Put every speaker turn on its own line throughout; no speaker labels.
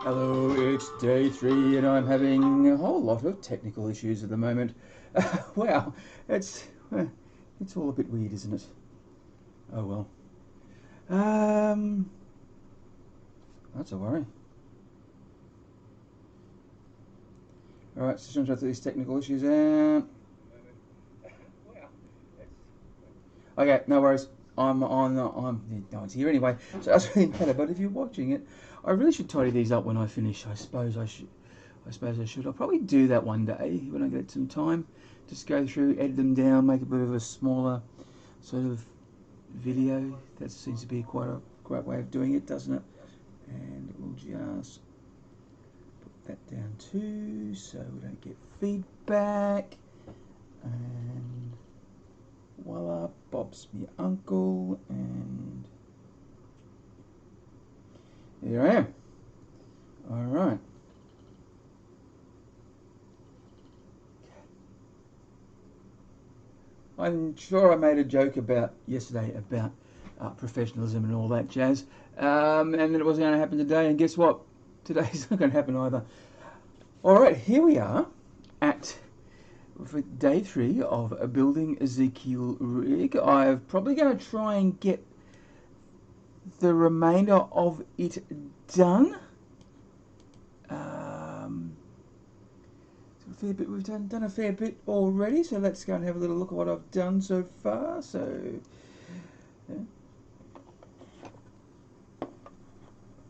Hello, it's day 3 and I'm having a whole lot of technical issues at the moment. Wow, it's, it's all a bit weird, isn't it? Oh well. Um, that's a worry. Alright, so trying to through these technical issues out. Okay, no worries. No one's here anyway, so it doesn't really matter. But if you're watching it, I really should tidy these up when I finish. I suppose I should. I'll probably do that one day when I get some time. Just go through, edit them down, make a bit of a smaller sort of video. That seems to be quite a great way of doing it, doesn't it? And we'll just put that down too, so we don't get feedback. And voila, Bob's my uncle, and here I am. Alright. I'm sure I made a joke about yesterday about professionalism and all that jazz, and then it wasn't going to happen today, and guess what? Today's not going to happen either. Alright, here we are at for day 3 of building Ezekiel rig. I'm probably going to try and get the remainder of it done. We've done a fair bit already, so let's go and have a little look at what I've done so far. So, yeah.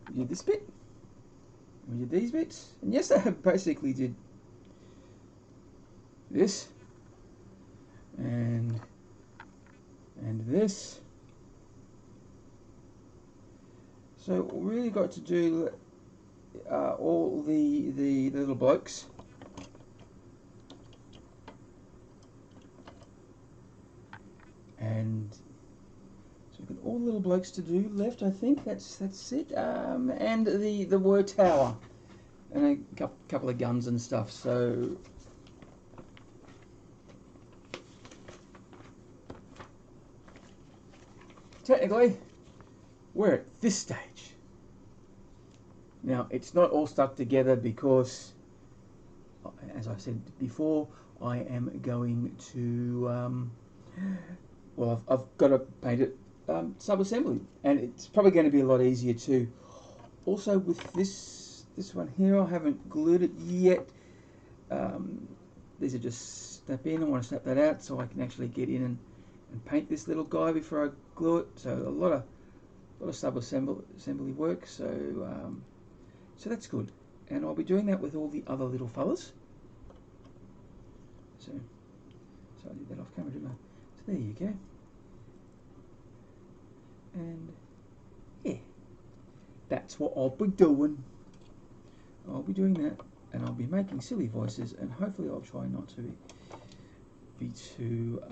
We did this bit, we did these bits, and yes, I basically did this and this. So we really got to do all the little blokes. And so we've got all the little blokes to do left, I think. That's it. And the word tower and a couple of guns and stuff. So technically, we're at this stage. Now, it's not all stuck together because, as I said before, I am going to, well, I've got to paint it sub-assembly, and it's probably going to be a lot easier too. Also, with this one here, I haven't glued it yet. These are just snap in. I want to snap that out so I can actually get in and paint this little guy before I glue it. So a lot of sub-assembly work. So that's good, and I'll be doing that with all the other little fellas. So I did that off camera, didn't I? So there you go. And yeah, that's what I'll be doing. I'll be doing that, and I'll be making silly voices, and hopefully I'll try not to be too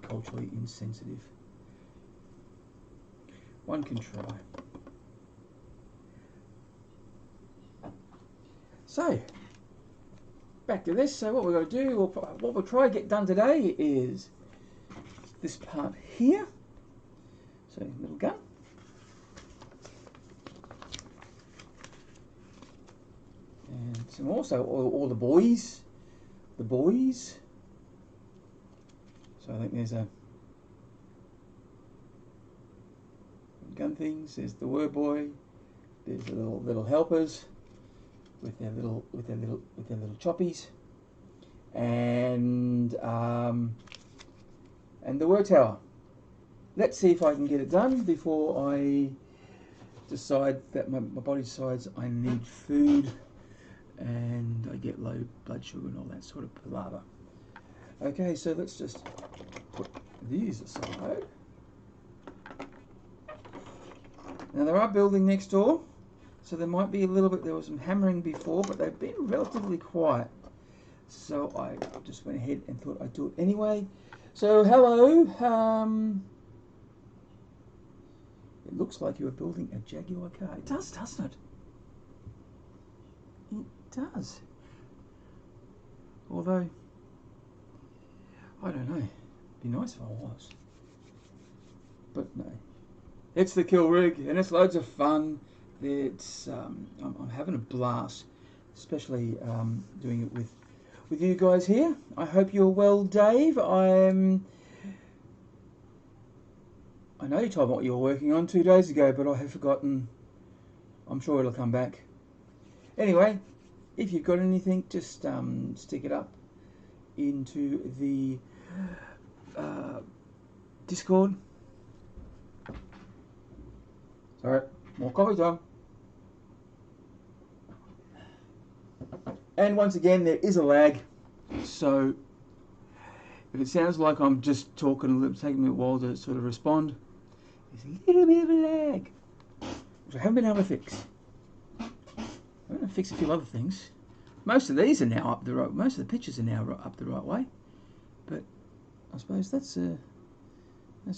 culturally insensitive. One can try. So, back to this. So what we're going to do, what we'll try to get done today is this part here. So, little gun. And some also all the boys. The boys. So I think there's a gun things. There's the word boy. There's the little helpers with their little choppies, and the word tower. Let's see if I can get it done before I decide that my body decides I need food and I get low blood sugar and all that sort of palaver. Okay, so let's just put these aside. Now there are building next door, so there might be a little bit, there was some hammering before, but they've been relatively quiet. So I just went ahead and thought I'd do it anyway. So hello, it looks like you are building a Jaguar car. It does, doesn't it? It does. Although, I don't know, it'd be nice if I was. But no. It's the kill rig, and it's loads of fun. it's I'm having a blast, especially doing it with you guys here. I hope you're well, Dave. I know you told me what you were working on 2 days ago, but I have forgotten. I'm sure it'll come back. Anyway, if you've got anything, just stick it up into the Discord. Sorry, more coffee time. And once again, there is a lag, so if it sounds like I'm just talking, taking me a while to sort of respond, there's a little bit of a lag, which I haven't been able to fix. I'm going to fix a few other things. Most of these are now up the right. Most of the pictures are now up the right way, but I suppose that's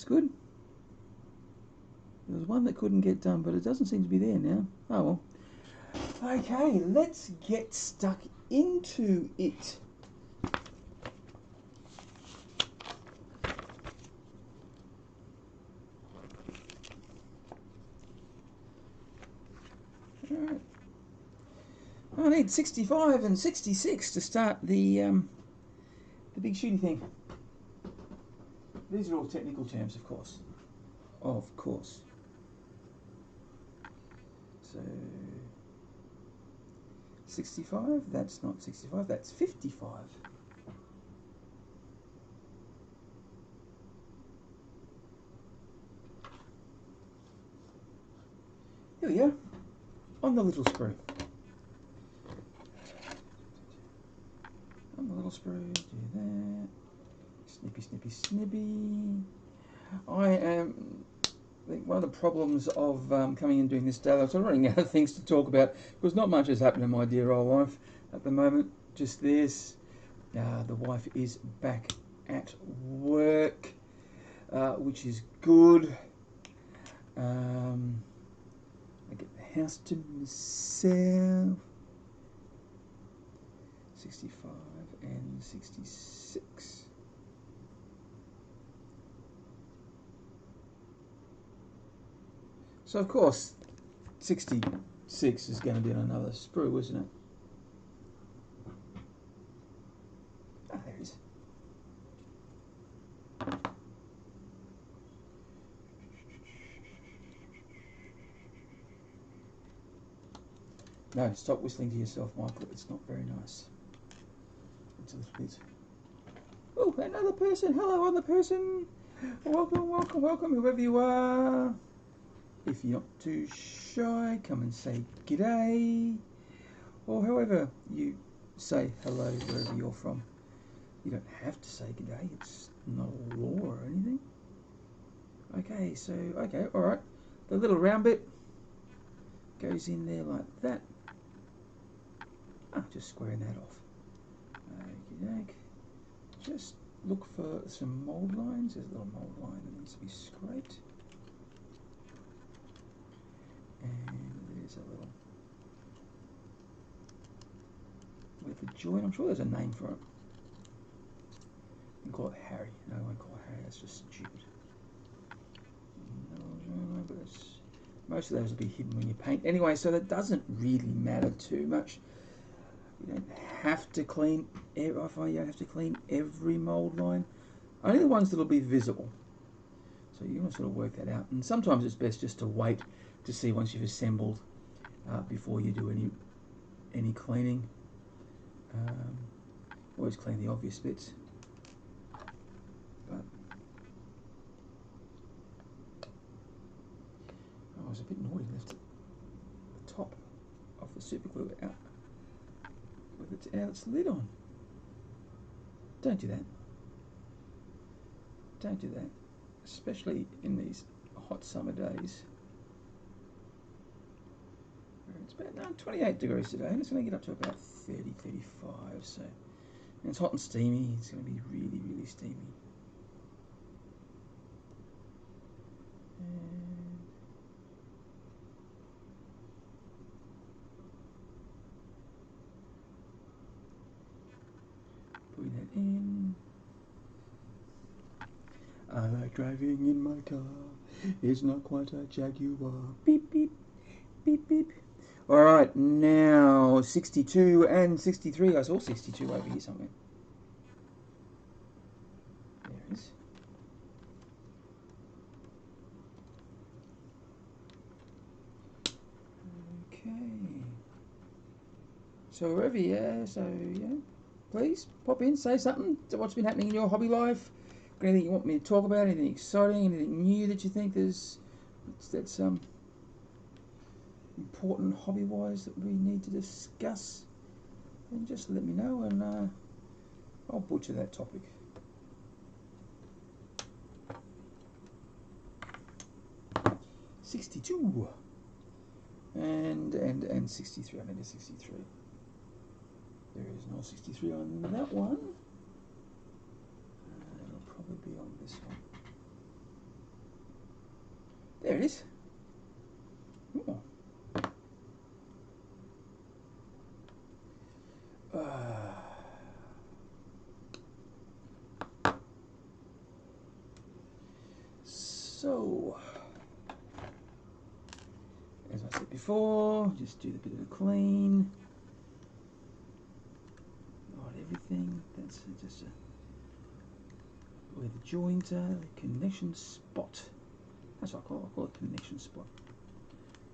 good. There was one that couldn't get done, but it doesn't seem to be there now. Oh well. Okay, let's get stuck into it. Alright. I need 65 and 66 to start the big shooty thing. These are all technical terms, of course. Of course. So 65, that's not 65, that's 55. Here we go, on the little sprue. On the little sprue, do that. Snippy, snippy, snippy. I think one of the problems of coming and doing this daily, I was running out of things to talk about because not much has happened in my dear old life at the moment. Just this. The wife is back at work, which is good. I get the house to myself. 65 and 66. So of course, 66 is going to be on another sprue, isn't it? Ah, there it is. No, stop whistling to yourself, Michael. It's not very nice. It's a little bit. Oh, another person. Hello, other person. Welcome, welcome, welcome, whoever you are. If you're not too shy, come and say g'day. Or however you say hello wherever you're from. You don't have to say g'day. It's not a law or anything. Okay, so, okay, alright. The little round bit goes in there like that. Just squaring that off. Okey-doke. Just look for some mould lines. There's a little mould line that needs to be scraped. And there's a little with the joint. I'm sure there's a name for it. You can call it Harry. No, I won't call it Harry. That's just stupid. No, but most of those will be hidden when you paint. Anyway, so that doesn't really matter too much. You don't have to clean. You don't have to clean every mould line. Only the ones that will be visible. So you want to sort of work that out. And sometimes it's best just to wait to see once you've assembled before you do any cleaning. Always clean the obvious bits. But I was a bit naughty, left the top of the super glue out with its lid on. Don't do that. Don't do that, especially in these hot summer days. It's about 28 degrees today, and it's going to get up to about 30, 35. So, and it's hot and steamy. It's going to be really, really steamy. And putting that in. I like driving in my car. It's not quite a Jaguar. Beep, beep, beep, beep. Alright, now 62 and 63. I saw 62 over here somewhere. There it is. Okay. So wherever you are, please pop in, say something. What's been happening in your hobby life? Anything you want me to talk about? Anything exciting? Anything new that you think that's important hobby-wise that we need to discuss? And just let me know, and I'll butcher that topic. $62 and 63. I need a 63. There is no 63 on that one. It'll probably be on this one. There it is. Oh. So, as I said before, just do the bit of a clean. Not everything. That's just where the joints are, the connection spot. That's what I call it. I call it connection spot.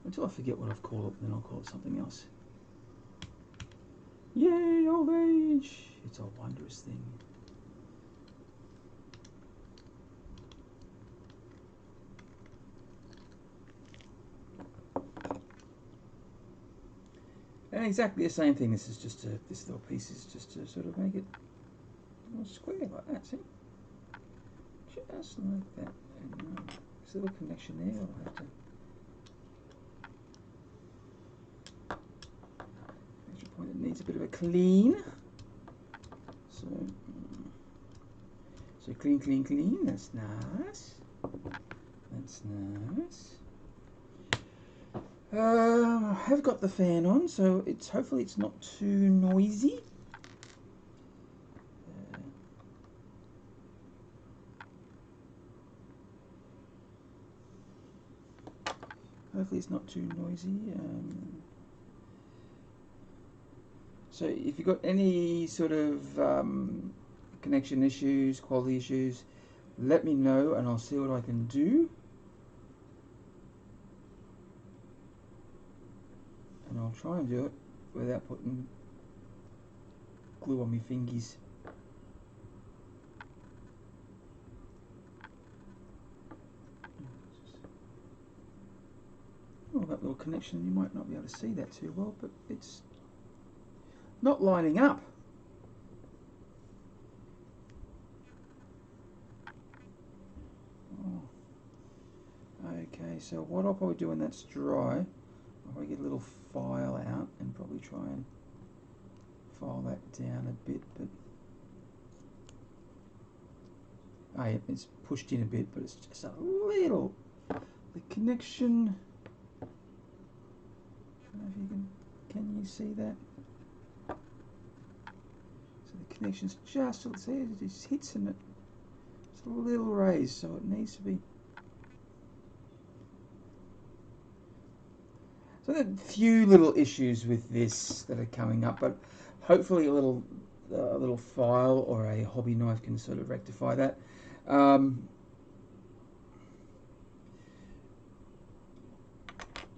Until I forget what I've called it, then I'll call it something else. Yay, old age! It's a wondrous thing. And exactly the same thing. This is just this little piece is just to sort of make it more square like that. See, just like that. And this little connection there. I'll have to. Extra point that needs a bit of a clean. So clean, clean, clean. That's nice. That's nice. I have got the fan on, so hopefully it's not too noisy. Hopefully it's not too noisy. So if you've got any sort of connection issues, quality issues, let me know and I'll see what I can do. And I'll try and do it without putting glue on my fingies. Oh, that little connection, you might not be able to see that too well, but it's not lining up. Oh. Okay, so what I'll probably do when that's dry, I'll probably get a little file out and probably try and file that down a bit, but yeah, it's pushed in a bit, but it's just a little, the connection, I don't know if you can you see that? So the connection's just, see, it just hits in it, it's a little raised, so it needs to be. So there are a few little issues with this that are coming up, but hopefully a little file or a hobby knife can sort of rectify that.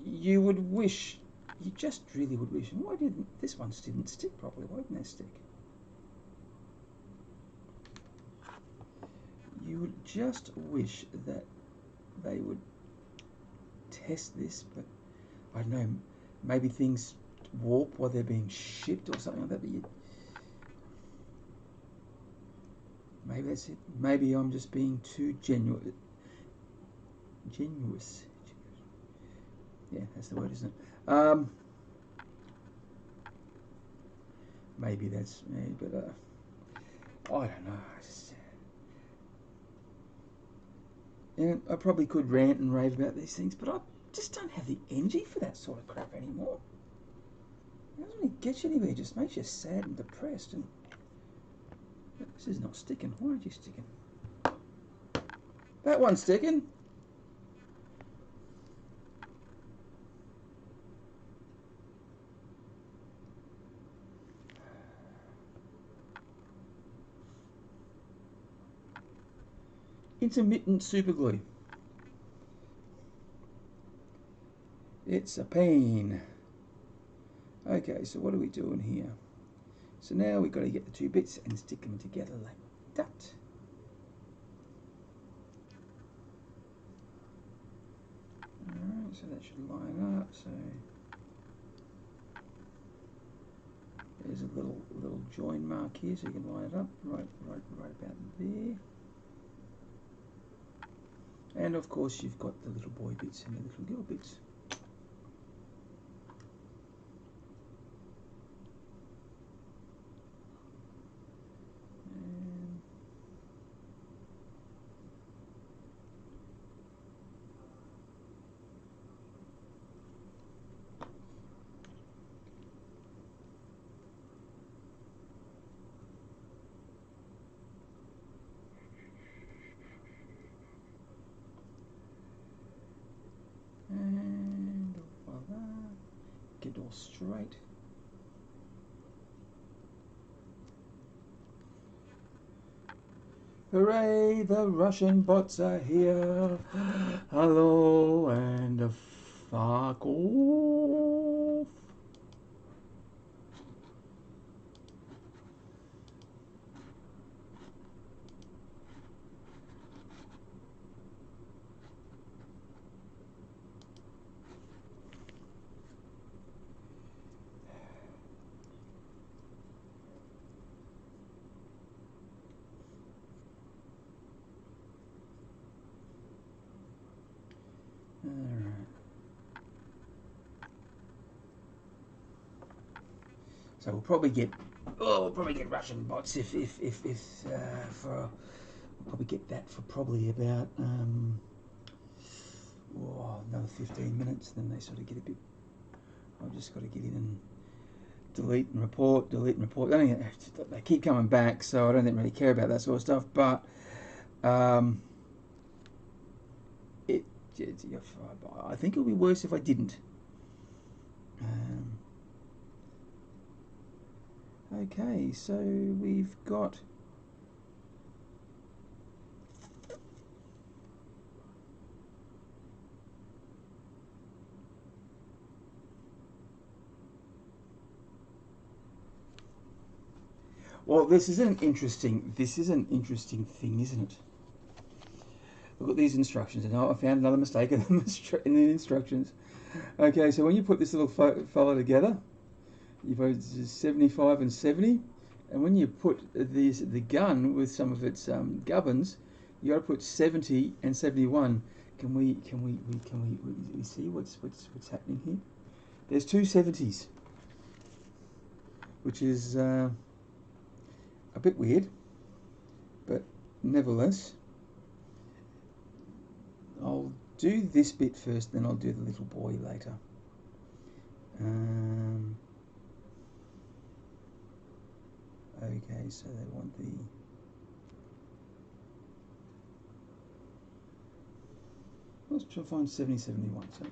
You would wish, you just really would wish, and why didn't this one didn't stick properly? Why didn't that stick? You would just wish that they would test this, but I don't know, maybe things warp while they're being shipped or something like that, but maybe that's it. Maybe I'm just being too genuine. Yeah, that's the word, isn't it? Maybe that's me, but I don't know. And I probably could rant and rave about these things, but I just don't have the energy for that sort of crap anymore. It doesn't really get you anywhere. It just makes you sad and depressed. And this is not sticking. Why aren't you sticking? That one's sticking. intermittent super glue. It's a pain. Okay, so what are we doing here? So now we've got to get the two bits and stick them together like that. Alright, so that should line up. So there's a little join mark here, so you can line it up right about there. And of course you've got the little boy bits and the little girl bits. And voila, get it all straight. Hooray, the Russian bots are here. Hello and fuck off. So we'll probably get Russian bots if for we'll probably get that for probably about another 15 minutes. Then they sort of get a bit. I've just got to get in and delete and report. I don't think they keep coming back, so I don't really care about that sort of stuff. But I think it'll be worse if I didn't. Okay, so we've got this is an interesting thing, isn't it? Look at these instructions, and I found another mistake in the instructions. Okay, so when you put this little fella together, you put 75 and 70, and when you put the gun with some of its gubbins, you got to put 70 and 71. Can we see what's happening here? There's two 70s, which is a bit weird, but nevertheless, I'll do this bit first, then I'll do the little boy later. Okay, so they want the let's try to find 70, 71. So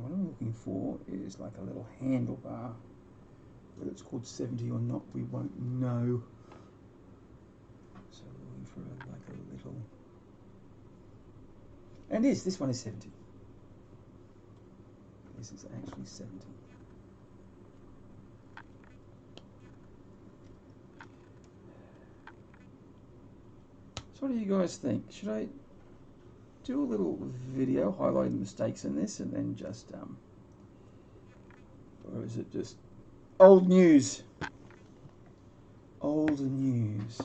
what I'm looking for is like a little handlebar. Whether it's called 70 or not, we won't know. So we're looking for like a little. And this one is 70. This is actually 70. So what do you guys think? Should I do a little video highlighting mistakes in this and then just or is it just old news? Old news.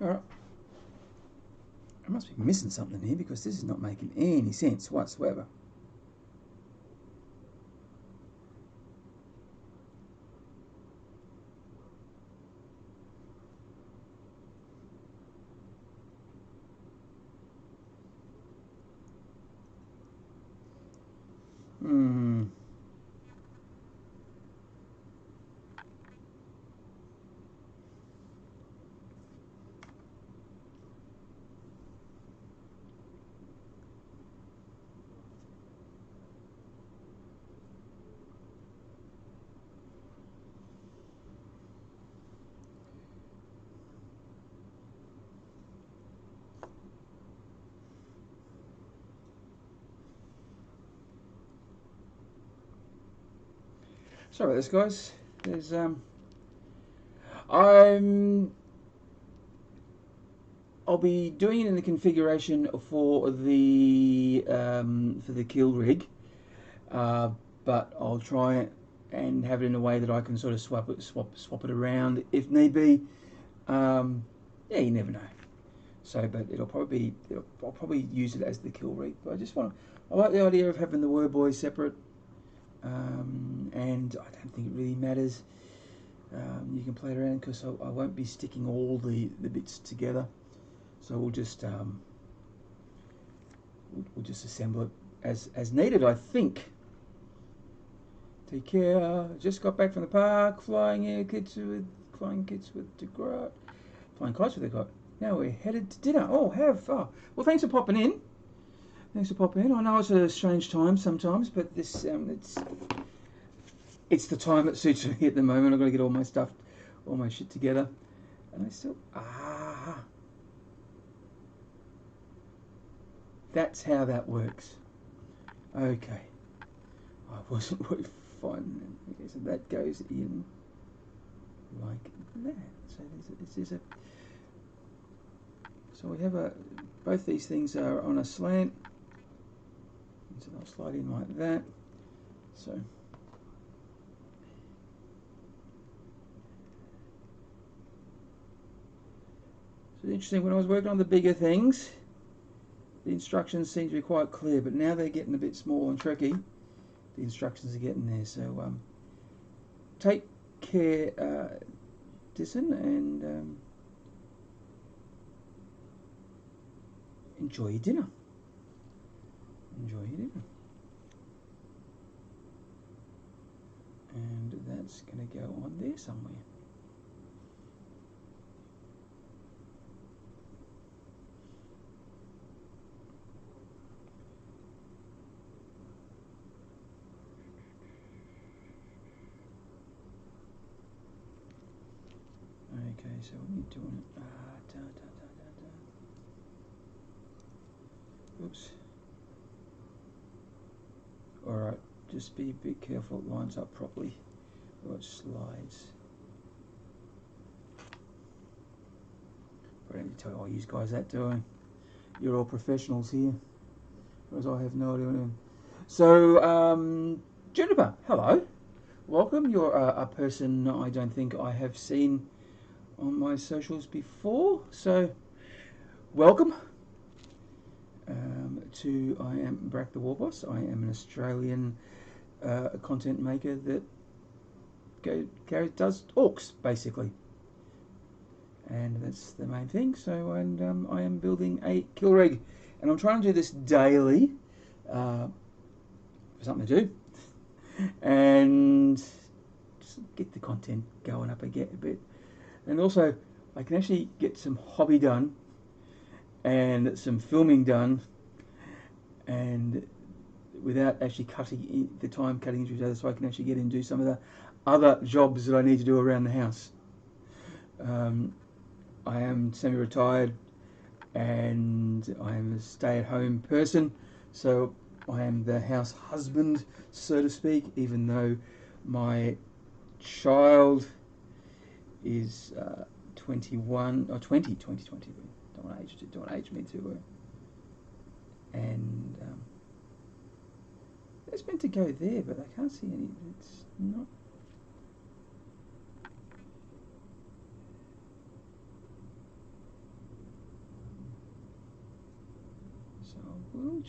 Alright. I must be missing something here because this is not making any sense whatsoever. Sorry about this, guys. There's I'll be doing it in the configuration for the kill rig, but I'll try and have it in a way that I can sort of swap it around if need be. Yeah, you never know. So, but I'll probably use it as the kill rig. But I like the idea of having the Warboss separate. And I don't think it really matters. You can play it around because I won't be sticking all the bits together. So we'll just assemble it as needed, I think. Take care. Just got back from the park. Flying kites with the flying kites with the God. Now we're headed to dinner. Oh, well, thanks for popping in. Thanks for popping in. I know it's a strange time sometimes, but this it's the time that suits me at the moment. I've got to get all my shit together, and I still that's how that works. Okay, I wasn't quite fine. Okay, so that goes in like that. So so we have both these things are on a slant. So they'll slide in like that. So interesting, when I was working on the bigger things, the instructions seem to be quite clear, but now they're getting a bit small and tricky. The instructions are getting there. So take care, Dyson, and enjoy your dinner. Enjoy your dinner. And that's going to go on there somewhere. Okay, so what are you doing? Oops. Alright, just be a bit careful it lines up properly or it slides. But I need to tell all you guys that, do I? You're all professionals here, whereas I have no idea what I'm doing. So, Juniper, hello. Welcome. You're a person I don't think I have seen on my socials before, so welcome. I am Brak Da Warboss. I am an Australian content maker that does orcs basically, and that's the main thing. So, and I am building a kill rig, and I'm trying to do this daily for something to do, and just get the content going up a bit, and also I can actually get some hobby done and some filming done, and without actually cutting into each other, so I can actually get in and do some of the other jobs that I need to do around the house. I am semi-retired and I am a stay-at-home person, so I am the house husband, so to speak, even though my child is 21 or 20. Don't age me too. And it's meant to go there, but I can't see any. It's not.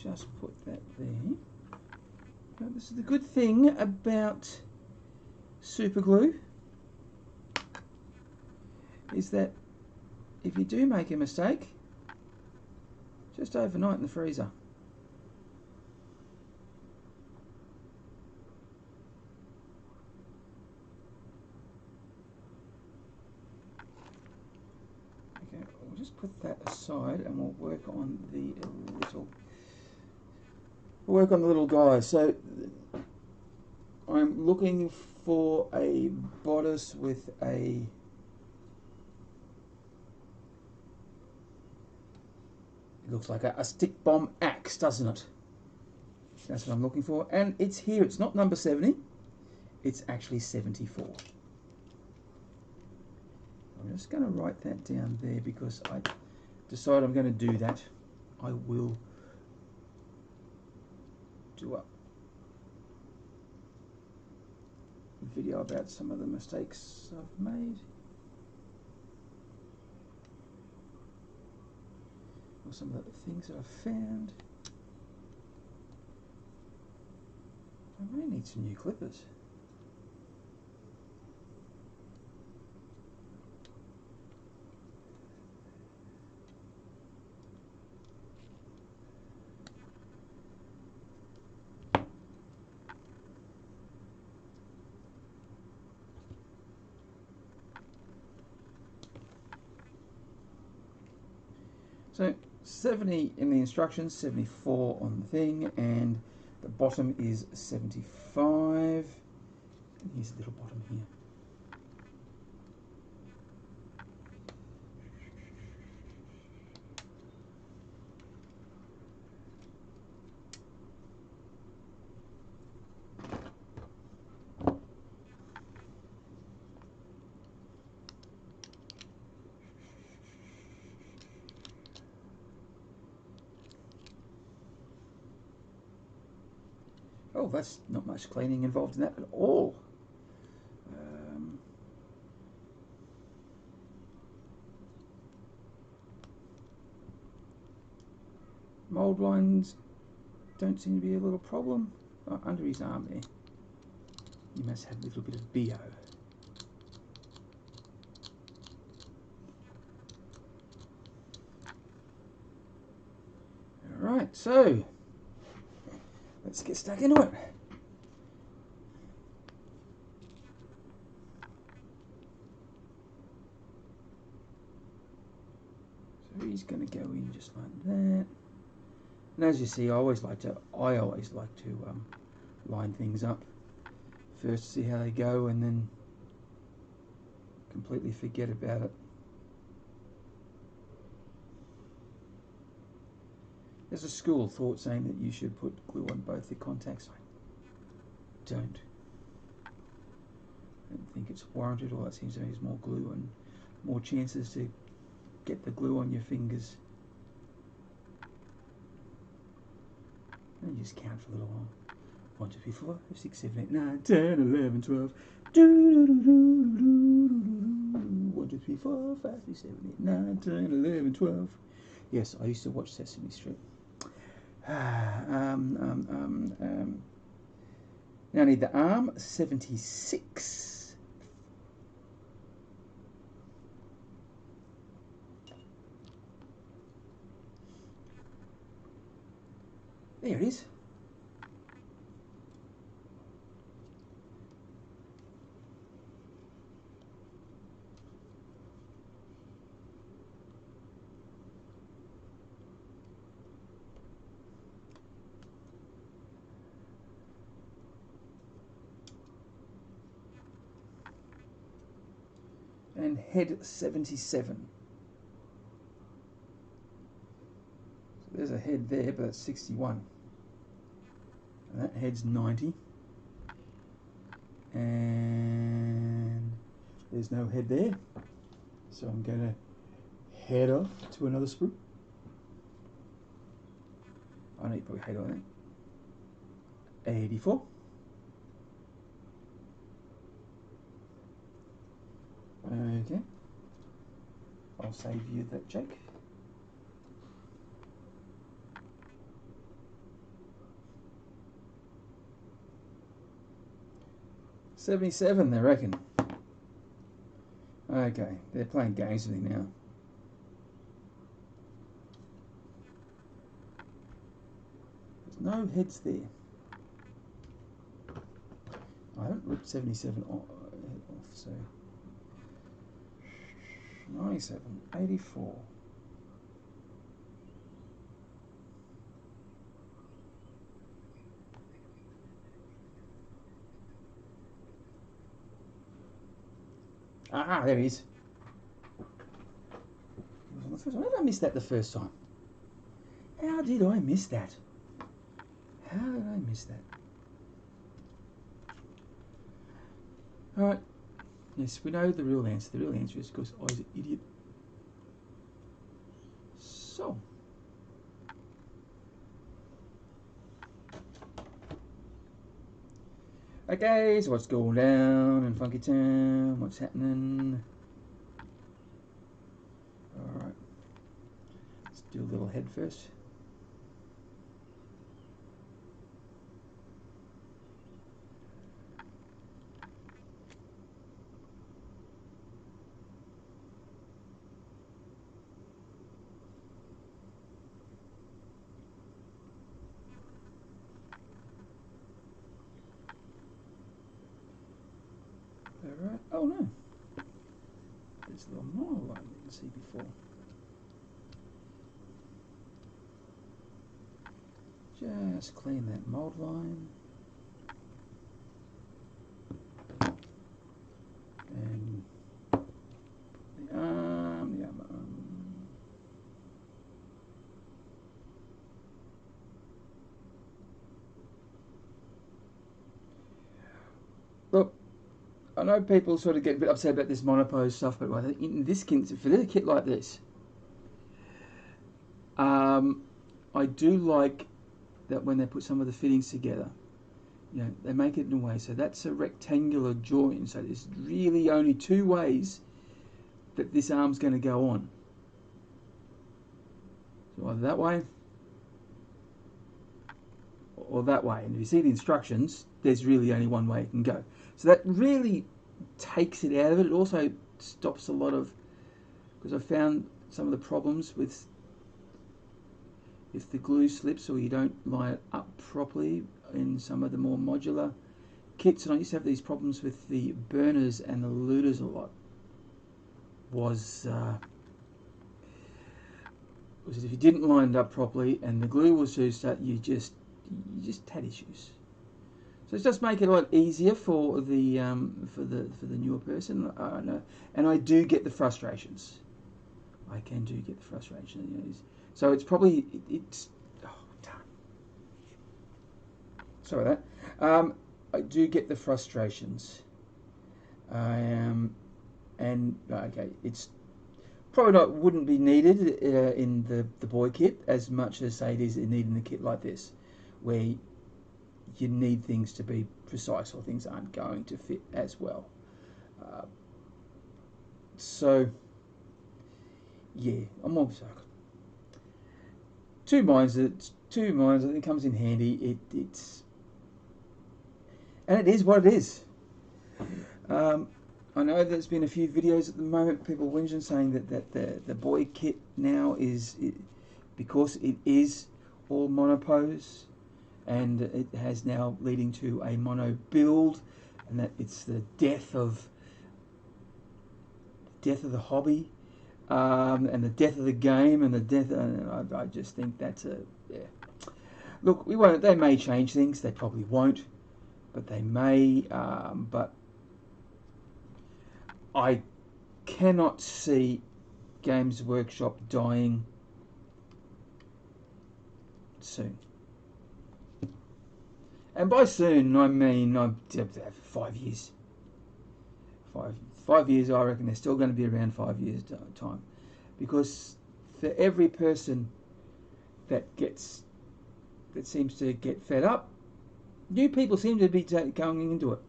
just put that there. Now, this is the good thing about super glue, is that if you do make a mistake, just overnight in the freezer. Okay, we'll just put that aside and we'll work on the little guy. So I'm looking for a bodice with a it looks like a stick bomb axe, doesn't it? That's what I'm looking for. And it's here. It's not number 70. It's actually 74. I'm just going to write that down there because I decide I'm going to do that. I will do a video about some of the mistakes I've made. Or some of the things that I've found. I may need some new clippers. So 70 in the instructions, 74 on the thing, and the bottom is 75. And here's a little bottom here. Oh, that's not much cleaning involved in that at all. Mold lines don't seem to be a little problem. Oh, under his arm there. He must have a little bit of BO. Alright, so let's get stuck into it. So he's going to go in just like that. And as you see, I always like to line things up first to see how they go, and then completely forget about it. There's a school of thought saying that you should put glue on both the contacts. I don't. I don't think it's warranted. All it seems to me is more glue and more chances to get the glue on your fingers. And just count for a little while. 1, 2, 3, 4, 5, 6, 7, 8, 9, 10, 11, 12. 1, 2, 3, 4, 5, 6, 7, 8, 9, 10, 11, 12. Yes, I used to watch Sesame Street. Now I need the arm, 76. There it is. And head 77. So there's a head there, but that's 61. And that head's 90. And there's no head there. So I'm going to head off to another sprue. I need to put a head on it. 84. Okay, I'll save you that, Jake. 77, they reckon. Okay, they're playing games with me now. There's no heads there. I haven't ripped 77 off, so 97, 84. Ah, there he is. How did I miss that the first time? How did I miss that? How did I miss that? Alright. Yes, we know the real answer. The real answer is because I was an idiot. So. Okay, so what's going down in Funky Town? What's happening? Alright. Let's do a little head first. Alright. Oh no. There's a little more line you can see before. Just clean that mold line. And the arm. Look, I know people sort of get a bit upset about this monopose stuff, but I think in this kit, for a kit like this, I do like that when they put some of the fittings together, you know, they make it in a way so that's a rectangular join. So there's really only two ways that this arm's going to go on. So either that way or that way. And if you see the instructions, there's really only one way it can go. So that really takes it out of it. It also stops a lot of, because I found some of the problems with if the glue slips or you don't line it up properly in some of the more modular kits. And I used to have these problems with the burners and the looters a lot. Was if you didn't line it up properly and the glue was loose, that you just had issues. So it's just make it a lot easier for the newer person. And I do get the frustrations. I can do get the frustration. You know, so it's probably it's. Oh, darn. Sorry about that. I do get the frustrations. And okay, it's probably wouldn't be needed in the boy kit as much as say it is needed in a kit like this, where you need things to be precise or things aren't going to fit as well. So yeah, I'm also two minds. I think comes in handy. It's and it is what it is. I know there's been a few videos at the moment, people whinging saying that the boy kit now is because it is all monopose, and it has now leading to a mono build, and that it's the death of the hobby, and the death of the game, and the death. I just think that's a yeah. Look, we won't. They may change things. They probably won't, but they may. But I cannot see Games Workshop dying soon. And by soon, I mean 5 years. 5 years, I reckon they're still going to be around 5 years time, because for every person that seems to get fed up, new people seem to be going into it.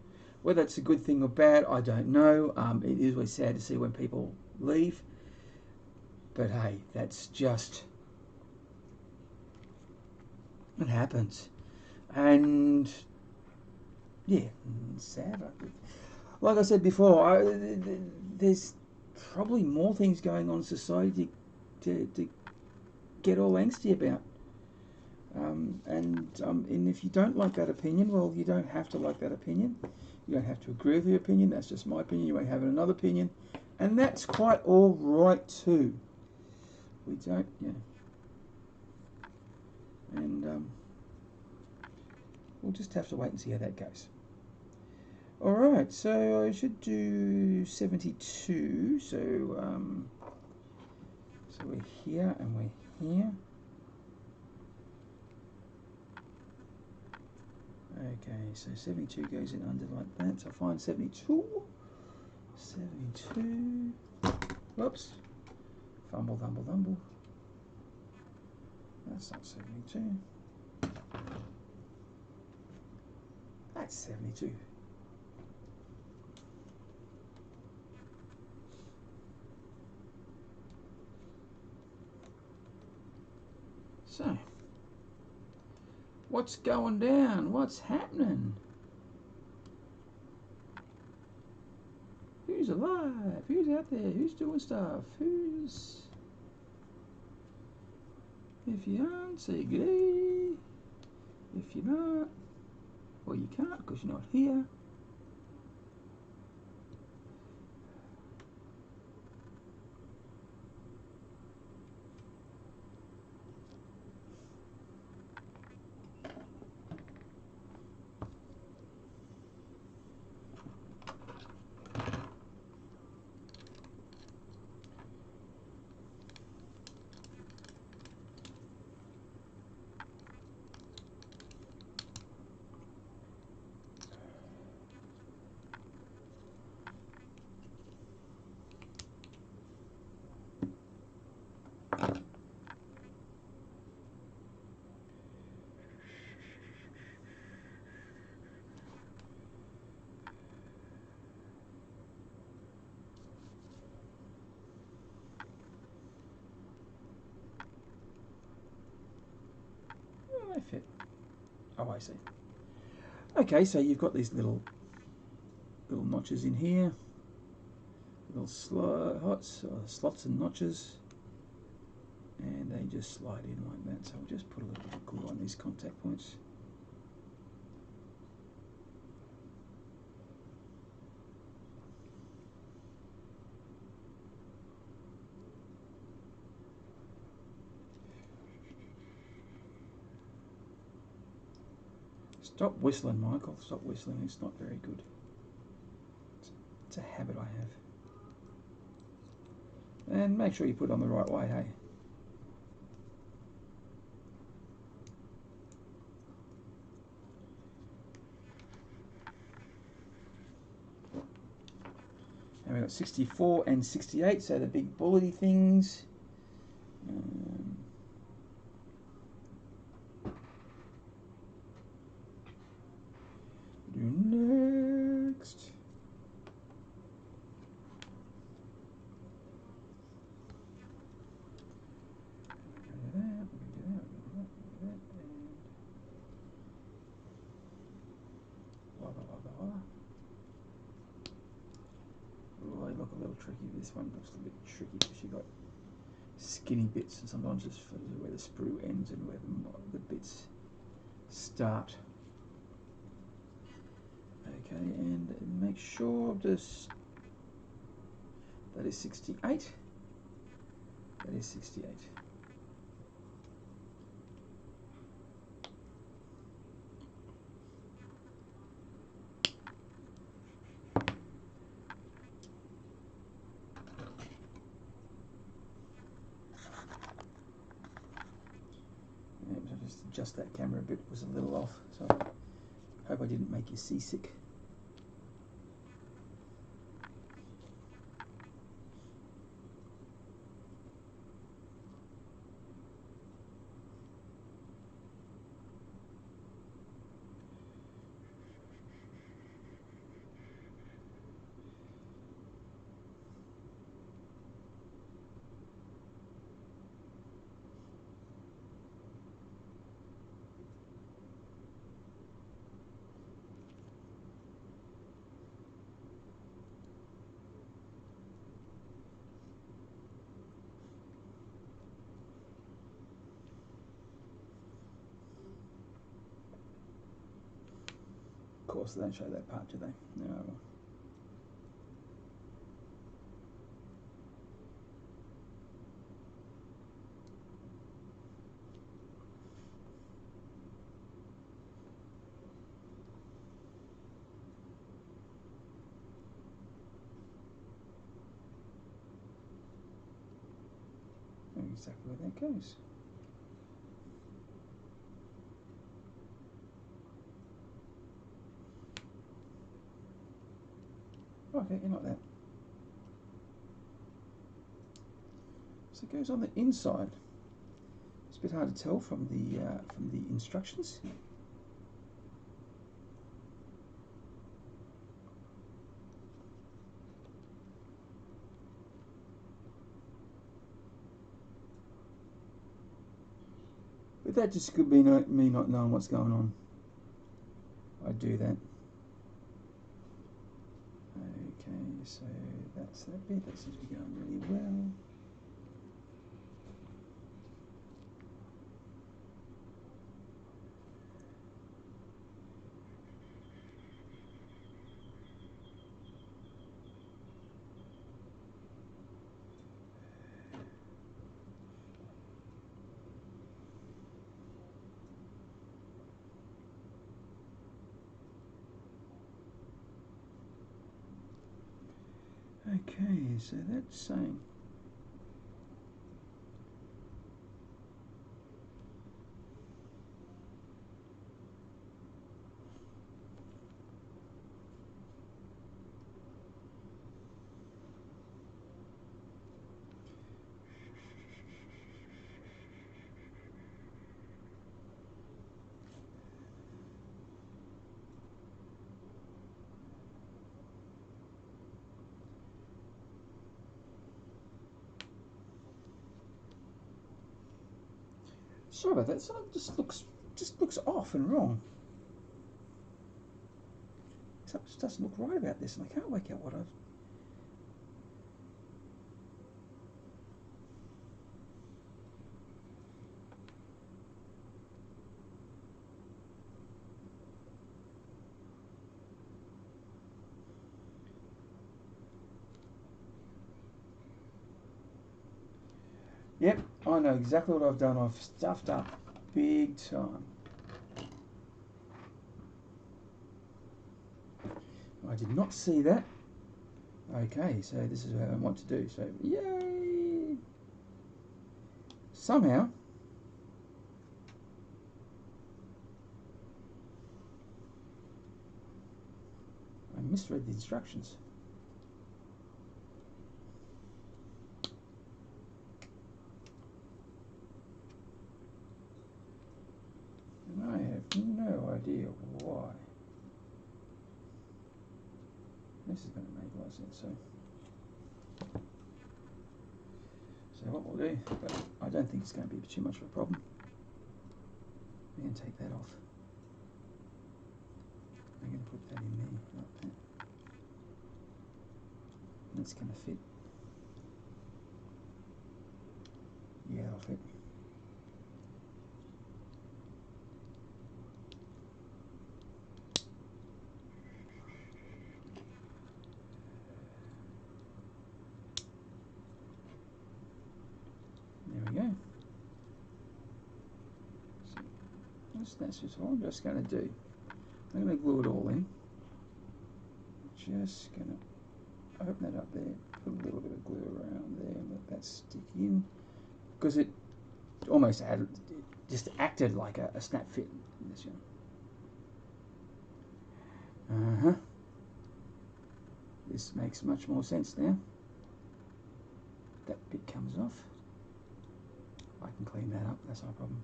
Whether it's a good thing or bad, I don't know. It is always sad to see when people leave, but hey, that's just it happens. And Yeah, sad. Like I said before, there's probably more things going on in society to get all angsty about. And if you don't like that opinion, well, you don't have to like that opinion. You don't have to agree with the opinion. That's just my opinion. You may have another opinion, and that's quite all right too. We don't, yeah. And we'll just have to wait and see how that goes. All right, so I should do 72. So we're here and we're here. Okay, so 72 goes in under like that. So I find 72. 72. Whoops. Fumble, fumble, fumble. That's not 72. That's 72. So, what's going down? What's happening? Who's alive? Who's out there? Who's doing stuff? Who's... If you aren't, say g'day. If you're not, well, you can't because you're not here. Oh, they fit. Oh, I see. Okay, so you've got these little notches in here, little slots and notches, and they just slide in like that. So we'll just put a little bit of glue on these contact points. Stop whistling, Michael. Stop whistling. It's not very good. It's a habit I have. And make sure you put it on the right way, hey? And we've got 64 and 68, so the big bullety things. Do next. Oh, they look a little tricky. This one looks a bit tricky because you've got skinny bits, and sometimes it's where the sprue ends and where the bits start. Okay, and make sure this, that is 68. That is 68. Just adjust that camera a bit, it was a little off, so I hope I didn't make you seasick. Of course, they don't show that part, do they? No. Exactly where that goes. Okay, you're not that. So it goes on the inside. It's a bit hard to tell from the instructions. But that just could be me not knowing what's going on. I do that. Okay, so that's that bit. That seems to be going really well. Okay, so that's saying sorry about that. Something just looks off and wrong. Something just doesn't look right about this, and I can't work out what I've. Yep, I know exactly what I've done. I've stuffed up big time. I did not see that. Okay, so this is what I want to do. So, yay! Somehow, I misread the instructions. And I have no idea why. This is going to make a lot of sense. So what we'll do, but I don't think it's going to be too much of a problem. I'm going to take that off. I'm going to put that in there like that. And it's going to fit. Yeah, it'll fit. There we go. So that's just all I'm just going to do. I'm going to glue it all in. Just going to open that up there, put a little bit of glue around there, and let that stick in, because it almost just acted like a snap fit in this one. This makes much more sense now. That bit comes off. I can clean that up, that's no problem.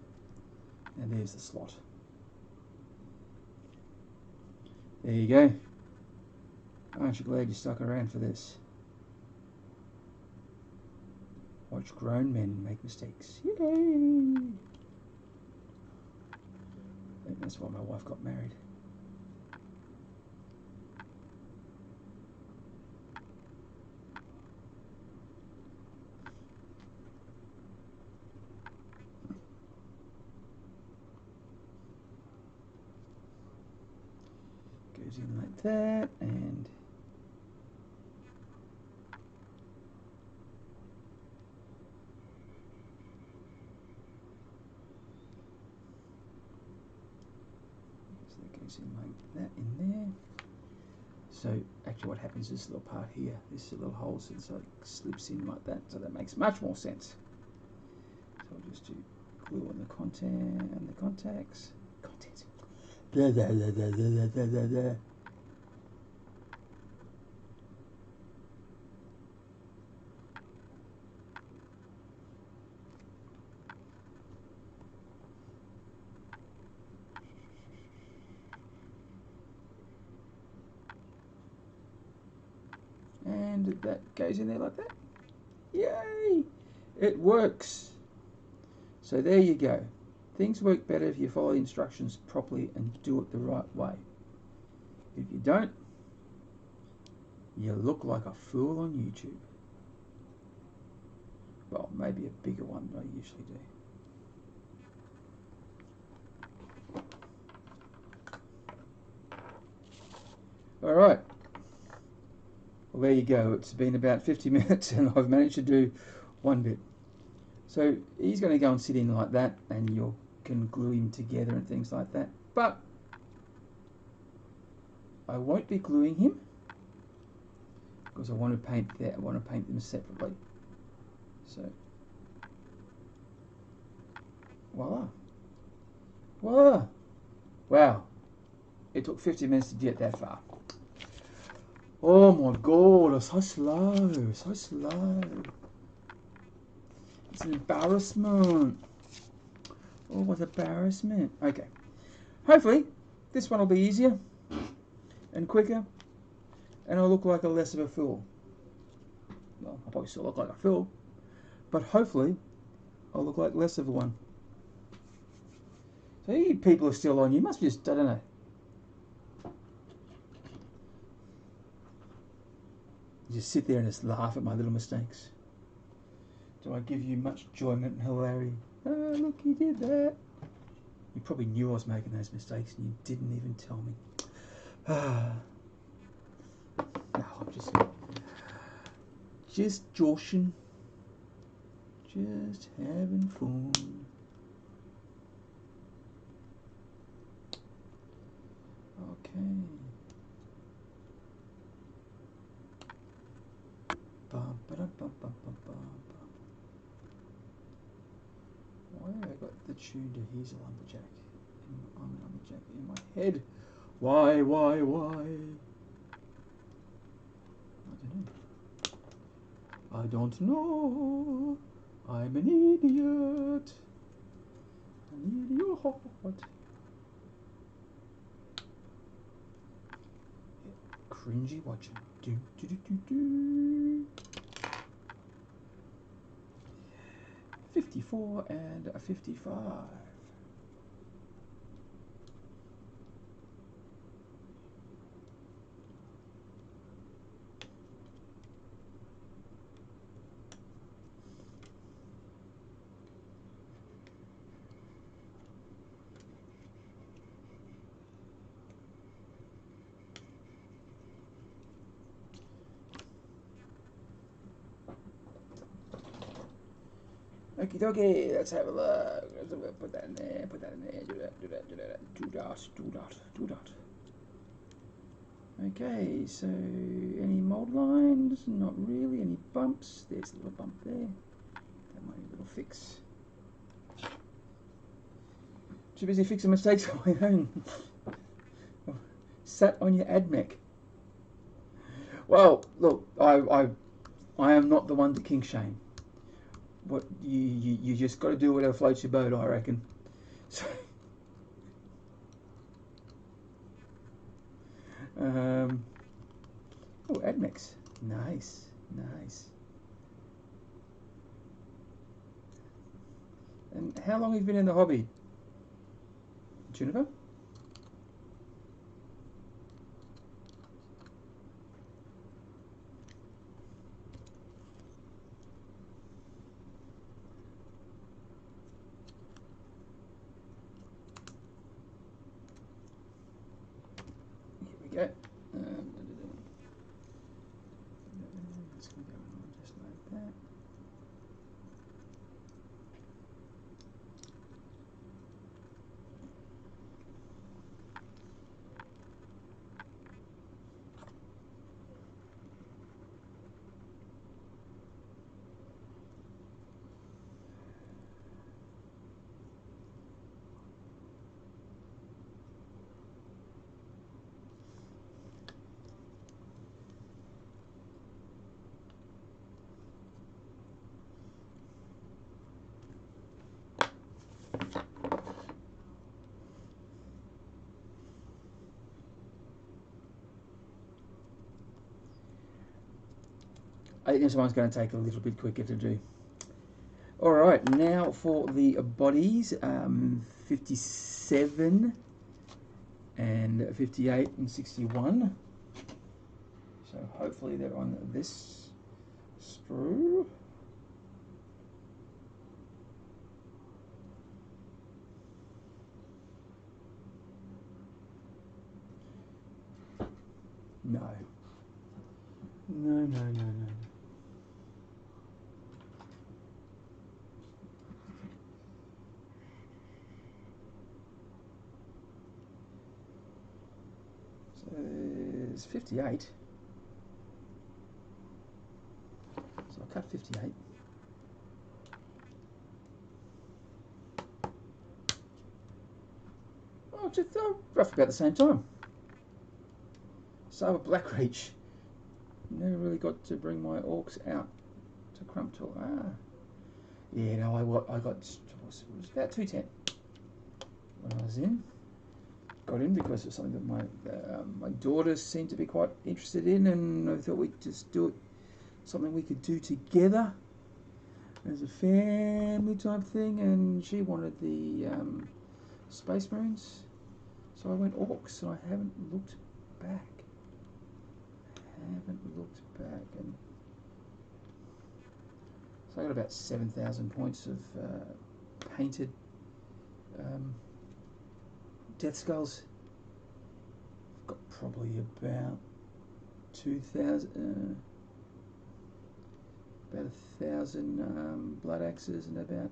And there's the slot. There you go. Aren't you glad you stuck around for this? Watch grown men make mistakes. Yay! I think that's why my wife got married. goes in like that, and so that goes in like that in there. So actually what happens is this little part here, this little hole, so it slips in like that, so that makes much more sense. So I'll just do glue on the content and the contacts. Contents. Blah, blah, blah, blah, blah, blah, blah, blah. And that goes in there like that. Yay! It works. So there you go. Things work better if you follow the instructions properly and do it the right way. If you don't, you look like a fool on YouTube. Well, maybe a bigger one than I usually do. Alright. Well, there you go. It's been about 50 minutes and I've managed to do one bit. So he's going to go and sit in like that, and you can glue him together and things like that. But I won't be gluing him because I want to paint that. I want to paint them separately. So voila, voila! Wow! It took 50 minutes to get that far. Oh my god! It's so slow, so slow. It's an embarrassment. Oh, what embarrassment. Okay. Hopefully, this one will be easier and quicker, and I'll look like a less of a fool. Well, I'll probably still look like a fool, but hopefully, I'll look like less of a one. So you people are still on. You must be just, I don't know. You just sit there and just laugh at my little mistakes. Do I give you much enjoyment and hilarity? Oh, look, you did that. You probably knew I was making those mistakes and you didn't even tell me. No, I'm just joshing. Just having fun. Okay. Bum, ba-dum, bum, bum, bum, bum, bum. Why have I got the tune to He's a Lumberjack? I'm a lumberjack in my head. Why? I don't know. I'm an idiot. An idiot. Cringy watching. Do, do, do, do, do. 54 and a 55. Okie dokie, let's have a look. Put that in there, do that. Do that. Okay, so any mold lines? Not really. Any bumps? There's a little bump there. That might be a little fix. Too busy fixing mistakes on my own. Sat on your AdMech. Well, look, I am not the one to kink shame. What you just got to do whatever floats your boat, I reckon. So, oh, AdMech, nice. And how long have you been in the hobby, Juniper? go. It's going to go on just like that. I think this one's going to take a little bit quicker to do. Alright, now for the bodies, 57 and 58 and 61. So hopefully they're on this sprue. No. No, no, no, no. So there's 58. So I'll cut 58. Oh, just roughly about the same time. So a black reach. Never really got to bring my orcs out to crump tool. Yeah, no, I got it was about 210 when I was in. Got in because it's something that my daughters seemed to be quite interested in, and I thought we'd just do it, something we could do together as a family type thing. And she wanted the Space Marines, so I went orcs, and I haven't looked back. And so I got about 7,000 points of painted Death Skulls. I've got probably about 2,000, about 1,000 blood axes, and about,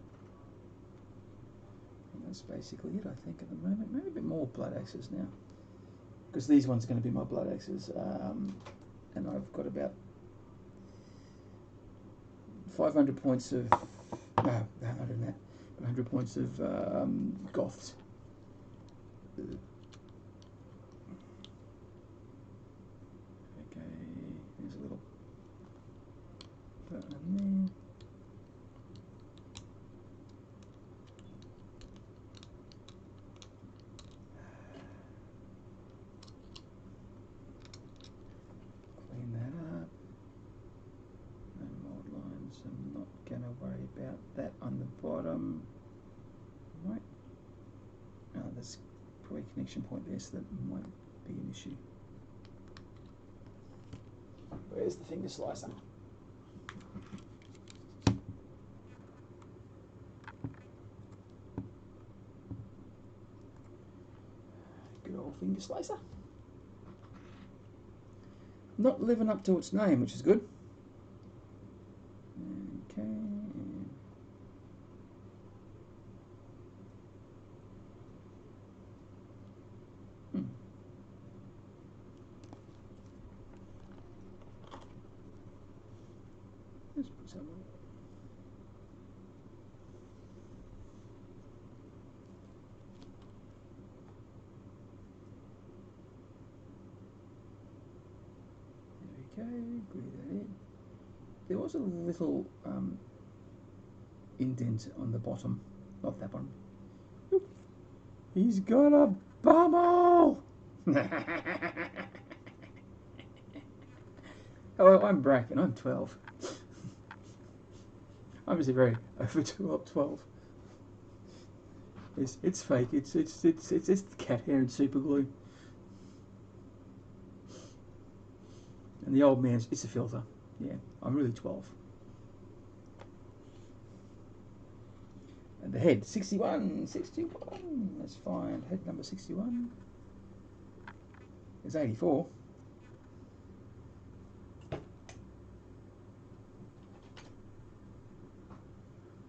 and that's basically it, I think, at the moment. Maybe a bit more blood axes now, because these ones are going to be my blood axes. And I've got about 500 points of, no, 100 than that, 100 points of Goths. Okay, there's a little button there. Clean that up. No mold lines. I'm not going to worry about that on the bottom. Right. Oh, there's probably a connection point there, so that might be an issue. Where's the finger slicer? Good old finger slicer. Not living up to its name, which is good. Okay. Let's put some on. There we go, glue that in. There was a little indent on the bottom, not that one. Oop. He's got a bubble! Hello, I'm Brak and I'm 12. I'm just a very over 12. It's fake. It's cat hair and super glue. And the old man's, it's a filter. Yeah, I'm really 12. And the head, 61. That's fine. Head number 61. It's 84.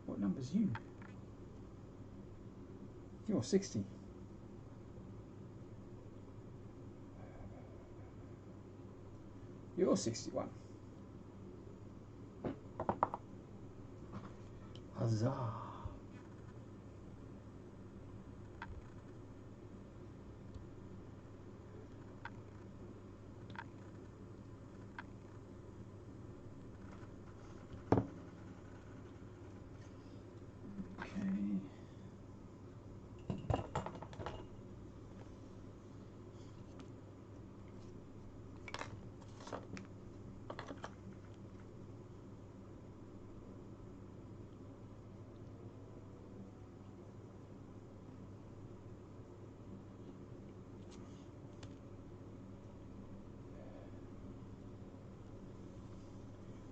What number's you? You're 60. You're 61. Huzzah.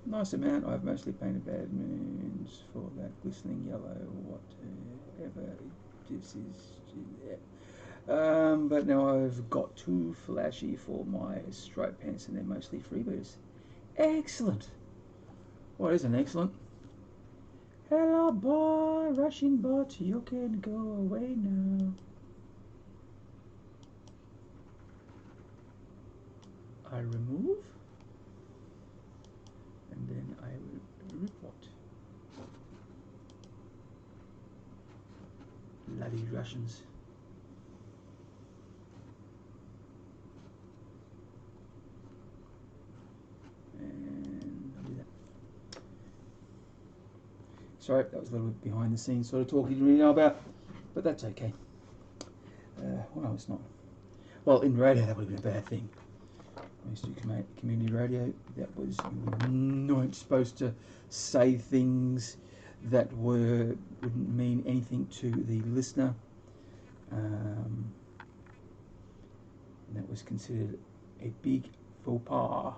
Nice amount. I've mostly painted bad moons for that glistening yellow, whatever this is. But now I've got too flashy for my stripe pants, and they're mostly freebooters. Excellent. What is an excellent? Hello, boy, Russian bot, you can go away now. I remove. And then I will report. Bloody Russians. And I'll do that. Sorry, that was a little bit behind the scenes sort of talk you didn't really know about, but that's okay. Well, no, it's not. Well, in radio that would have been a bad thing. I used to do community radio. That was not supposed to say things that wouldn't mean anything to the listener. And that was considered a big faux pas.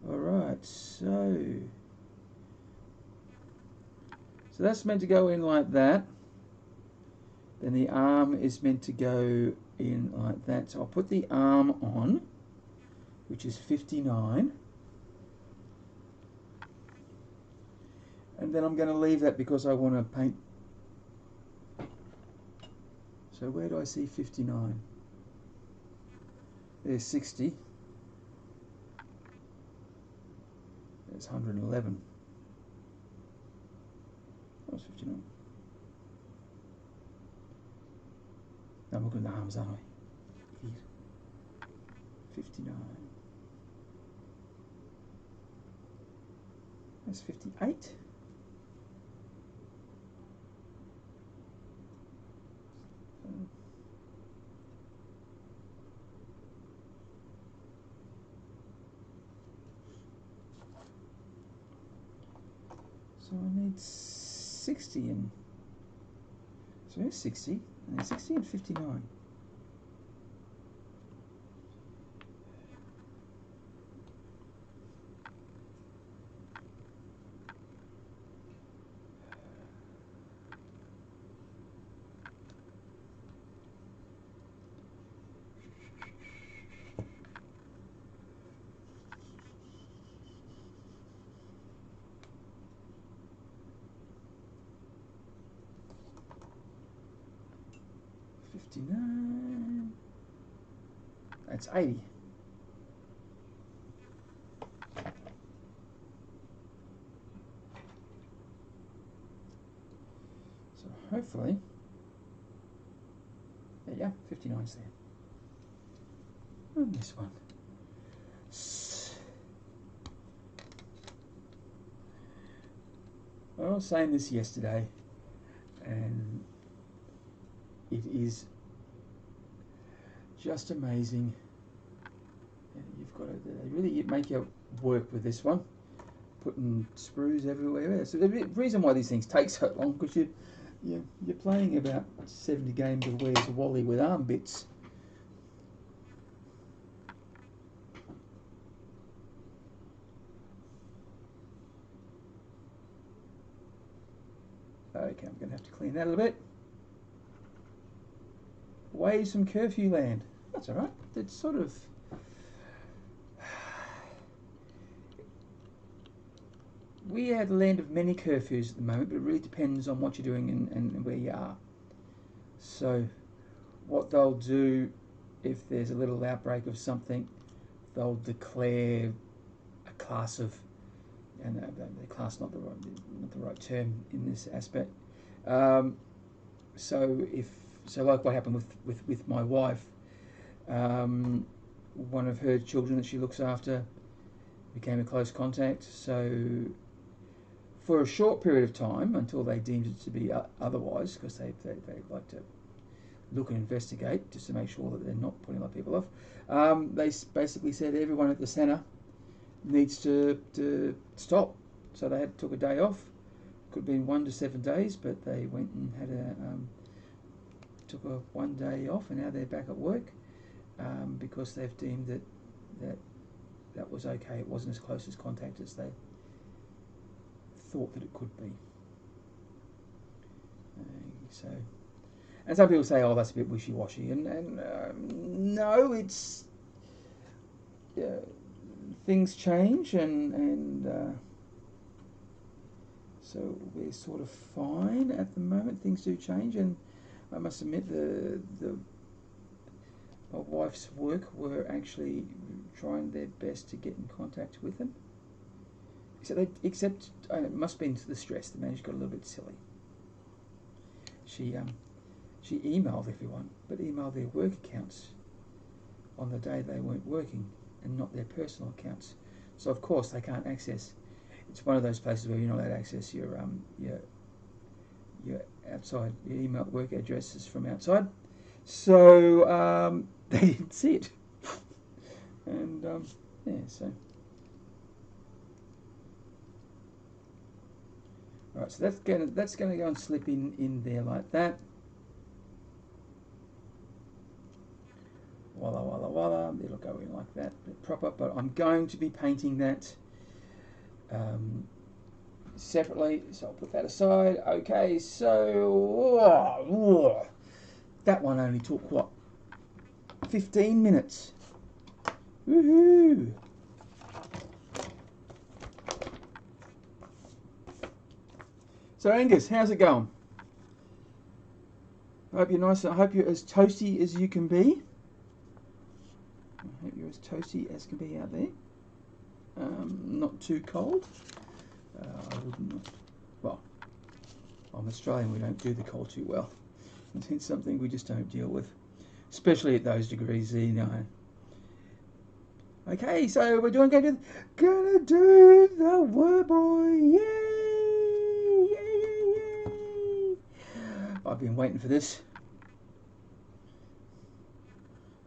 Alright, so that's meant to go in like that. Then the arm is meant to go in like that. So I'll put the arm on, which is 59. And then I'm going to leave that because I want to paint. So where do I see 59? There's 60. There's 111. That was 59. I'm looking at the arms, aren't I? 59. That's 58. So I need 60 and so here's 60 and then 60 and 59. That's 80. So hopefully, there you go, 59's there. And this one. I was saying this yesterday, and it is just amazing. You've got to really make your work with this one, putting sprues everywhere. So the reason why these things take so long, because you're playing about 70 games of Where's Wally with arm bits. Okay, I'm going to have to clean that a little bit. waves from curfew land. That's all right. It's sort of... We are the land of many curfews at the moment, but it really depends on what you're doing and where you are. So what they'll do, if there's a little outbreak of something, they'll declare a class of, and the class not the right term in this aspect. So like what happened with my wife, one of her children that she looks after became a close contact. So for a short period of time, until they deemed it to be otherwise, because they like to look and investigate just to make sure that they're not putting a lot of people off, they basically said everyone at the centre needs to stop. So they took a day off. Could have been 1 to 7 days, but they went and had took a 1 day off, and now they're back at work because they've deemed that was okay. It wasn't as close as contact as they thought that it could be. And some people say, "Oh, that's a bit wishy-washy," and no, it's things change, and so we're sort of fine at the moment. Things do change, and I must admit my wife's work were actually trying their best to get in contact with them. Except it must have been the stress. The manager got a little bit silly. She emailed everyone, but emailed their work accounts on the day they weren't working, and not their personal accounts. So of course they can't access. It's one of those places where you're not allowed to access your outside, your email work addresses from outside. So they didn't see it, and yeah. So all right, so that's gonna go and slip in there like that. Voila, voila, voila. It'll go in like that, proper. But I'm going to be painting that separately, so I'll put that aside. Okay, so that one only took what, 15 minutes. Woohoo! So Angus, how's it going? I hope you're nice. I hope you're as toasty as you can be. I hope you're as toasty as can be out there. Not too cold. I wouldn't. Well, I'm Australian. We don't do the cold too well. It's something we just don't deal with, especially at those degrees. You know. Okay, so we're gonna do the Warboss. Yay! Yay! I've been waiting for this.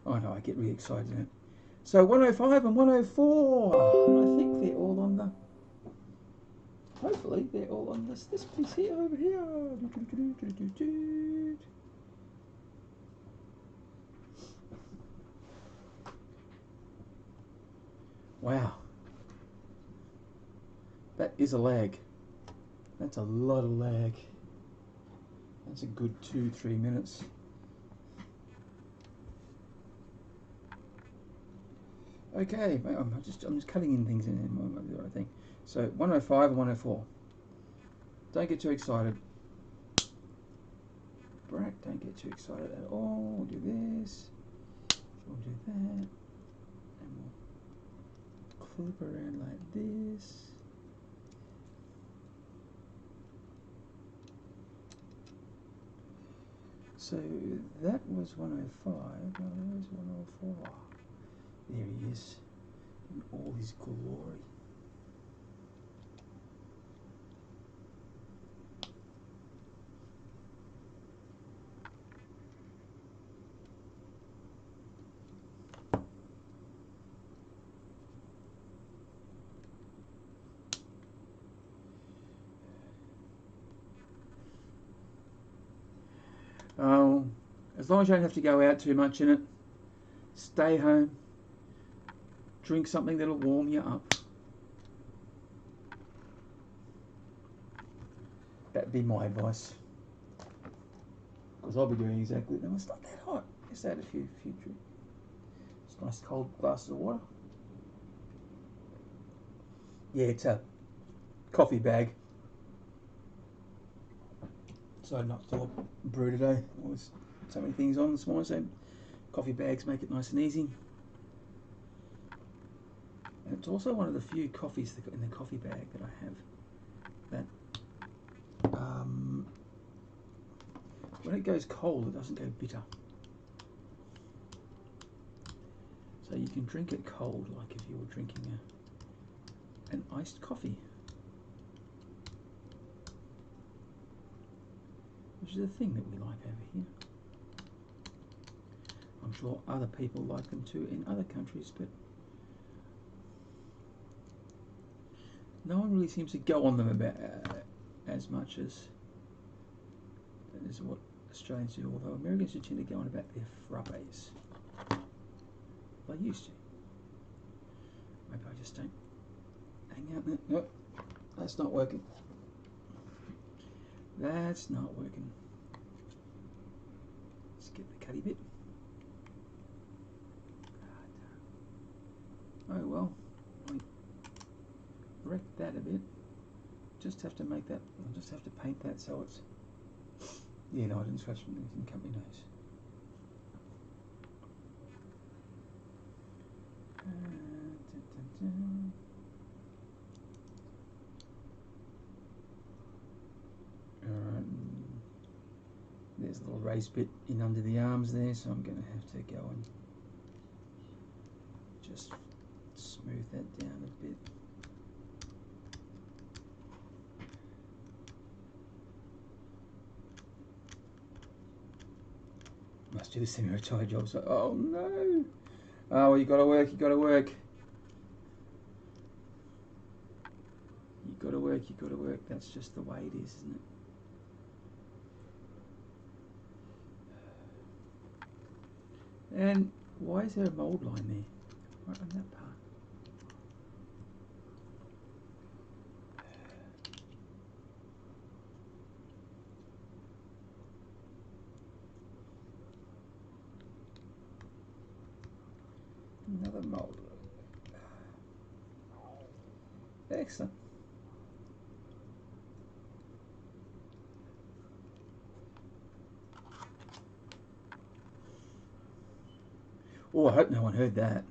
Oh no, I get really excited in it. So 105 and 104, and I think they're all on the. Hopefully they're all on this piece here over here. Wow, that is a lag. That's a lot of lag. That's a good 2-3 minutes. Okay, I'm just cutting in things in the right thing. So 105 and 104. Don't get too excited. Brak, don't get too excited at all. We'll do this. We'll do that. And we'll clip around like this. So that was 105. Now there's 104. There he is, in all his glory. As long as you don't have to go out too much in it, stay home. Drink something that'll warm you up. That'd be my advice. Because I'll be doing exactly that. It's not that hot. Just add a few drinks. It's nice cold glasses of water. Yeah, it's a coffee bag. Decided not to brew today. Always so many things on this morning, so coffee bags make it nice and easy. And it's also one of the few coffees in the coffee bag that I have that when it goes cold, it doesn't go bitter. So you can drink it cold, like if you were drinking an iced coffee, which is a thing that we like over here. I'm sure other people like them too in other countries, but no one really seems to go on them about as much as what Australians do, although Americans do tend to go on about their frappes. They used to. Maybe I just don't hang out there. Nope, that's not working. That's not working. Let's get the cutty bit. Oh well, I wrecked that a bit. Just have to make that, I'll just have to paint that so it's, yeah, no, I didn't scratch anything, cut my nose. Alright, there's a little raised bit in under the arms there, so I'm going to have to go and just smooth that down a bit. Must do the semi-retired job, so, oh no! Oh, well, you gotta work, you gotta work. You gotta work, you gotta work. That's just the way it is, isn't it? And why is there a mould line there? Right on that part. Another mould. Excellent. Oh, I hope no one heard that.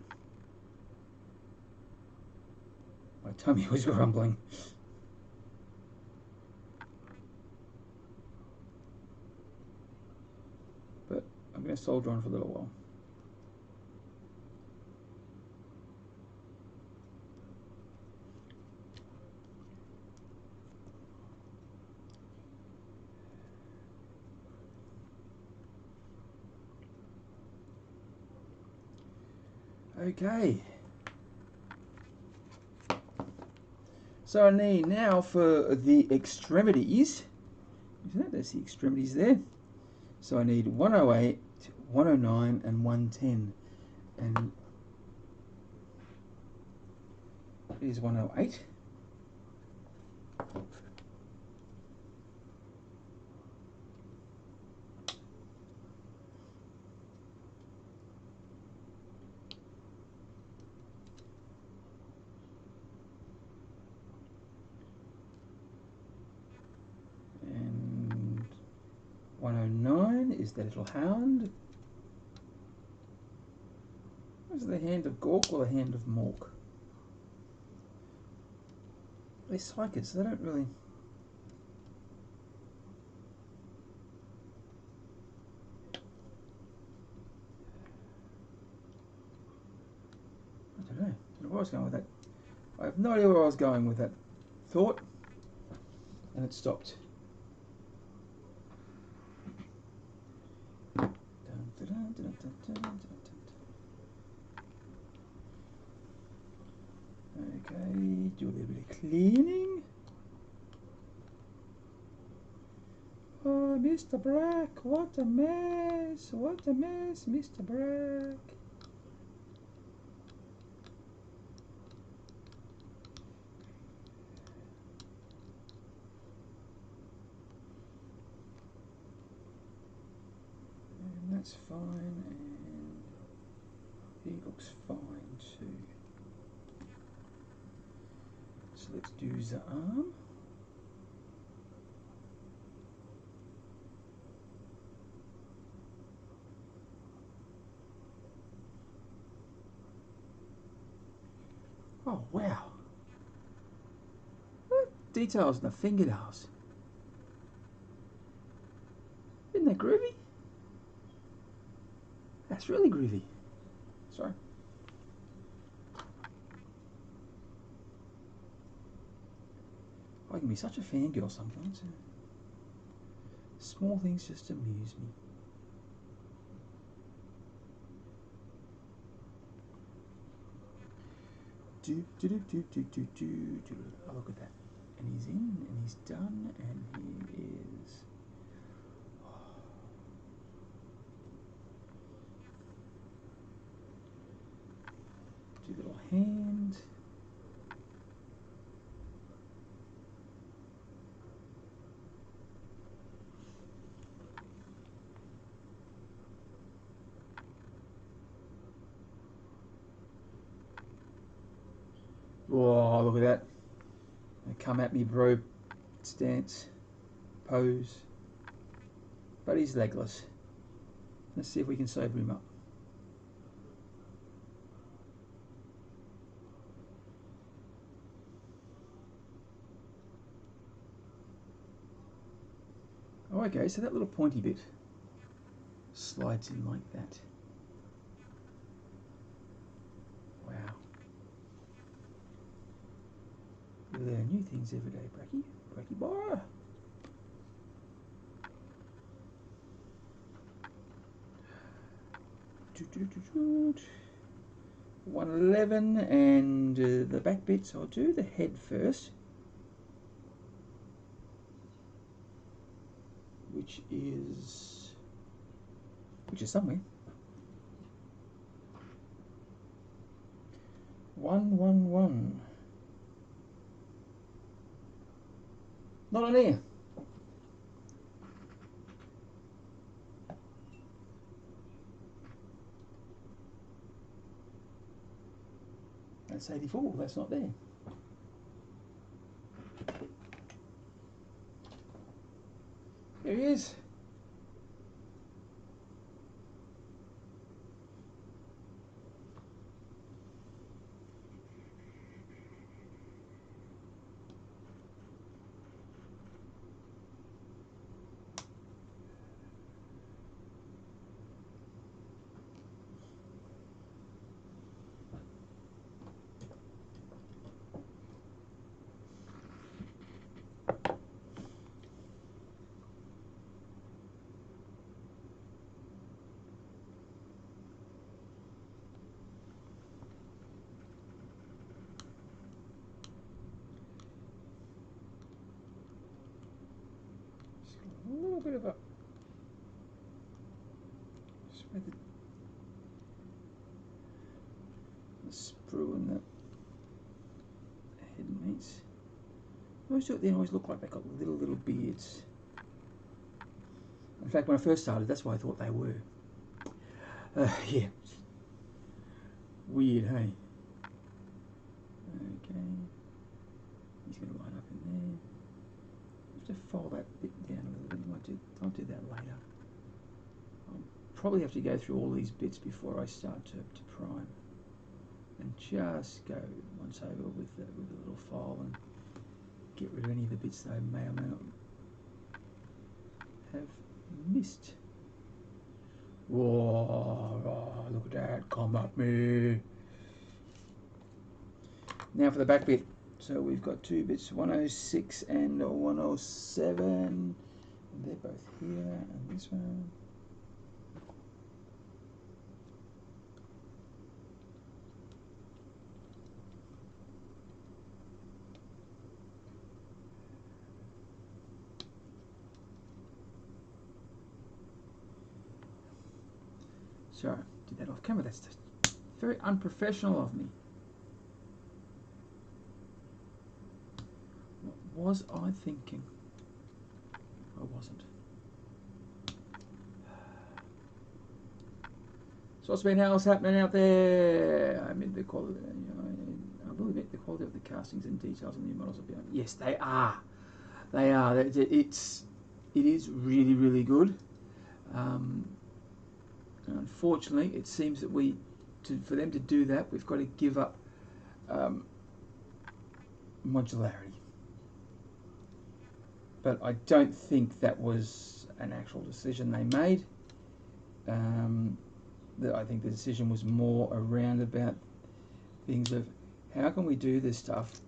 My tummy was grumbling. But I'm going to soldier on for a little while. Okay. So I need now for the extremities. Isn't it? There's the extremities there. So I need 108, 109 and 110. And here's 108. And 109 is the little hound. Is it the hand of Gork or the hand of Mork? They're psychics, so they don't really... I don't know where I was going with that. I have no idea where I was going with that thought, and it stopped. Okay, do a little bit of cleaning. Oh, Mr. Brak, what a mess! What a mess, Mr. Brak. And That's fine, and he looks fine too. So let's do the arm. Oh wow! Details in the fingernails. Isn't that groovy? That's really groovy. Sorry. I can be such a fangirl sometimes. Small things just amuse me. Oh, look at that. And he's in, and he's done, and he is... Do little hand. Oh, look at that. They come at me, bro. Stance. Pose. But he's legless. Let's see if we can sober him up. Oh, okay, so that little pointy bit slides in like that. Wow. You learn new things every day, Bracky. Bracky boy. Doot. 111, and the back bits, I'll do the head first, which is somewhere. 111. Not on here. That's 84. That's not there. There he is. A little bit of a spread the sprue and the head mates. They always look like they got little beards. In fact, when I first started, that's why I thought they were. Yeah. Weird, hey? Okay. He's going to line up in there. Have to fold that bit down a little bit. I'll do that later. I'll probably have to go through all these bits before I start to prime. And just go once over with the little file and get rid of any of the bits that I may or may not have missed. Whoa, look at that, come at me. Now for the back bit. So we've got two bits, 106 and 107. And they're both here, and this one. Sorry, did that off camera. That's just very unprofessional of me. What was I thinking? I wasn't. So what's been else happening out there? I mean, the quality. I will admit the quality of the castings and details on the new models are beyond. Yes, they are. They are. It is really, really good. Unfortunately, it seems that for them to do that, we've got to give up modularity. But I don't think that was an actual decision they made. I think the decision was more around about things of how can we do this stuff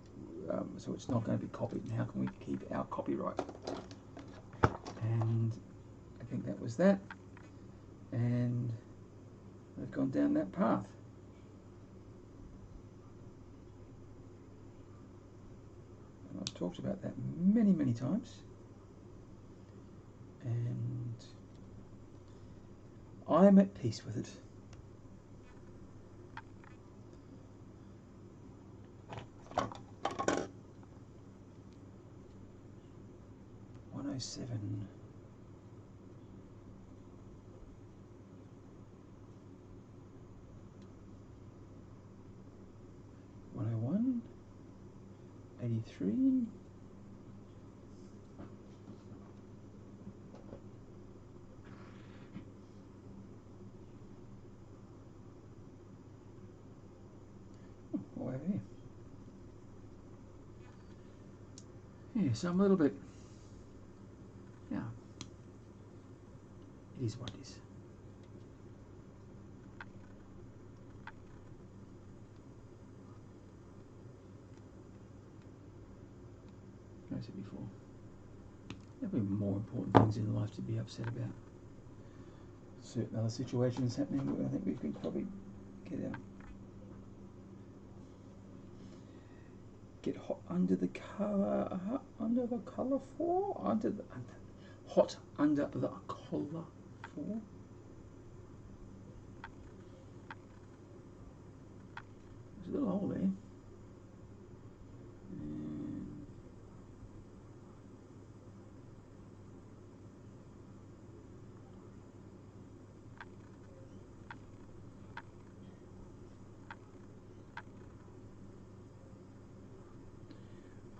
so it's not going to be copied, and how can we keep our copyright. And I think that was that. And they've gone down that path. And I've talked about that many, many times. And I'm at peace with it. $107. 101, 83, over here. Yeah, so I'm a little bit, yeah, it is what it is. As I said before, there will be more important things in life to be upset about. Certain other situations happening that I think we could probably get hot under the collar for, hot under the collar for. There's a little hole there.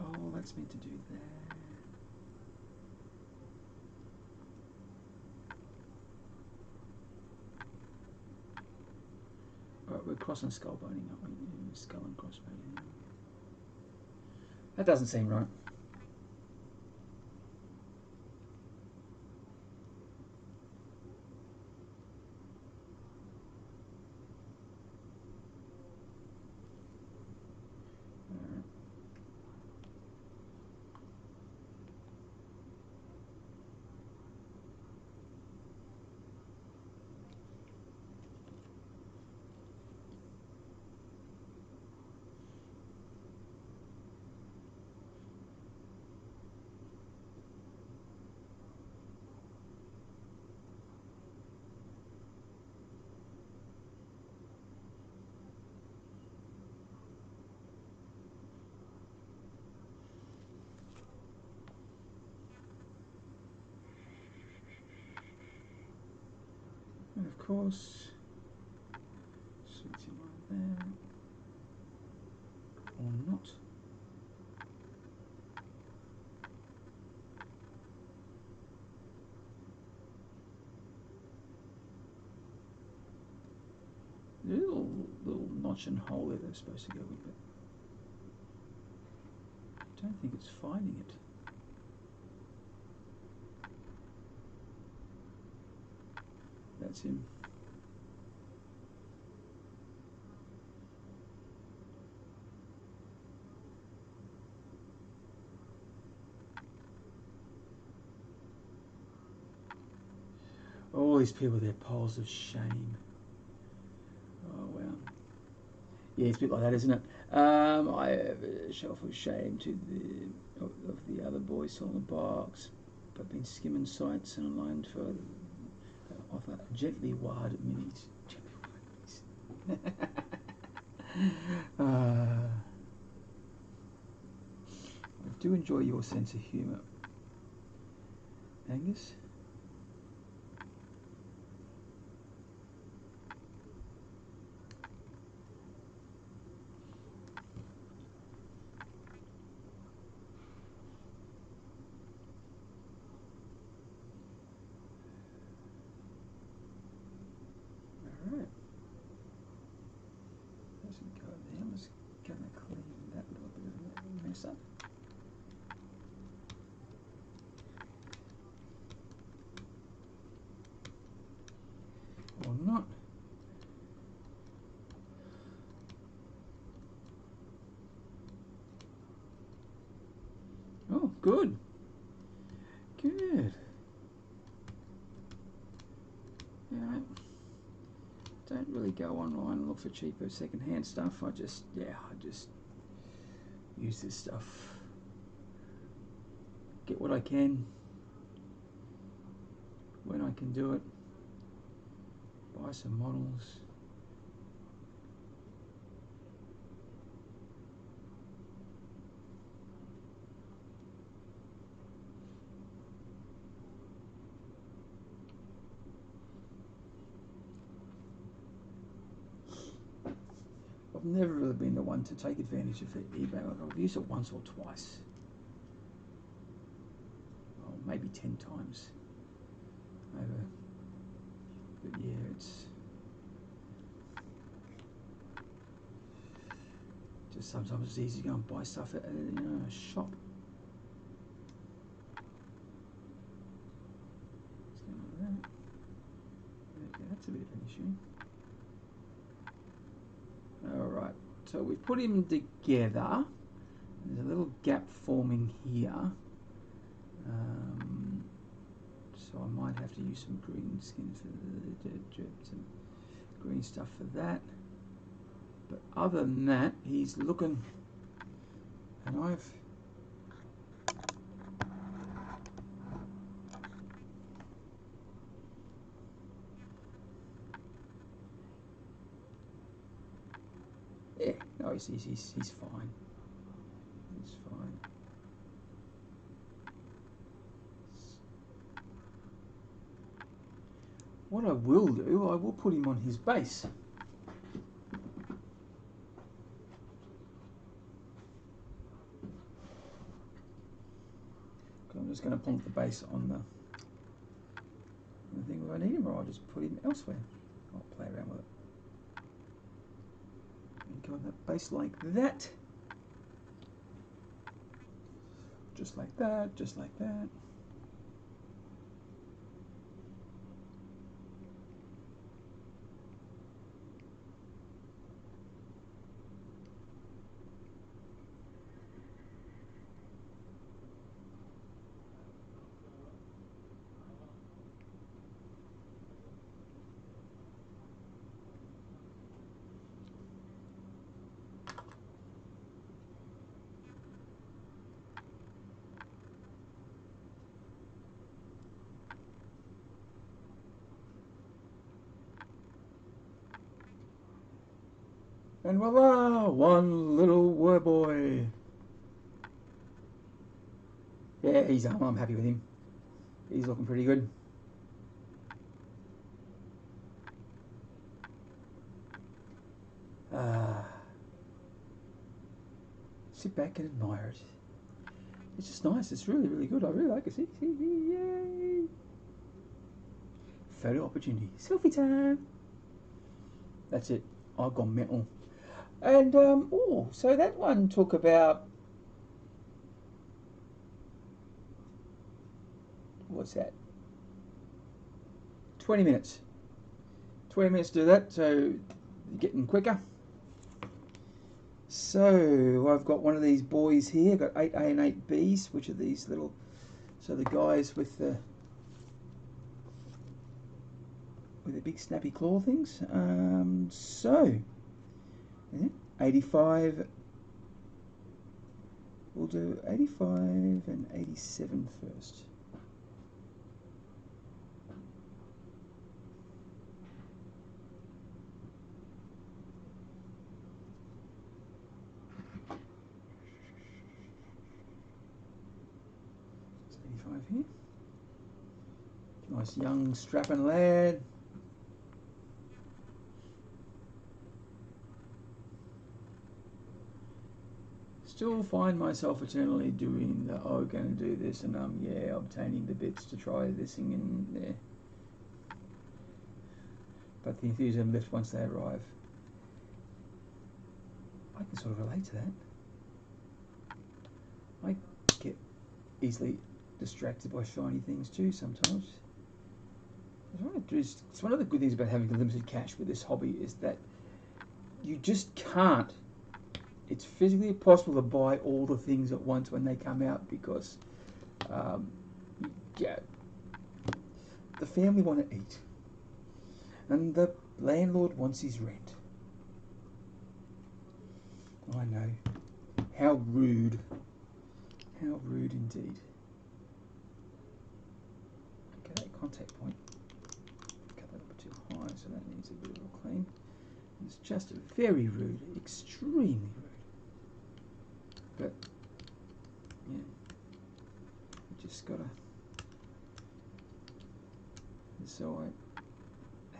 Oh, that's meant to do that. Alright, we're crossing skull boning, aren't we? Skull and crossboning. That doesn't seem right. And of course, switching on there, or not. There's a little notch and hole there they're supposed to go with, but I don't think it's finding it. That's him. All these people, they're piles of shame. Oh, wow. Yeah, it's a bit like that, isn't it? I have a shelf of shame of the other boys selling the box, but been skimming sites and aligned for offer gently wired minis. I do enjoy your sense of humour, Angus. doesn't go there. I'm just going to clean that little bit of that mess up. Or not. Oh, good. Good. Yeah, I don't really go online and look for cheaper second-hand stuff. I just use this stuff. Get what I can when I can do it. Buy some models. I've never really been the one to take advantage of eBay. I've used it once or twice. Oh, maybe 10 times over. But yeah, it's just sometimes it's easy to go and buy stuff at a shop. Something like that. Okay, that's a bit of an issue. Alright, so we've put him together. There's a little gap forming here. So I might have to use some green skin for some green stuff for that. But other than that, he's looking, and I've no, he's fine. He's fine. What I will do, I will put him on his base. I'm just going to plonk the base on the thing where I need him, or I'll just put him elsewhere. I'll play around with it. And go on that base like that. Just like that, just like that. And voila, one little warboy. Yeah, I'm happy with him. He's looking pretty good. Sit back and admire it. It's just nice. It's really, really good. I really like it. See, yay! Photo opportunity. Selfie time. That's it. I've gone mental. And so that one took about, what's that? 20 minutes. 20 minutes to do that. So you're getting quicker. So I've got one of these boys here. I've got 8A and 8Bs, which are these little, so the guys with the big snappy claw things. So 85. We'll do 85 and 87 first. Here. Nice young strapping lad. Still find myself eternally doing the going to do this and obtaining the bits to try this thing in there. But the enthusiasm left once they arrive. sort of relate to that. I get easily distracted by shiny things too sometimes. It's one of the good things about having limited cash with this hobby is that you just can't. It's physically impossible to buy all the things at once when they come out because the family want to eat and the landlord wants his rent. I know. How rude. How rude indeed. Okay, that contact point. Cut that up too high, so that needs a bit of a clean. It's just very rude, extremely rude. But yeah, you just gotta. So I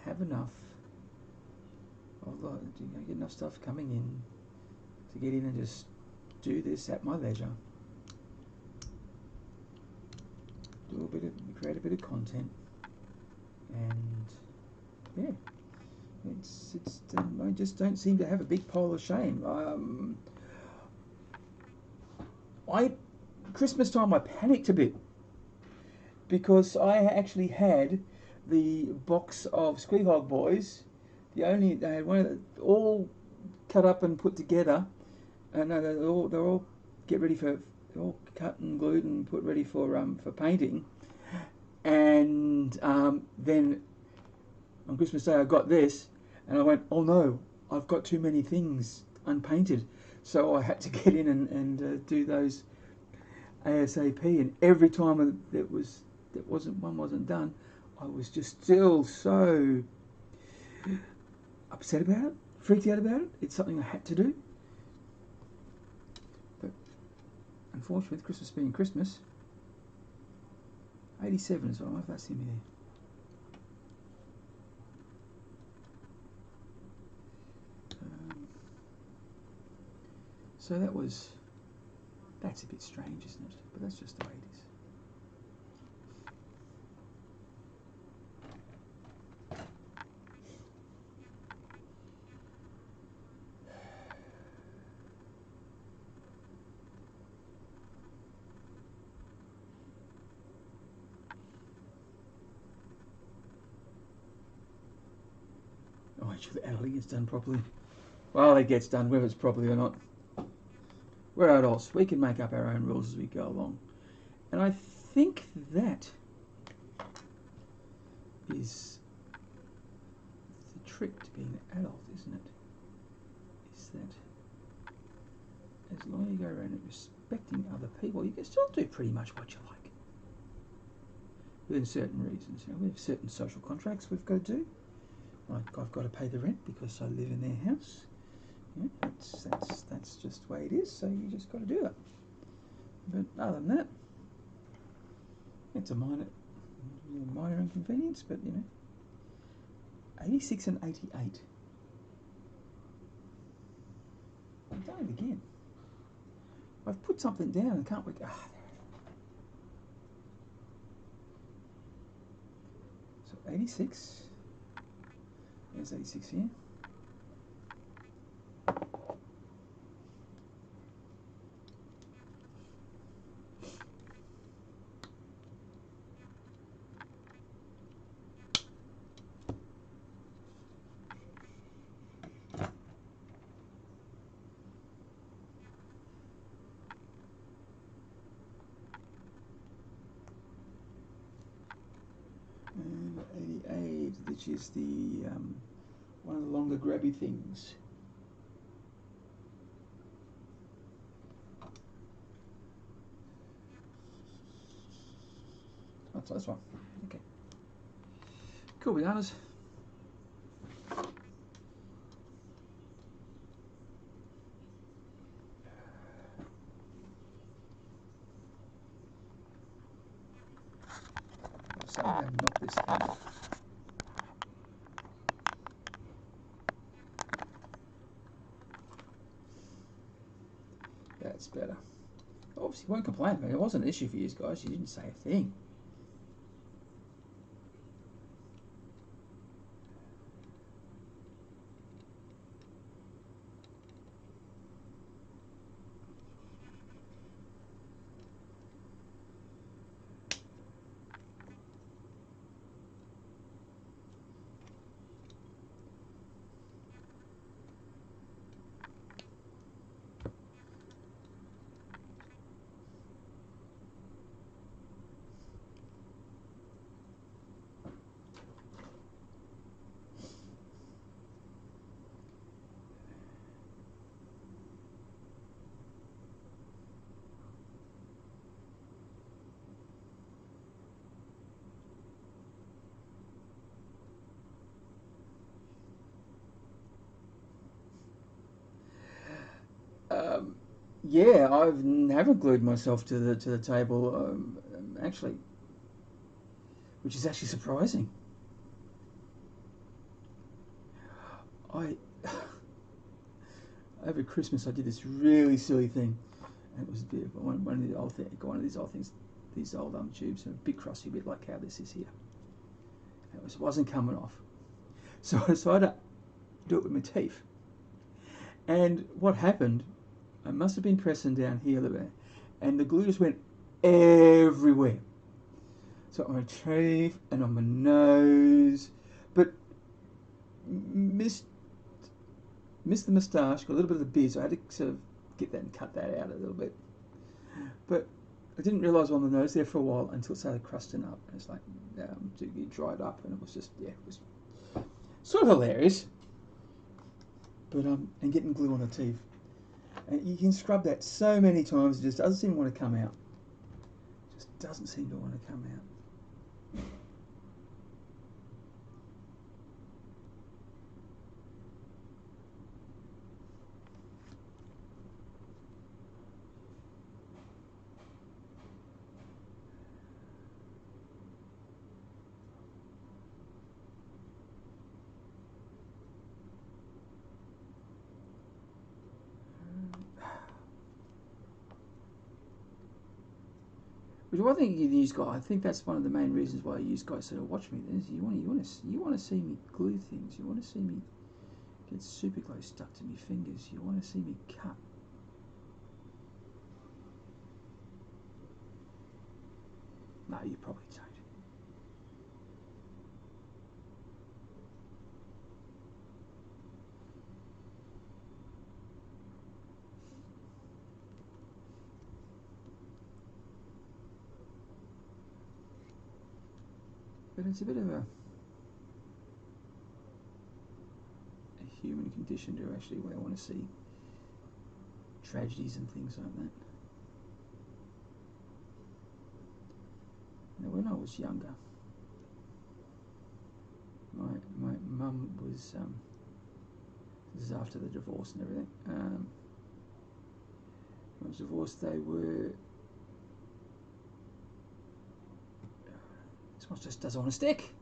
have enough. Although I get enough stuff coming in to get in and just do this at my leisure. Create a bit of content, and yeah, I just don't seem to have a big pile of shame. Christmas time I panicked a bit because I actually had the box of Squeehog Boys. They had one of all cut up and put together, and they're all get ready for. They're all cut and glued and put ready for painting. And then on Christmas Day I got this, and I went, oh no, I've got too many things unpainted, so I had to get in and do those ASAP. And every time one wasn't done, I was just still so upset about it, freaked out about it. It's something I had to do. Unfortunately, with Christmas being Christmas, 87 as well, if that's in there. So that's a bit strange, isn't it? But that's just the way it is. Oh, make sure the editing is done properly. Well, it gets done whether it's properly or not. We're adults. We can make up our own rules as we go along. And I think that is the trick to being an adult, isn't it? Is that as long as you go around and respecting other people, you can still do pretty much what you like. Within certain reasons. We have certain social contracts we've got to do. Like I've got to pay the rent because I live in their house. Yeah, that's just the way it is, so you just got to do it. But other than that, it's a minor inconvenience, but 86 and 88. I've done it again. I've put something down and can't wait. There. So 86. There's 86 here. And 88, which is the one of the longer grabby things. That's this one. Okay. Cool bananas. So I'm going to knock this out. That's better. Obviously, won't complain, man. It wasn't an issue for you guys. You didn't say a thing. Yeah, haven't glued myself to the table actually, which is actually surprising. I Over Christmas I did this really silly thing. And it was a bit of one of the old one of these old things, these old tubes, a bit crusty, a bit like how this is here. And it wasn't coming off, so I decided to do it with my teeth. And what happened? I must have been pressing down here a little bit, and the glue just went everywhere. So on my teeth and on my nose, but missed the moustache, got a little bit of the beard, so I had to sort of get that and cut that out a little bit. But I didn't realise on the nose there for a while until it started crusting up. And it's like, it dried up, and it was just, yeah, it was sort of hilarious. But and getting glue on the teeth, and you can scrub that so many times, it just doesn't seem to want to come out. It just doesn't seem to want to come out. Which I think you use guys. I think that's one of the main reasons why you guys sort of watch me. Is you want to see me glue things. You want to see me get super glue stuck to my fingers. You want to see me cut. No, you probably don't. But it's a bit of a human condition to actually where I want to see tragedies and things like that. Now, when I was younger, my mum was this is after the divorce and everything. When I was divorced, they were. This one just doesn't want to stick.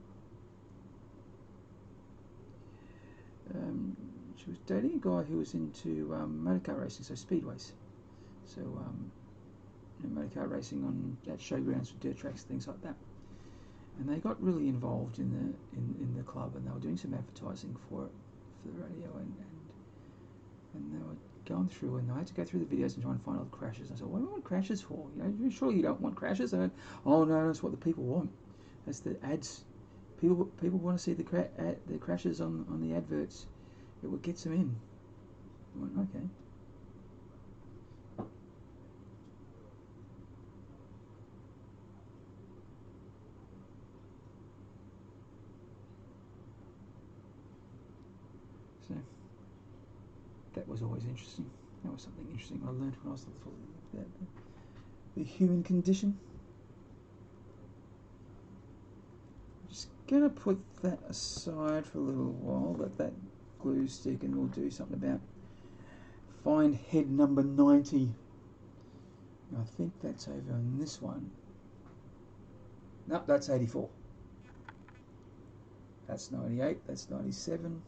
She was dating a guy who was into motorcar racing, so speedways. So motorcar racing on at showgrounds, dirt tracks, things like that. And they got really involved in the club, and they were doing some advertising for the radio, and they were going through, and I had to go through the videos and try and find all the crashes. And I said, "What do you want crashes for? Surely you don't want crashes?" And I went, "Oh no, that's what the people want. That's the ads. People want to see the crashes on the adverts. It what gets them in." I went, "Okay." So that was always interesting. That was something interesting I learned when I was little about the human condition. I'm just gonna put that aside for a little while. Let that glue stick, and we'll do something about find head number 90. I think that's over on this one. Nope, that's 84. That's 98. That's 97.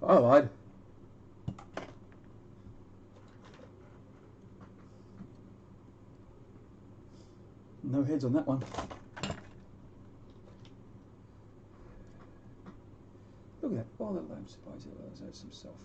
I lied. No heads on that one. Look at that. Oh, that lamp supplies it some self.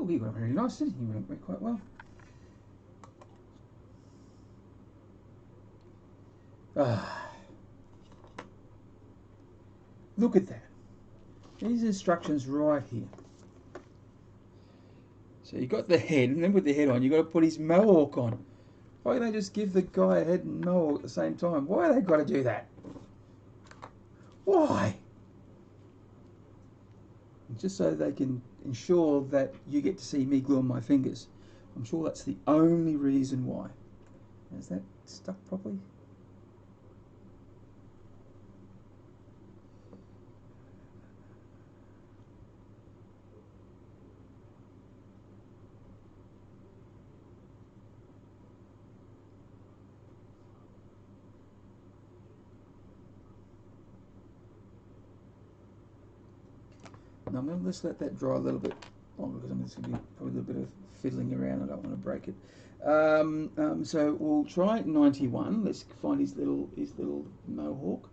Oh, he went really nice, didn't he? He went quite well. Ah, look at that. These instructions right here. So you got the head, and then with the head on, you got to put his mohawk on. Why don't they just give the guy a head and mohawk at the same time? Why have they got to do that? Why? Just so they can ensure that you get to see me glue on my fingers. I'm sure that's the only reason why. Is that stuck properly? Now I'm going to just let that dry a little bit longer because I'm just going to be probably a little bit of fiddling around. I don't want to break it. So we'll try 91. Let's find his little mohawk.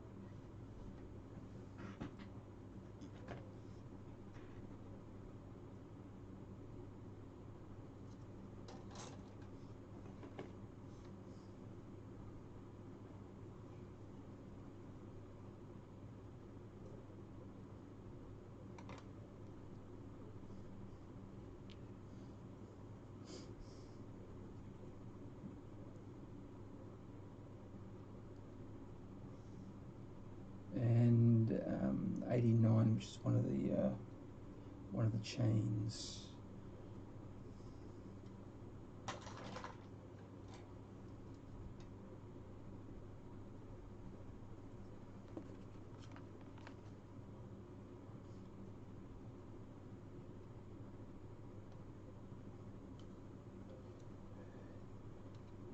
And 89, which is one of the chains.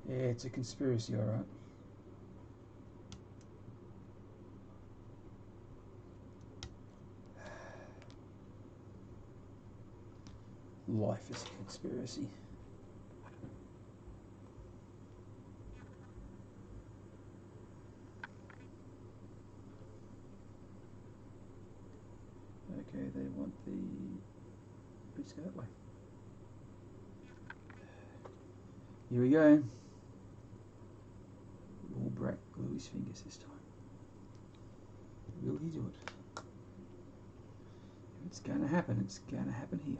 Yeah, it's a conspiracy, all right. Life is a conspiracy. Okay, they want the... Let's go that way. Here we go. Will Brak glue his fingers this time? Will he do it? If it's going to happen, it's going to happen here.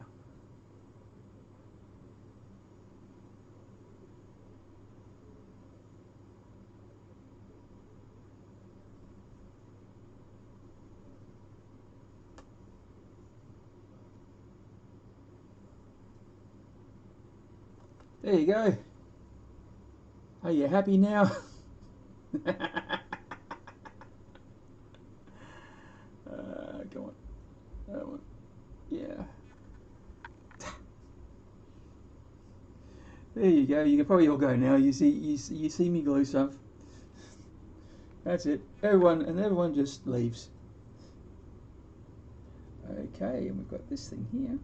There you go. Are you happy now? Go on. That one. Yeah. There you go. You can probably all go now. You see me glue stuff. That's it. Everyone just leaves. Okay, and we've got this thing here.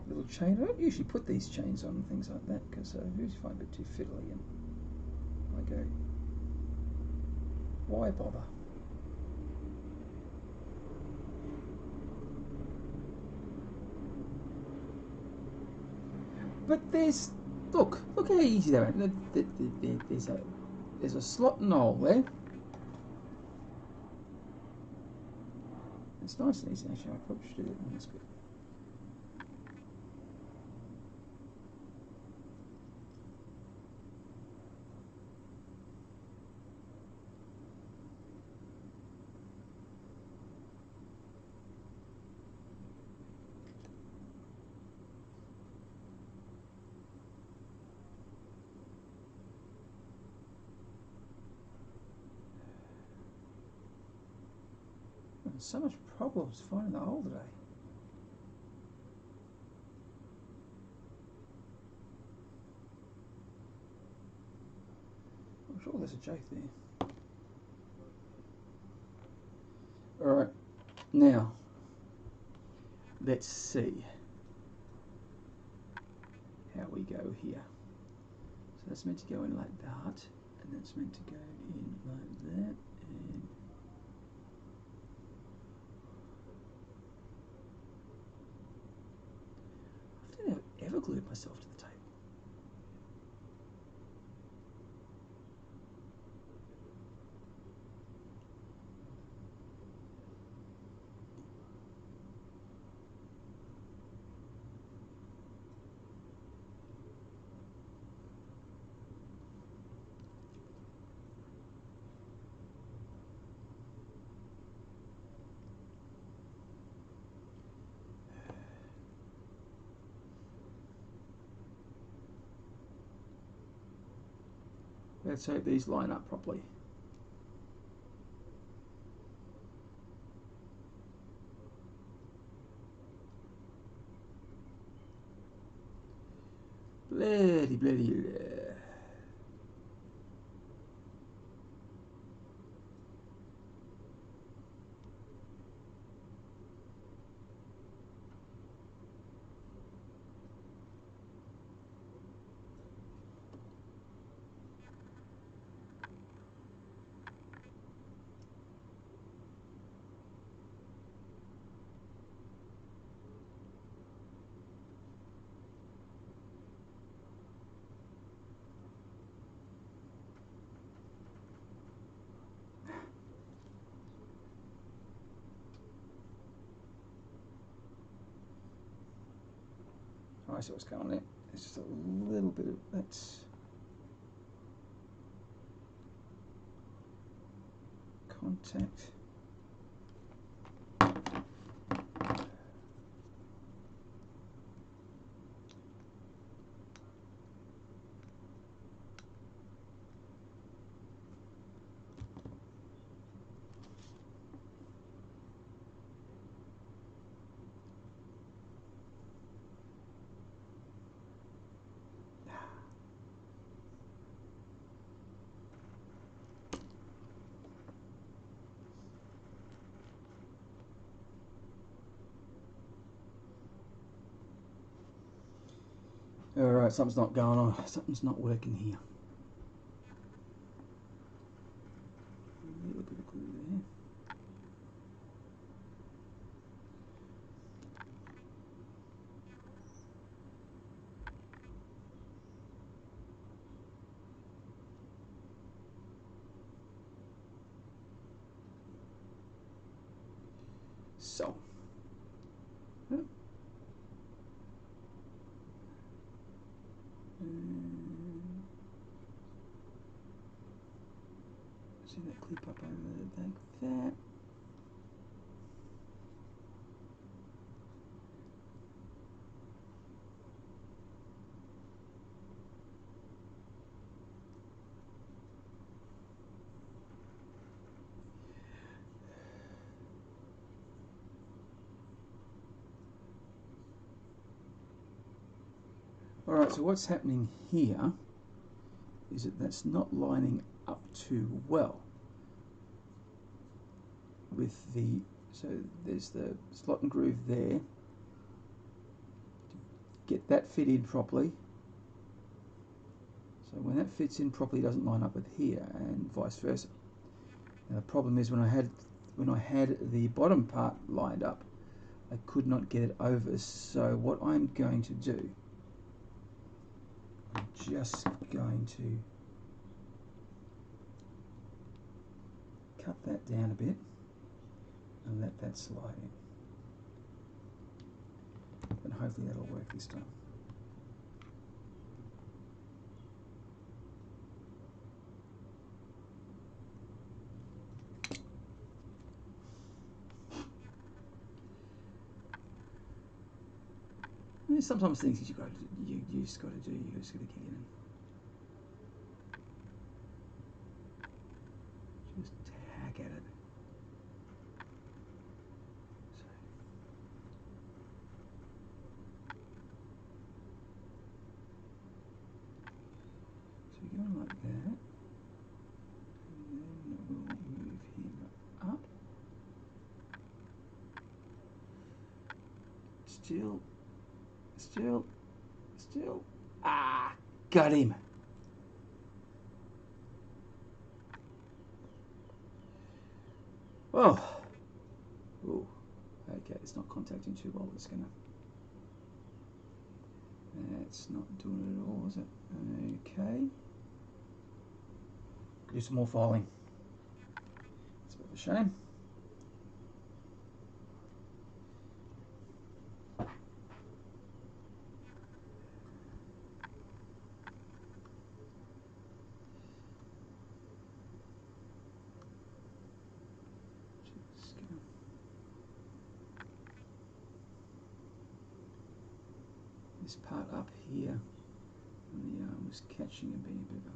Little chain. I don't usually put these chains on and things like that because I usually find it a bit too fiddly, and I go, why bother? But look how easy they are. There's a slot and a hole there. It's nice and easy actually. I probably should do it in this bit. There's so much problems finding the hole today. I'm sure there's a joke there. Alright, now let's see how we go here. So that's meant to go in like that, and that's meant to go in like that, and super glued myself to the table. Let's hope these line up properly. Bloody, bloody. I see what's going on there. It's just a little bit of that's contact. Alright, something's not going on. Something's not working here. A little bit of glue there. So. See that clip up over there like that. Alright, so what's happening here is that that's not lining up too well with the, so there's the slot and groove there. To get that fit in properly. So when that fits in properly, it doesn't line up with here, and vice versa. Now the problem is when I had the bottom part lined up, I could not get it over. So what I'm going to do, I'm just going to cut that down a bit and let that slide in. And hopefully that'll work this time. There's sometimes things that you just got to do. You just got to get in and just hack at it. So you're going like that, and then we'll move him up. Still. Ah, got him. Oh. Ooh. Okay, it's not contacting too well. It's gonna. That's not doing it at all, is it? Okay. Do some more filing. It's a bit of a shame. This part up here, and the arm was catching and being a bit of a,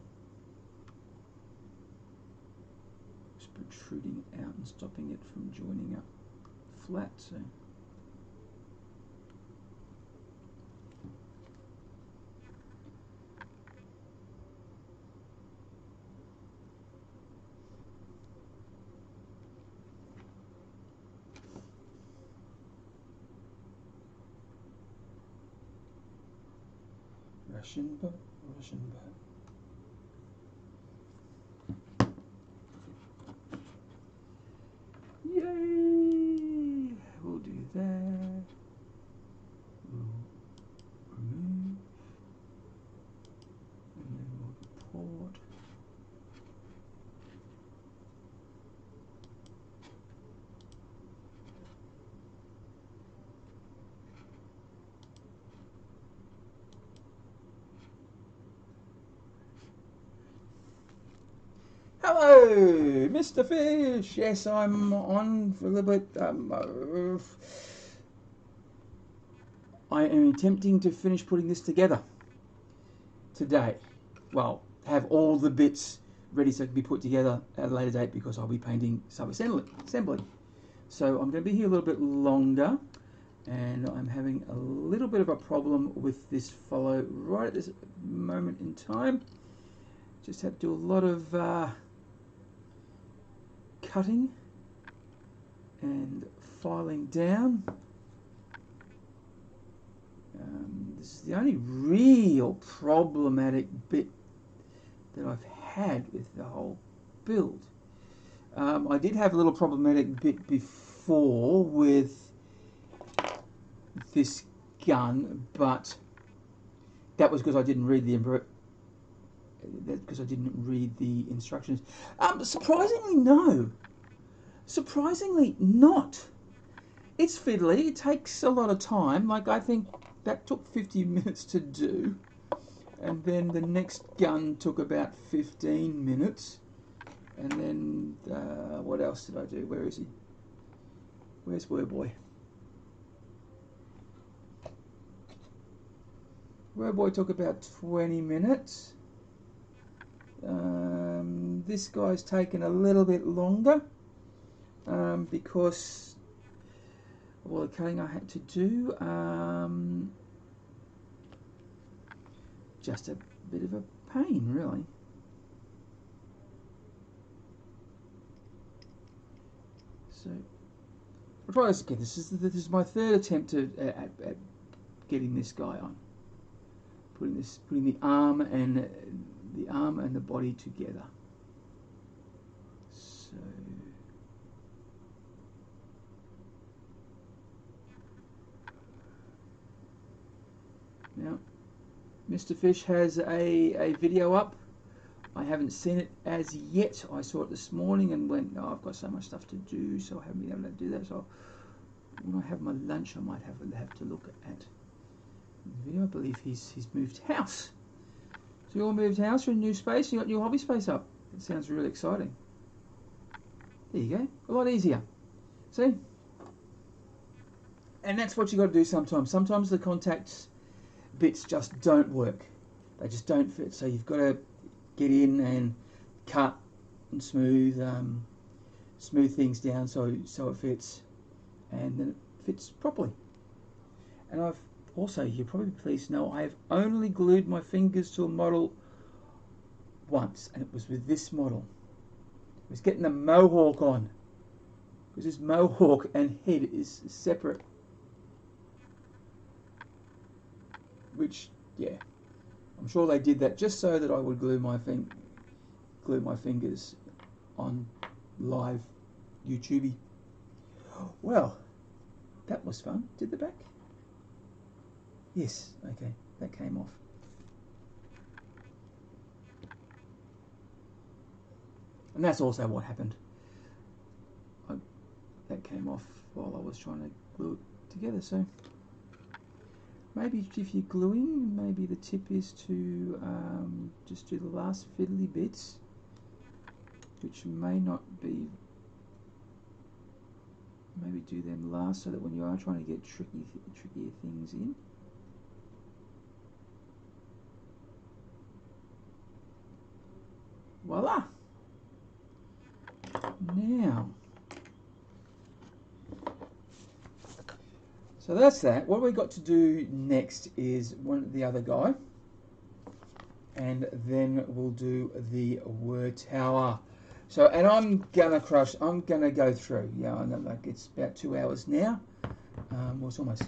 just protruding out and stopping it from joining up flat. So Russian boat, Russian boat. Yay! We'll do that. We'll remove. And then we'll report. Hello, Mr. Fish. Yes, I'm on for a little bit. I am attempting to finish putting this together today. Well, have all the bits ready so it can be put together at a later date because I'll be painting sub-assembly. So I'm going to be here a little bit longer, and I'm having a little bit of a problem with this follow right at this moment in time. Just have to do a lot of cutting and filing down. This is the only real problematic bit that I've had with the whole build. I did have a little problematic bit before with this gun, but that was because I didn't read the instructions. Surprisingly, no. Surprisingly, not. It's fiddly. It takes a lot of time. Like, I think that took 50 minutes to do. And then the next gun took about 15 minutes. And then, what else did I do? Where is he? Where's Warboy? Warboy took about 20 minutes. This guy's taken a little bit longer because of all the cutting I had to do. Just a bit of a pain, really. So I'll try this again. This is my third attempt at getting this guy on. Putting the arm and the body together. So now Mr. Fish has a video up. I haven't seen it as yet. I saw it this morning and went, oh, I've got so much stuff to do, so I haven't been able to do that. So when I have my lunch, I might have to look at the video. I believe he's moved house. So you all moved house, you're in a new space, you got your hobby space up. It sounds really exciting. There you go, a lot easier. See? And that's what you got to do sometimes. Sometimes the contacts bits just don't work. They just don't fit. So you've got to get in and cut and smooth things down so it fits, and then it fits properly. And I've also, you're probably pleased to know, I have only glued my fingers to a model once, and it was with this model. It was getting the mohawk on, because this mohawk and head is separate. Which, yeah, I'm sure they did that just so that I would glue my fingers on live YouTube. Well, that was fun. Did the back? Yes, okay. that came off. And that's also what happened. That came off while I was trying to glue it together. So maybe if you're gluing, maybe the tip is to just do the last fiddly bits, which may not be, maybe do them last, so that when you are trying to get trickier things in, voila. Now, so that's that. What we got to do next is the other guy, and then we'll do the word tower. So, and I'm gonna go through. Yeah, I know, like it's about 2 hours now. Well, it's almost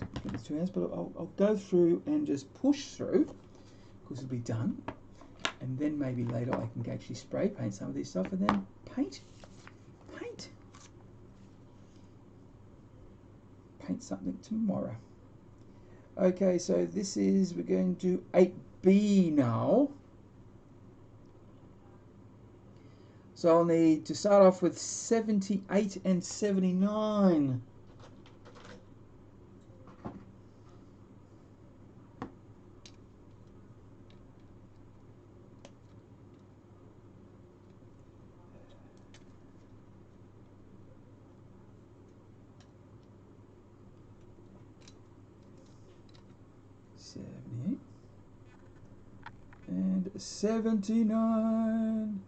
2 hours, but I'll go through and just push through, because it'll be done, and then maybe later I can actually spray paint some of this stuff, and then paint something tomorrow. Okay, so this is, we're going to do 8B now. So I'll need to start off with 78 and 79. And 79.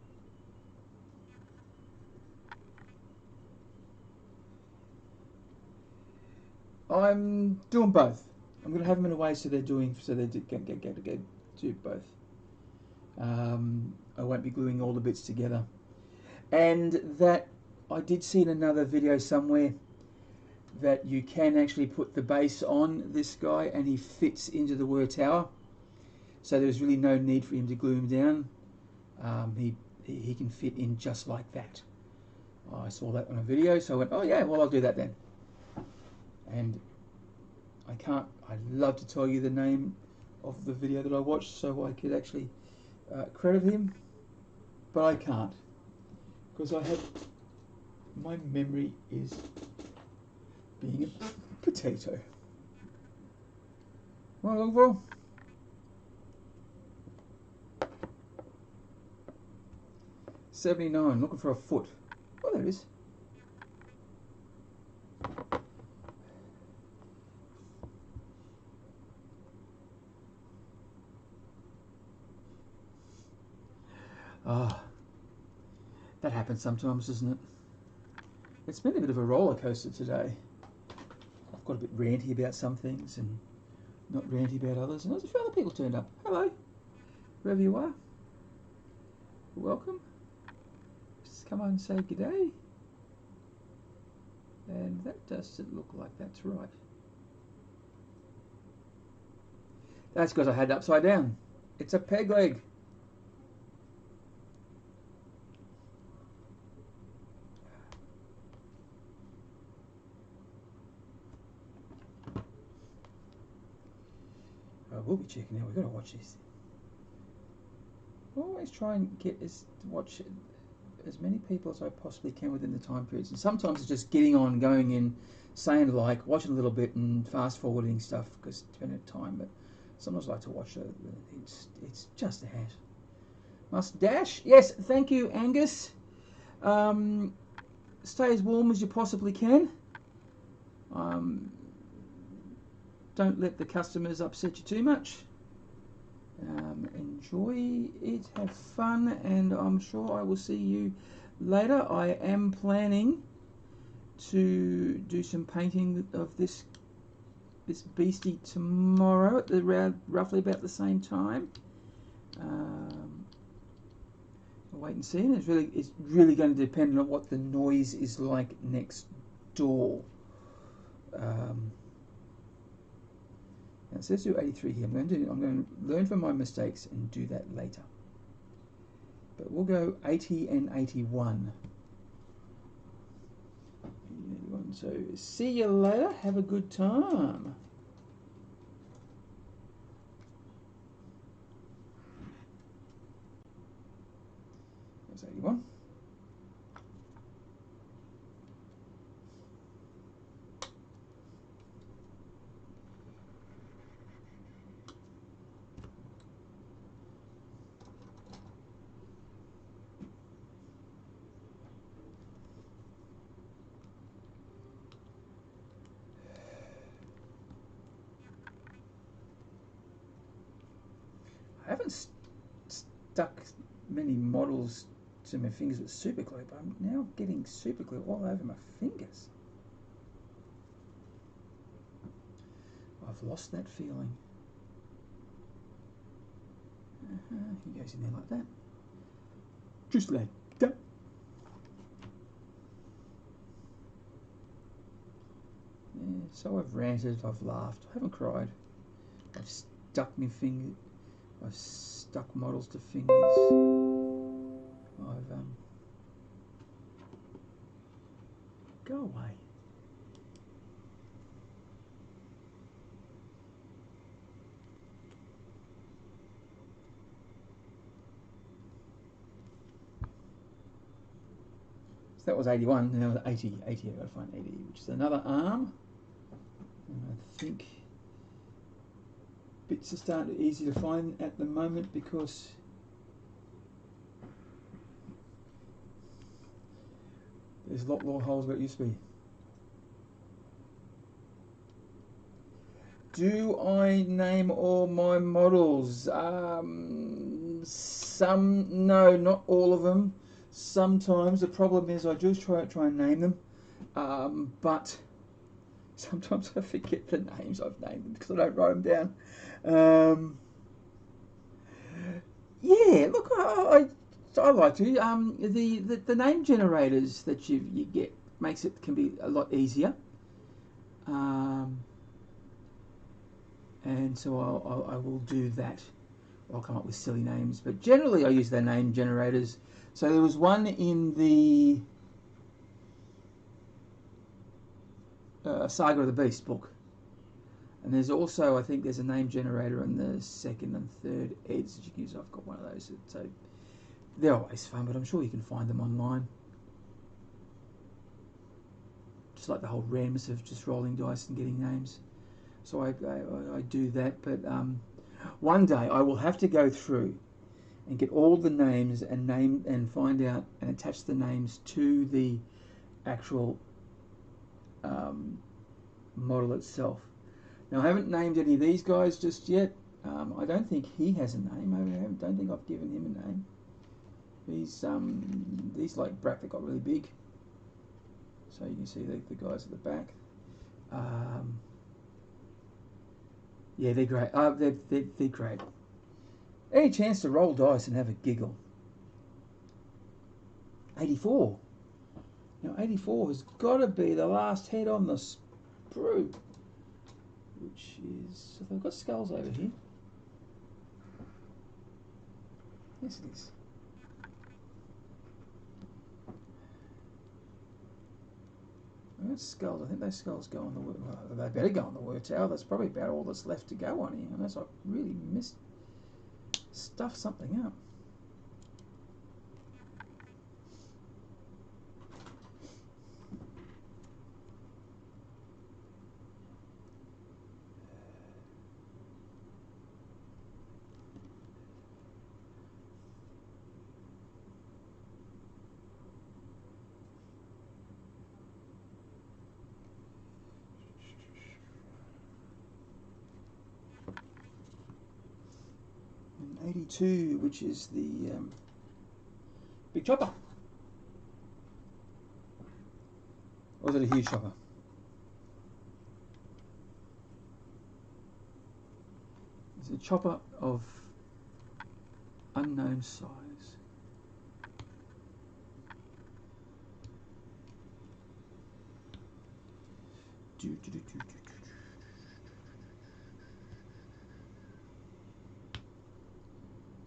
I'm doing both. I'm going to have them in a way so they do both. I won't be gluing all the bits together. And that I did see in another video somewhere that you can actually put the base on this guy and he fits into the whir tower. So there's really no need for him to glue him down. He can fit in just like that. I saw that on a video, so I went, oh yeah, well I'll do that then. And I'd love to tell you the name of the video that I watched so I could actually credit him, but I can't, because my memory is being a potato. What am I looking for? $79, looking for a foot. Oh, there it is. Ah, that happens sometimes, doesn't it? It's been a bit of a roller coaster today. I've got a bit ranty about some things and not ranty about others, and there's a few other people turned up. Hello, wherever you are. Welcome. Just come on and say good day. And that doesn't look like that's right. That's because I had it upside down. It's a peg leg. We'll be checking out. We've got to watch this. Always try and watch as many people as I possibly can within the time periods. And sometimes it's just getting on, going in, saying like, watching a little bit and fast forwarding stuff because depending on time. But sometimes I like to watch it. It's just a hat. Must dash. Yes, thank you, Angus. Stay as warm as you possibly can. Don't let the customers upset you too much. Enjoy it, have fun, and I'm sure I will see you later. I am planning to do some painting of this beastie tomorrow at roughly about the same time. We'll wait and see. And it's really going to depend on what the noise is like next door. So let's do 83 here. I'm going to learn from my mistakes and do that later. But we'll go 80 and 81. So see you later. Have a good time. I haven't stuck many models to my fingers with super glue, but I'm now getting super glue all over my fingers. I've lost that feeling. He goes in there like that. Just like that. Yeah, so I've ranted, I've laughed, I haven't cried. I've stuck my finger, I've stuck models to fingers. I've go away. So that was 81, and that was 80. 80, I've got to find 80, which is another arm. And I think bits are starting easy to find at the moment because there's a lot more holes where it used to be. Do I name all my models? Some, no, not all of them. Sometimes the problem is I do try and name them, but sometimes I forget the names I've named them because I don't write them down. Yeah, look, I like to. The name generators that you get makes it can be a lot easier. And so I will do that. I'll come up with silly names, but generally I use their name generators. So there was one in the Saga of the Beast book, and there's also, I think there's a name generator in the second and third eds that you can use. I've got one of those, so they're always fun, but I'm sure you can find them online. Just like the whole randomness of just rolling dice and getting names. So I do that, but one day I will have to go through and get all the names and find out and attach the names to the actual model itself. Now I haven't named any of these guys just yet. I don't think he has a name. I don't think I've given him a name. These like Brak that got really big. So you can see the guys at the back. Yeah, they're great. They're great. Any chance to roll dice and have a giggle? 84. Now 84 has got to be the last head on the sprue, which is, so they've got skulls over here. Yes, it is. Those skulls, I think those skulls go on the word. Well, they better go on the word tower. That's probably about all that's left to go on here, unless I really stuffed something up. And 82, which is the big chopper. Or is it a huge chopper? It's a chopper of unknown size.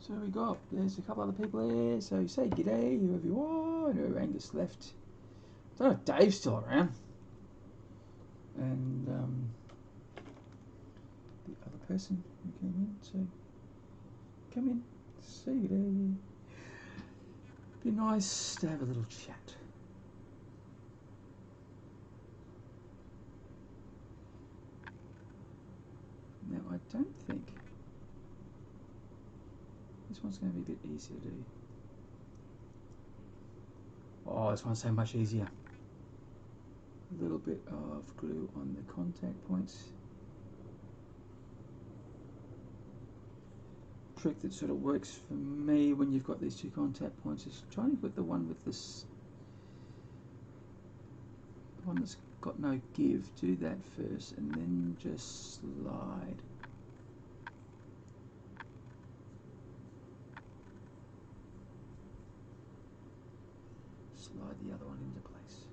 So we got, there's a couple other people there, so say g'day, whoever you are. No, Angus left. I don't know if Dave's still around. And the other person who came in, so come in, say g'day. Be nice to have a little chat. Now I don't think this one's going to be a bit easier to do. Oh, this one's so much easier. A little bit of glue on the contact points. trick that sort of works for me when you've got these two contact points is trying to put the one with this, the one that's got no give, do that first and then just slide. Slide the other one into place.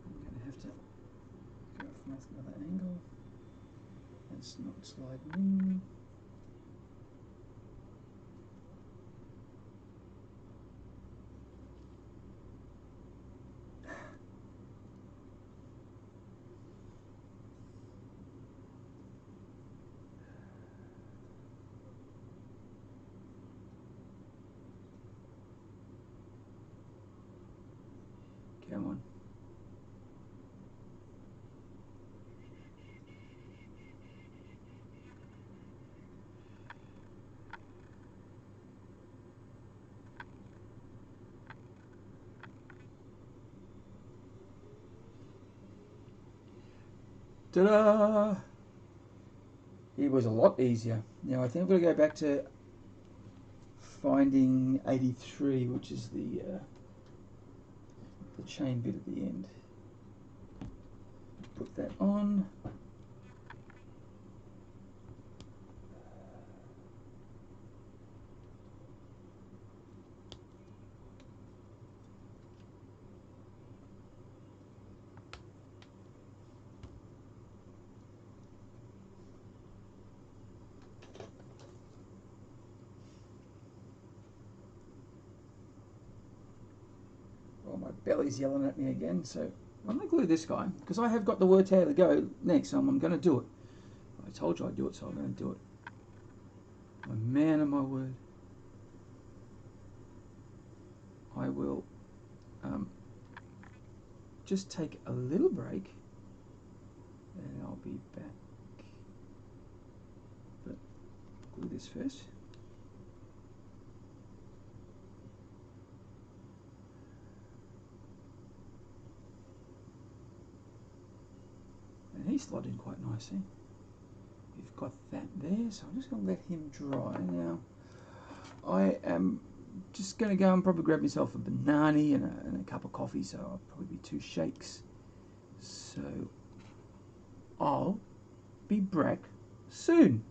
I'm going to have to go from another angle. That's not sliding in. Come on. Ta-da! It was a lot easier. Now I think I'm going to go back to finding 83, which is the chain bit at the end. Put that on. My belly's yelling at me again, so I'm going to glue this guy because I have got the word how to go next, so I'm going to do it. I told you I'd do it, so I'm going to do it. I'm a man of my word. I will just take a little break and I'll be back. But glue this first. And he slotted in quite nicely. We've got that there, so I'm just going to let him dry. Now, I am just going to go and probably grab myself a banana and a cup of coffee, so I'll probably be 2 shakes. So, I'll be back soon.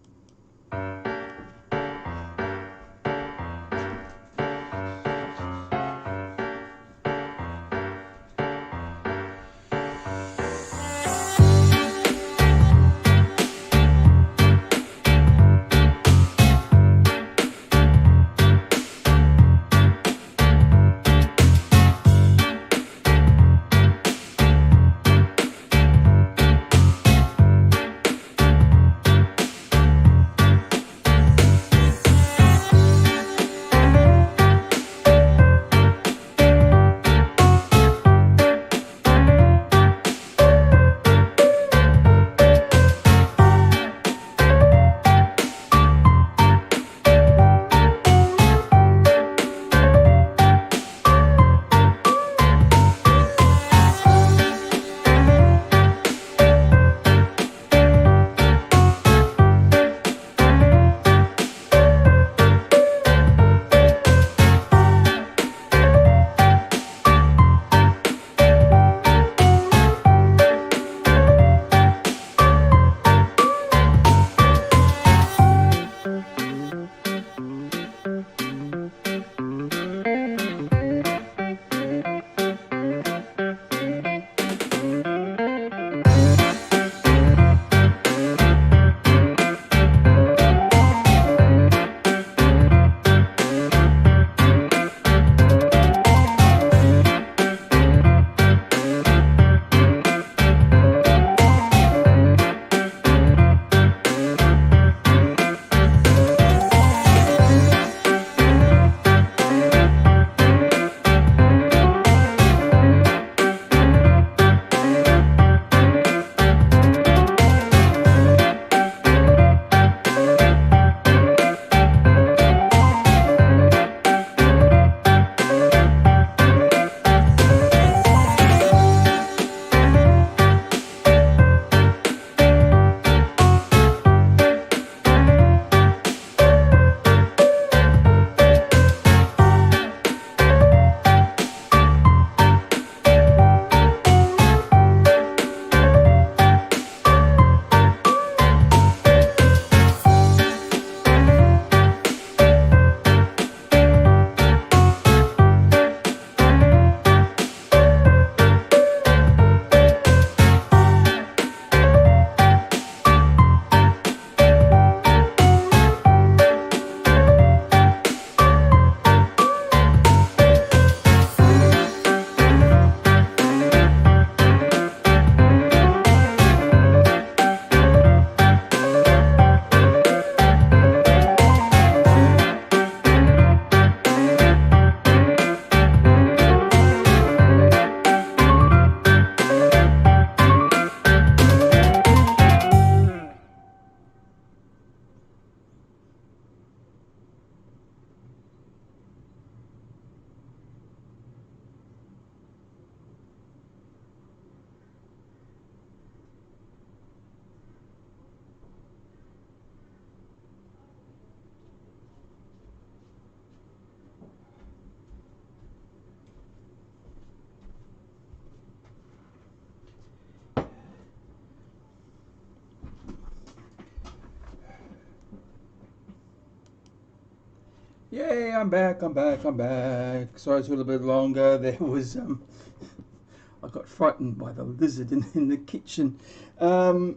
Yay, I'm back, I'm back, I'm back. Sorry it took a little bit longer. There was, I got frightened by the lizard in the kitchen. The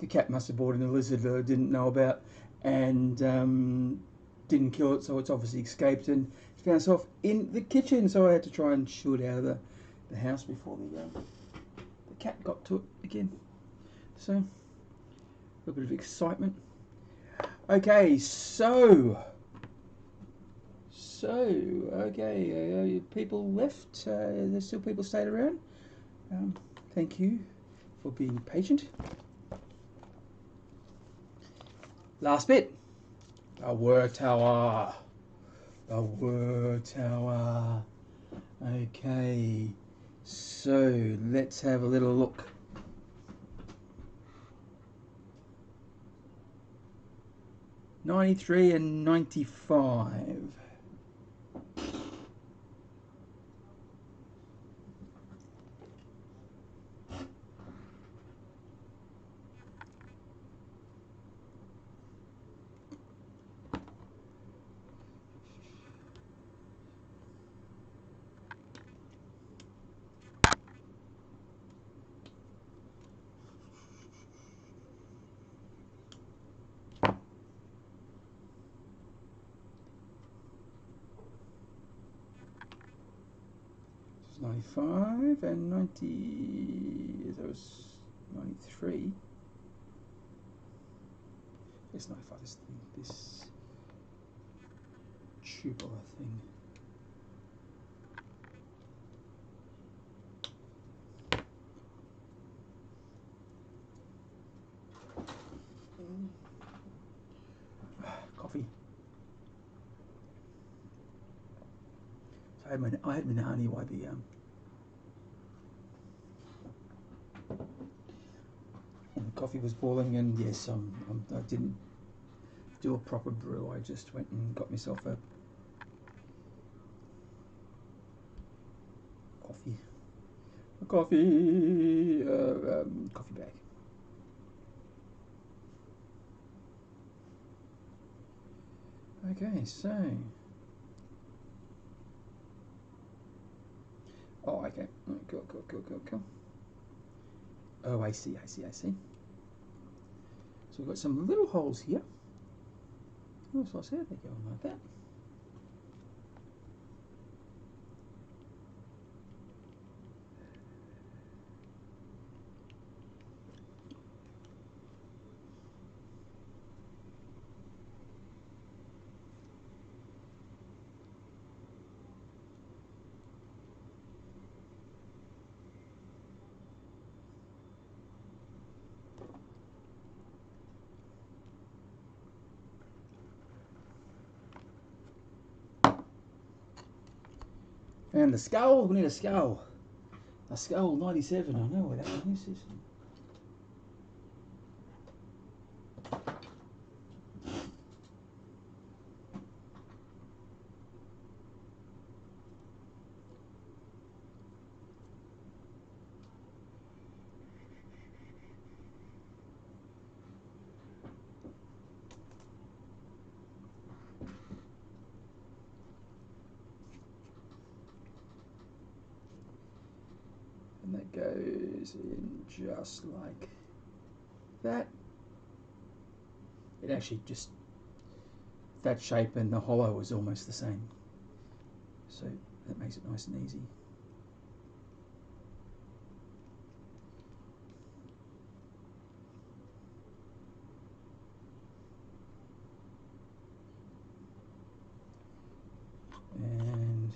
cat must have brought in a lizard that I didn't know about and didn't kill it, so it's obviously escaped and found itself in the kitchen. So I had to try and shoo it out of the house before the cat got to it again. So, a little bit of excitement. Okay, okay, people left. There's still people stayed around. Thank you for being patient. Last bit. The word tower. The word tower. Okay, so let's have a little look. '93 and '95. This is 95 and 90. That was 93. It's 95. This tubular thing. Coffee. So I had my honey while the coffee was boiling, and yes, I didn't do a proper brew. I just went and got myself a coffee bag. Okay, so. Oh, okay. Cool. Oh, I see. So we've got some little holes here. Oh, so I see how they're going like that. And the skull, we need a skull. A skull 97, I know where that one is. And that goes in just like that. It actually just, that shape and the hollow is almost the same. So that makes it nice and easy. And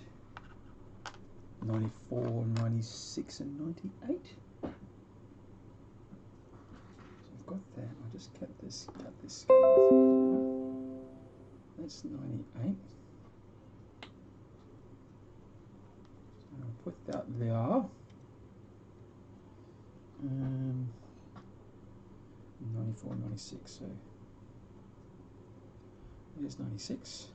94, 96 and 98. So I've got that. I'll just cut this off. That's 98. So I'll put that there. 94, 96, so here's 96.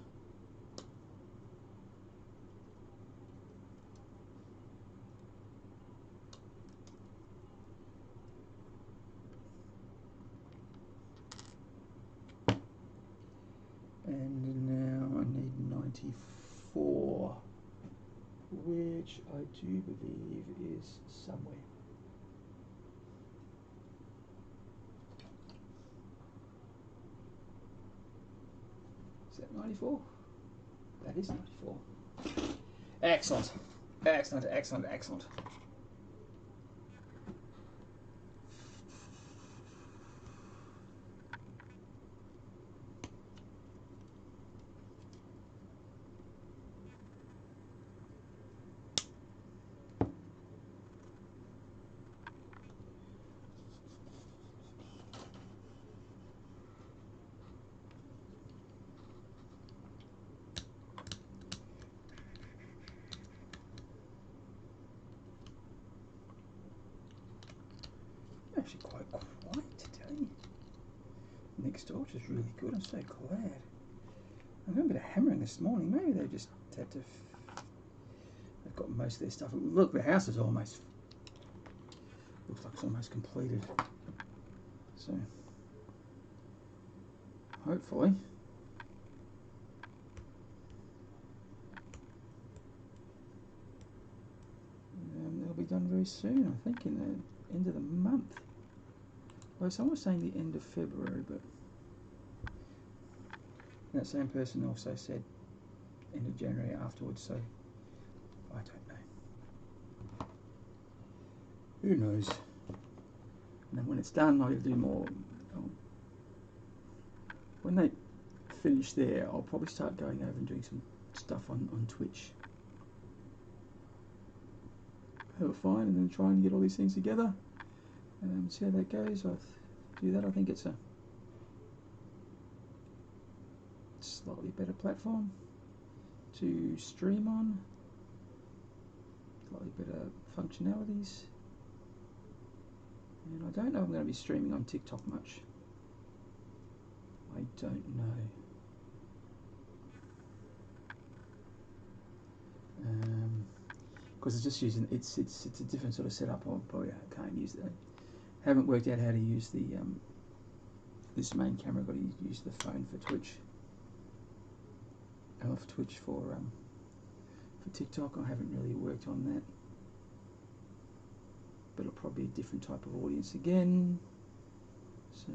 And now I need which I do believe is somewhere. Is that 94? That is 94. Excellent. Excellent, excellent, excellent. Actually quite quiet today. Next door, which is really good. I'm so glad. I heard a bit of hammering this morning. Maybe they just had to. They've got most of their stuff. Look, the house is almost. Looks like it's almost completed. So hopefully. They'll be done very soon. I think in the end of the month. Well, someone was saying the end of February, but that same person also said end of January afterwards, so I don't know. Who knows? And then when it's done, I'll do more. When they finish there, I'll probably start going over and doing some stuff on Twitch. Have a fine, and then trying to get all these things together. See how that goes. I'll do that. I think it's a slightly better platform to stream on. Slightly better functionalities. And I don't know if I'm going to be streaming on TikTok much. I don't know. Because it's just using it's a different sort of setup. I probably can't use that. Haven't worked out how to use the this main camera. Got to use the phone for Twitch. And for Twitch for TikTok. I haven't really worked on that. But it'll probably be a different type of audience again. So.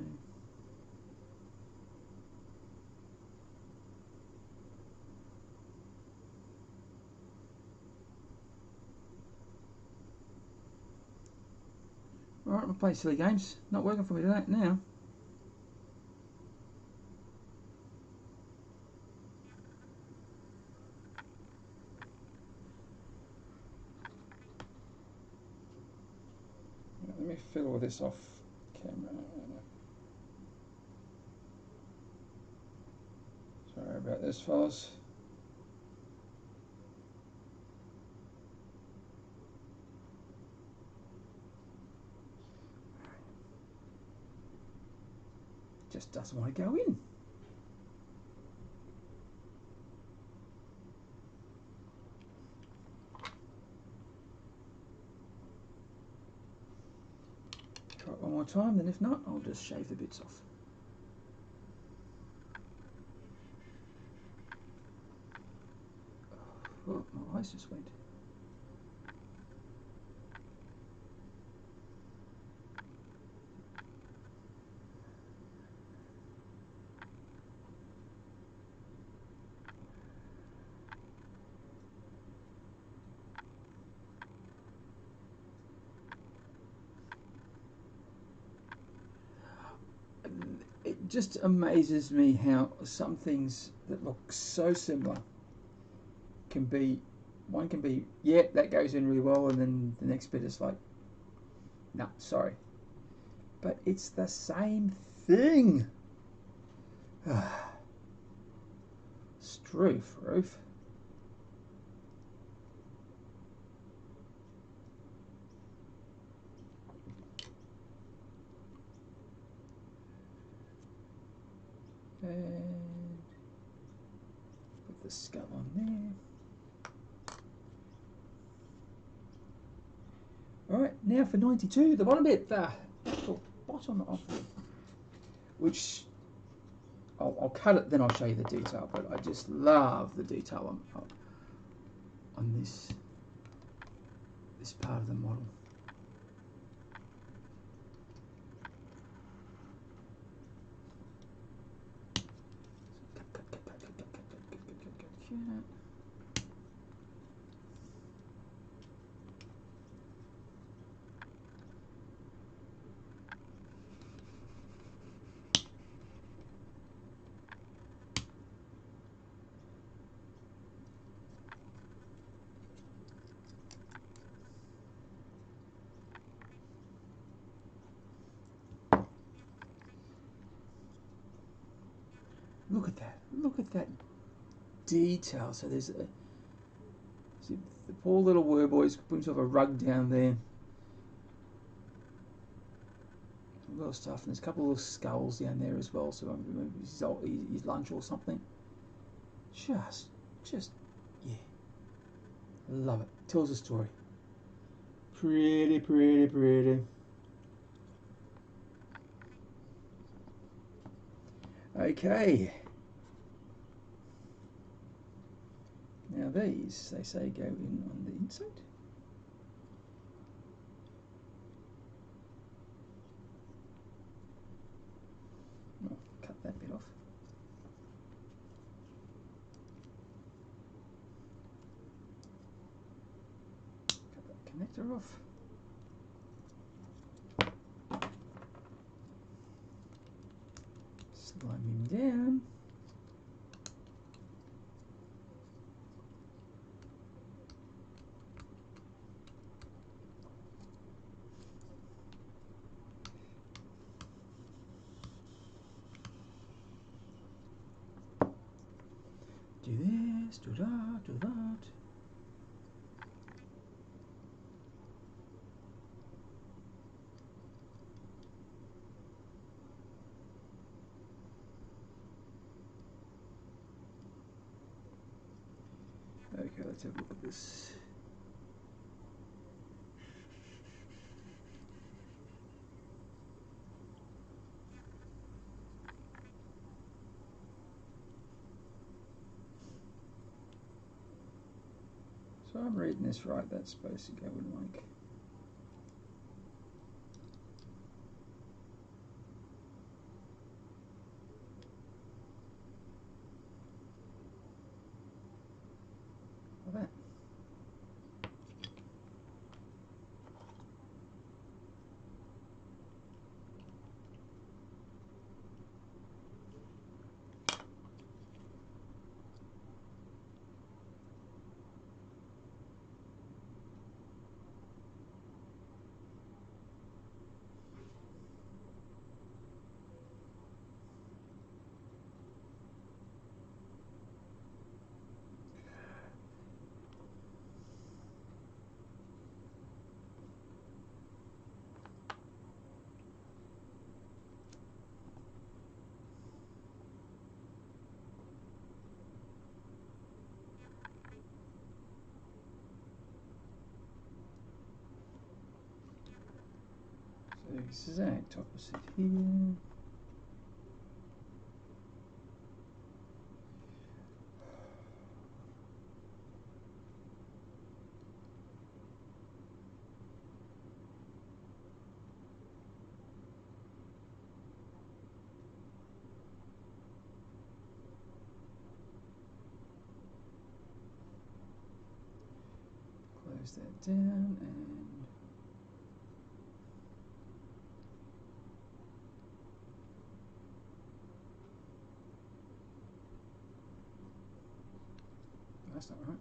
Alright, I'm playing silly games. Not working for me today now. Let me fiddle this off camera. Sorry about this, fellas. Just doesn't want to go in. Try it one more time, then if not, I'll just shave the bits off. Oh, my eyes just went. It just amazes me how some things that look so similar can be, one can be, yeah, that goes in really well, and then the next bit is like, no, sorry. But it's the same thing. Stroof, roof. And put the skull on there. Alright, now for 92, the bottom bit, the bottom of the, which I'll cut it, then I'll show you the detail, but I just love the detail on this. this part of the model. Look at that. Look at that detail. So there's a, see, the poor little Warboss put himself a rug down there. A lot of stuff. And there's a couple of little skulls down there as well. So maybe his lunch or something. Just, yeah. Love it. Tells a story. Pretty, pretty, pretty. Okay. Now these, they say, go in on the inside. I'll cut that bit off. Cut that connector off. Slime him down. Do this, do that, do that. Okay, let's have a look at this. So I'm reading this right, that's supposed to go in like that. So exact opposite here. Close that down and that's not right.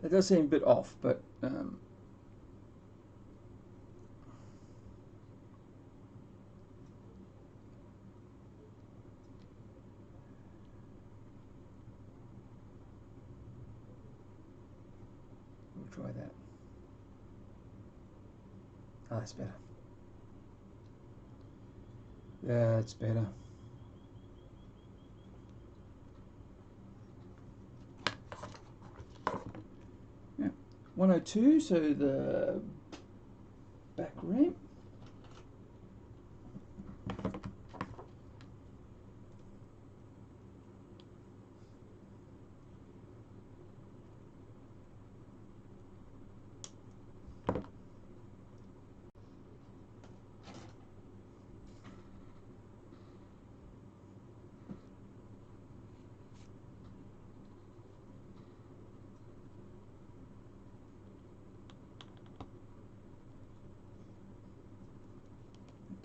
That does seem a bit off, but try that. Oh, that's better. That's better. Yeah, 102, so the back ramp.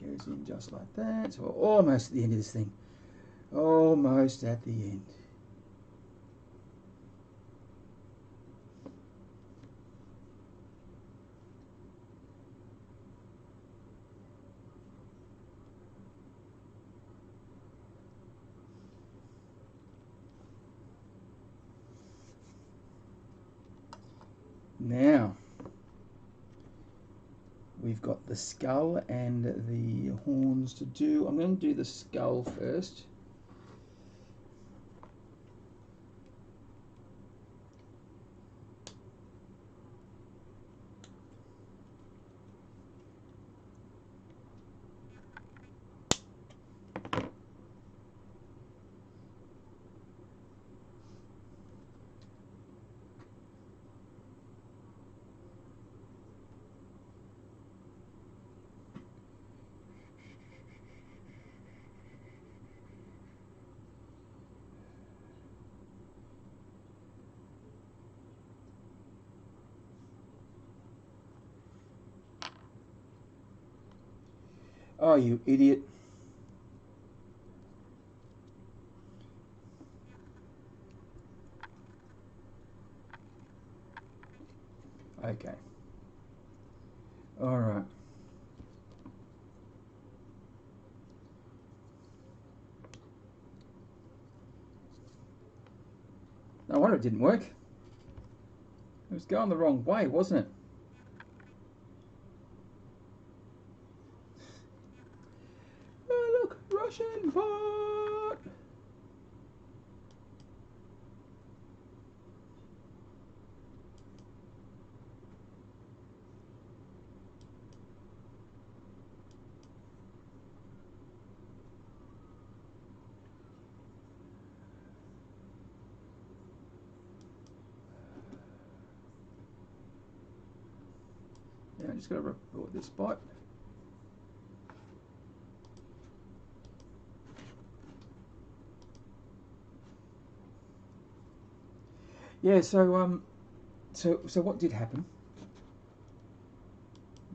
Goes in just like that. So we're almost at the end of this thing. Almost at the end. Now we've got the skull and the horns to do. I'm going to do the skull first. Oh, you idiot. Okay. All right. No wonder it didn't work. It was going the wrong way, wasn't it? Oh, look, Russian bot. Yeah, I'm just going to report this bot. Yeah, so what did happen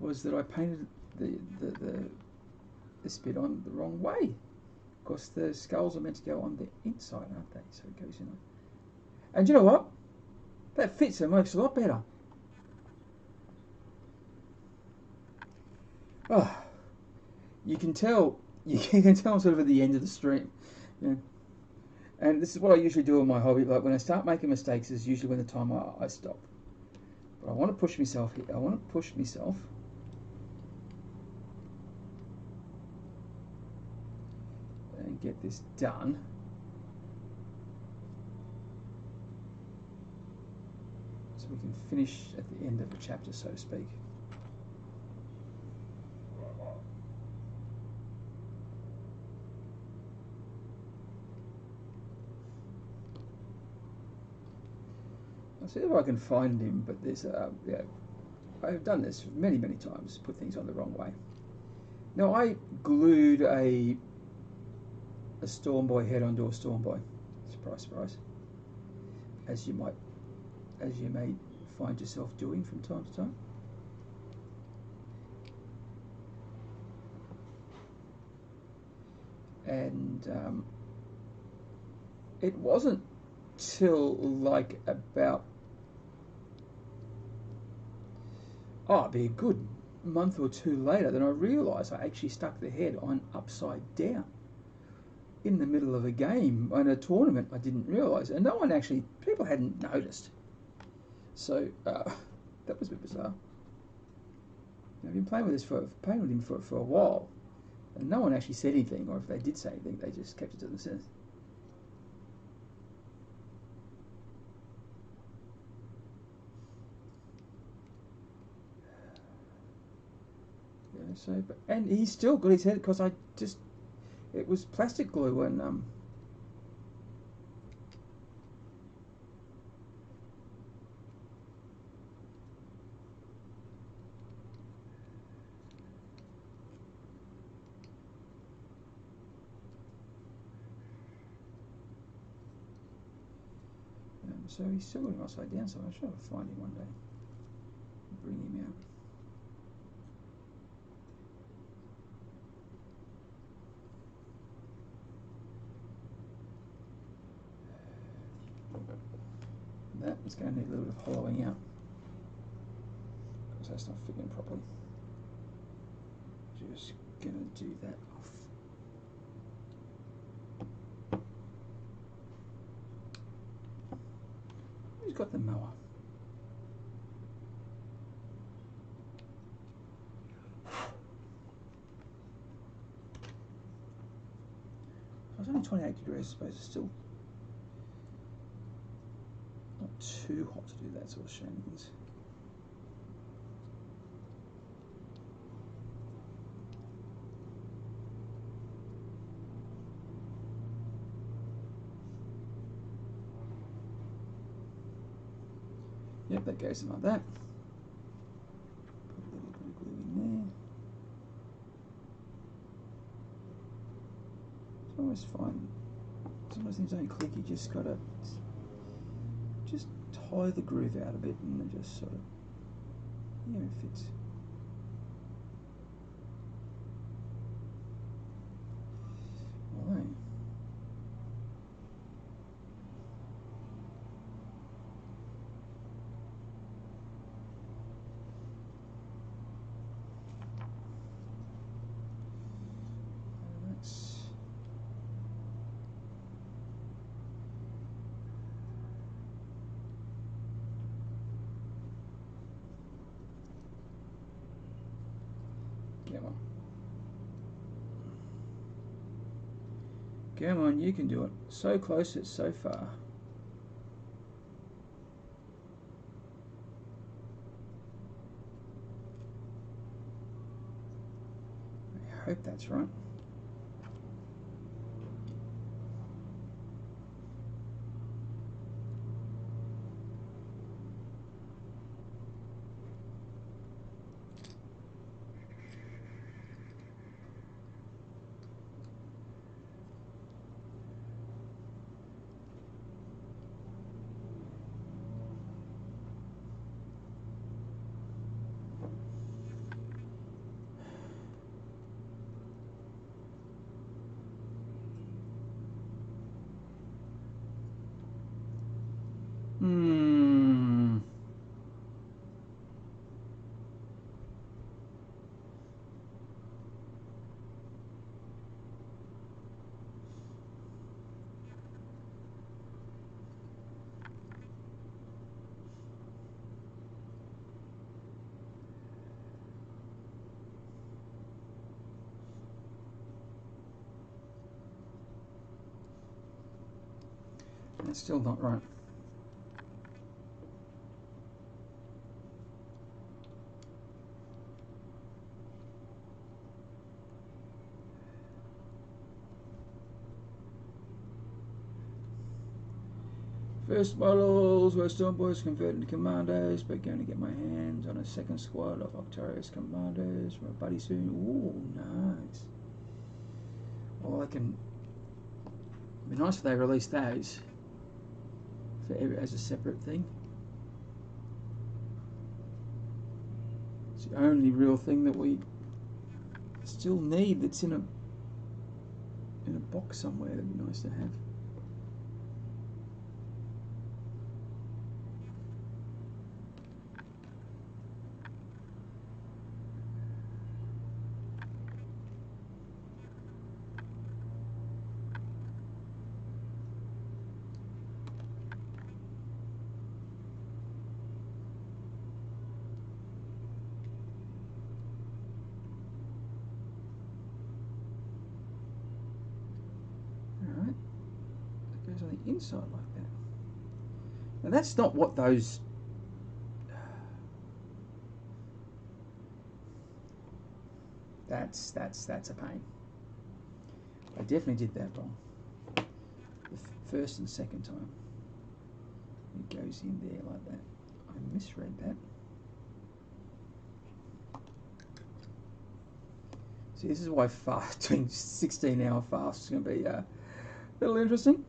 was that I painted this bit on the wrong way, because the skulls are meant to go on the inside, aren't they? So it goes in. And you know what? That fits and works a lot better. Oh, you can tell sort of at the end of the stream. Yeah. And this is what I usually do in my hobby. Like when I start making mistakes is usually when the time I stop. But I want to push myself here. I want to push myself. And get this done. So we can finish at the end of the chapter, so to speak. I'll see if I can find him, but there's yeah, I've done this many times, put things on the wrong way. Now I glued a Stormboy head onto a Stormboy. Surprise, surprise. As you may find yourself doing from time to time. And it wasn't till like about it'd be a good month or two later that I realised I actually stuck the head on upside down in the middle of a game in a tournament. I didn't realise, and no one actually, people hadn't noticed. So that was a bit bizarre. I've been playing with him for a while, and no one actually said anything, or if they did say anything, they just kept it to themselves. Yeah, so, and he still got his head because it was plastic glue and so he's still got him upside down, so I'm sure I'll find him one day and bring him out. That is going to need a little bit of hollowing out because that's not fitting properly. Just going to do that off. Who's got the mower? It's only 28 degrees, I suppose. It's still not too hot to do that sort of shenanigans. Yep, that goes in like that. Put a little bit of glue in there. It's always fine. Sometimes things don't click, you just gotta just tie the groove out a bit and then just sort of, yeah, it fits. Alright. Come on. Come on, you can do it. So close, it's so far. I hope that's right. That's still not right. First models were Stormboys converted to commandos, but going to get my hands on a second squad of Octarius commandos from a buddy soon. Ooh, nice. Well, it'd be nice if they released those as a separate thing. It's the only real thing that we still need that's in a box somewhere. That'd be nice to have. inside like that. Now that's not what those... That's a pain. I definitely did that wrong. The first and second time. It goes in there like that. I misread that. See, this is why doing 16-hour fast is going to be a little interesting.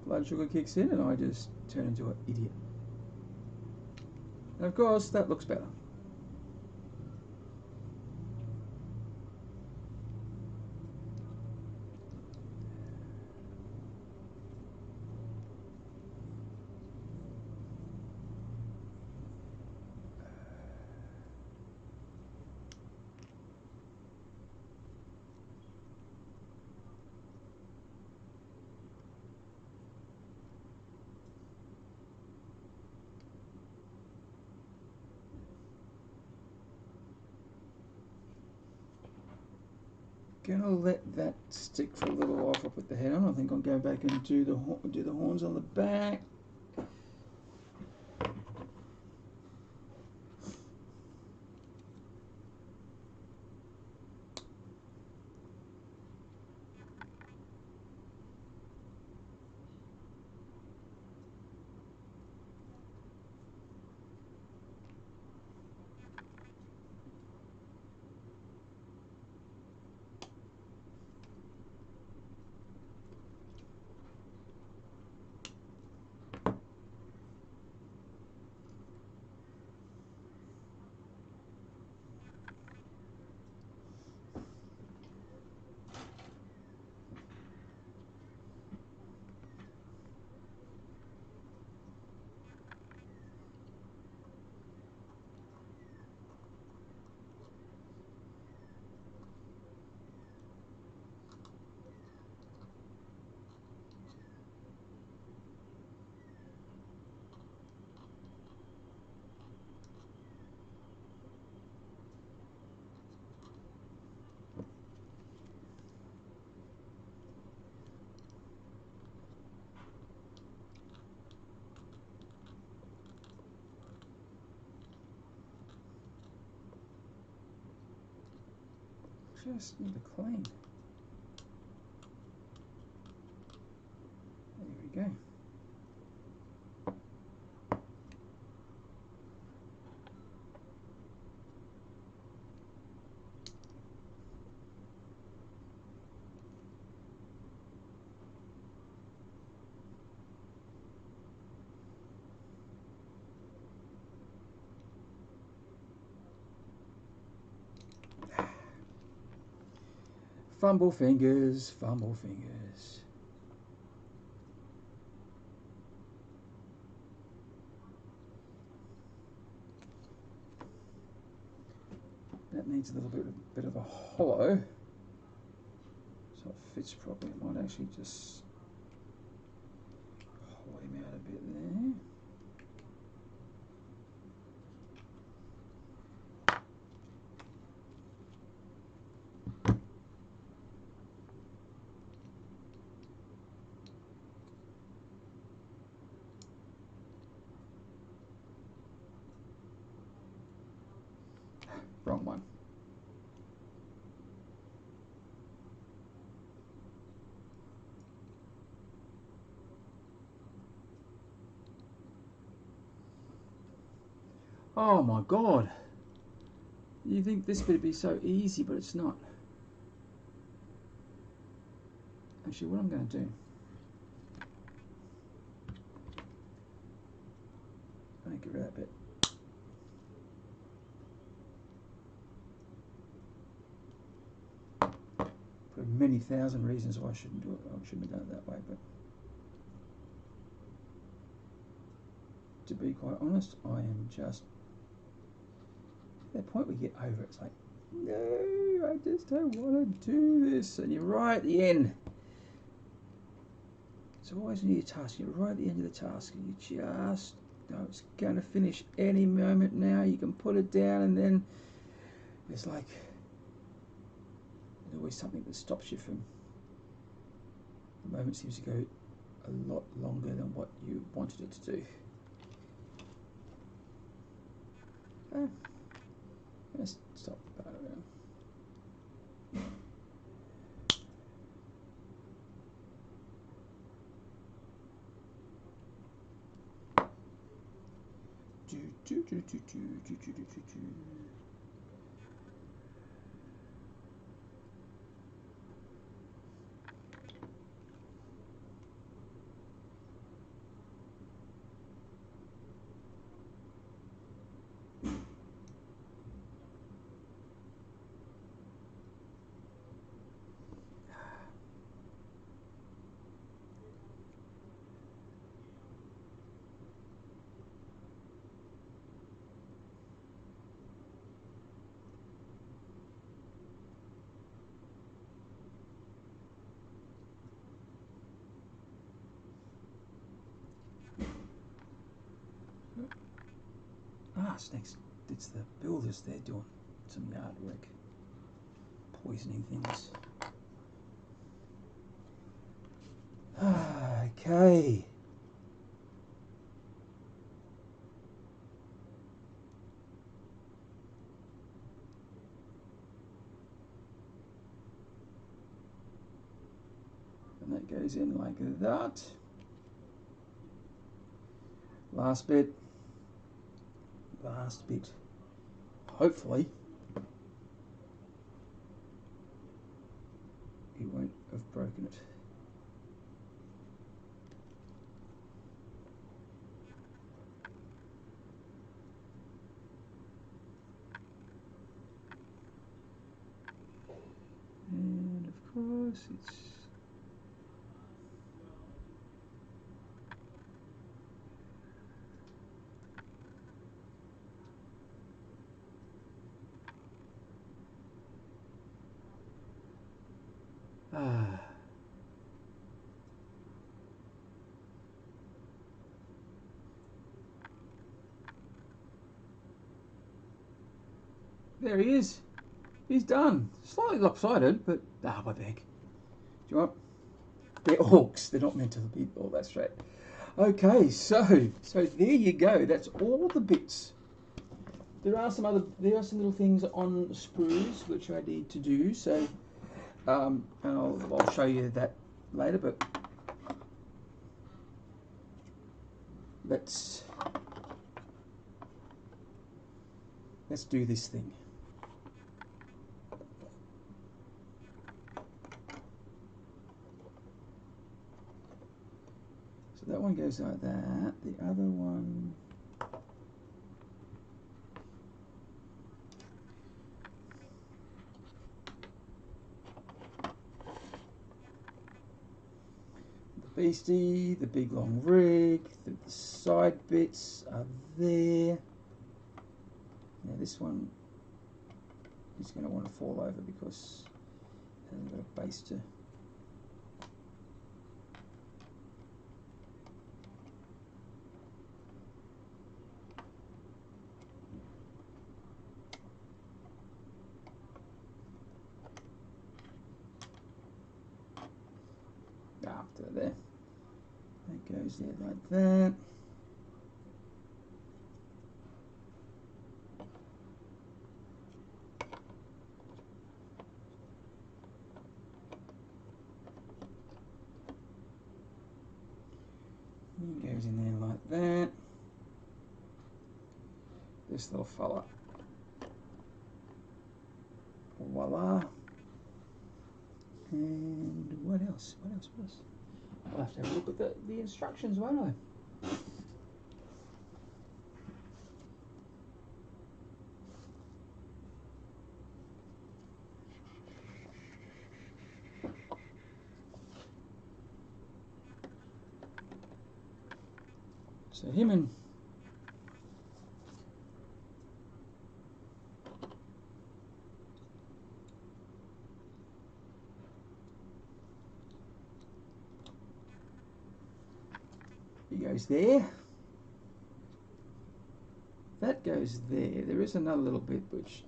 Blood sugar kicks in and I just turn into an idiot. And of course, that looks better. Gonna let that stick for a little while if I put the head on. I think I'll go back and do the horns on the back. Just need to clean. There we go. Fumble fingers, fumble fingers. That needs a little bit of a hollow, so it fits properly. I might actually just hollow him out a bit there. Wrong one. Oh my God. You think this would be so easy, but it's not. Actually, what I'm going to do, I'm going to get rid of that bit. For many thousand reasons why I shouldn't do it. I shouldn't have done it that way, but to be quite honest, I am just at that point we get over it. It's like, no, I just don't want to do this. And you're right at the end. It's always when you task, you're right at the end of the task, and you just know it's going to finish any moment now. You can put it down, and then it's like there's always something that stops you from the moment seems to go a lot longer than what you wanted it to do. Okay. Let's stop that around. It's next. It's the builders. They're doing some yard work, poisoning things. Okay. And that goes in like that. Last bit. Last bit. Hopefully it won't have broken it. And of course it's there he is. He's done. Slightly lopsided, but my bag. Do you want? They're orcs. They're not meant to be. Oh, that's right. Okay, so there you go. That's all the bits. There are some little things on sprues which I need to do. So, and I'll show you that later. But let's do this thing. So that one goes like that. The other one. The beastie, the big long rig, the side bits are there. Now this one is going to want to fall over because it hasn't got a base to. After there, that goes there like that. It goes in there like that. This little fella. Voila. And what else? What else? I'll have to have a look at the instructions, won't I? So him and he goes there. That goes there. There is another little bit which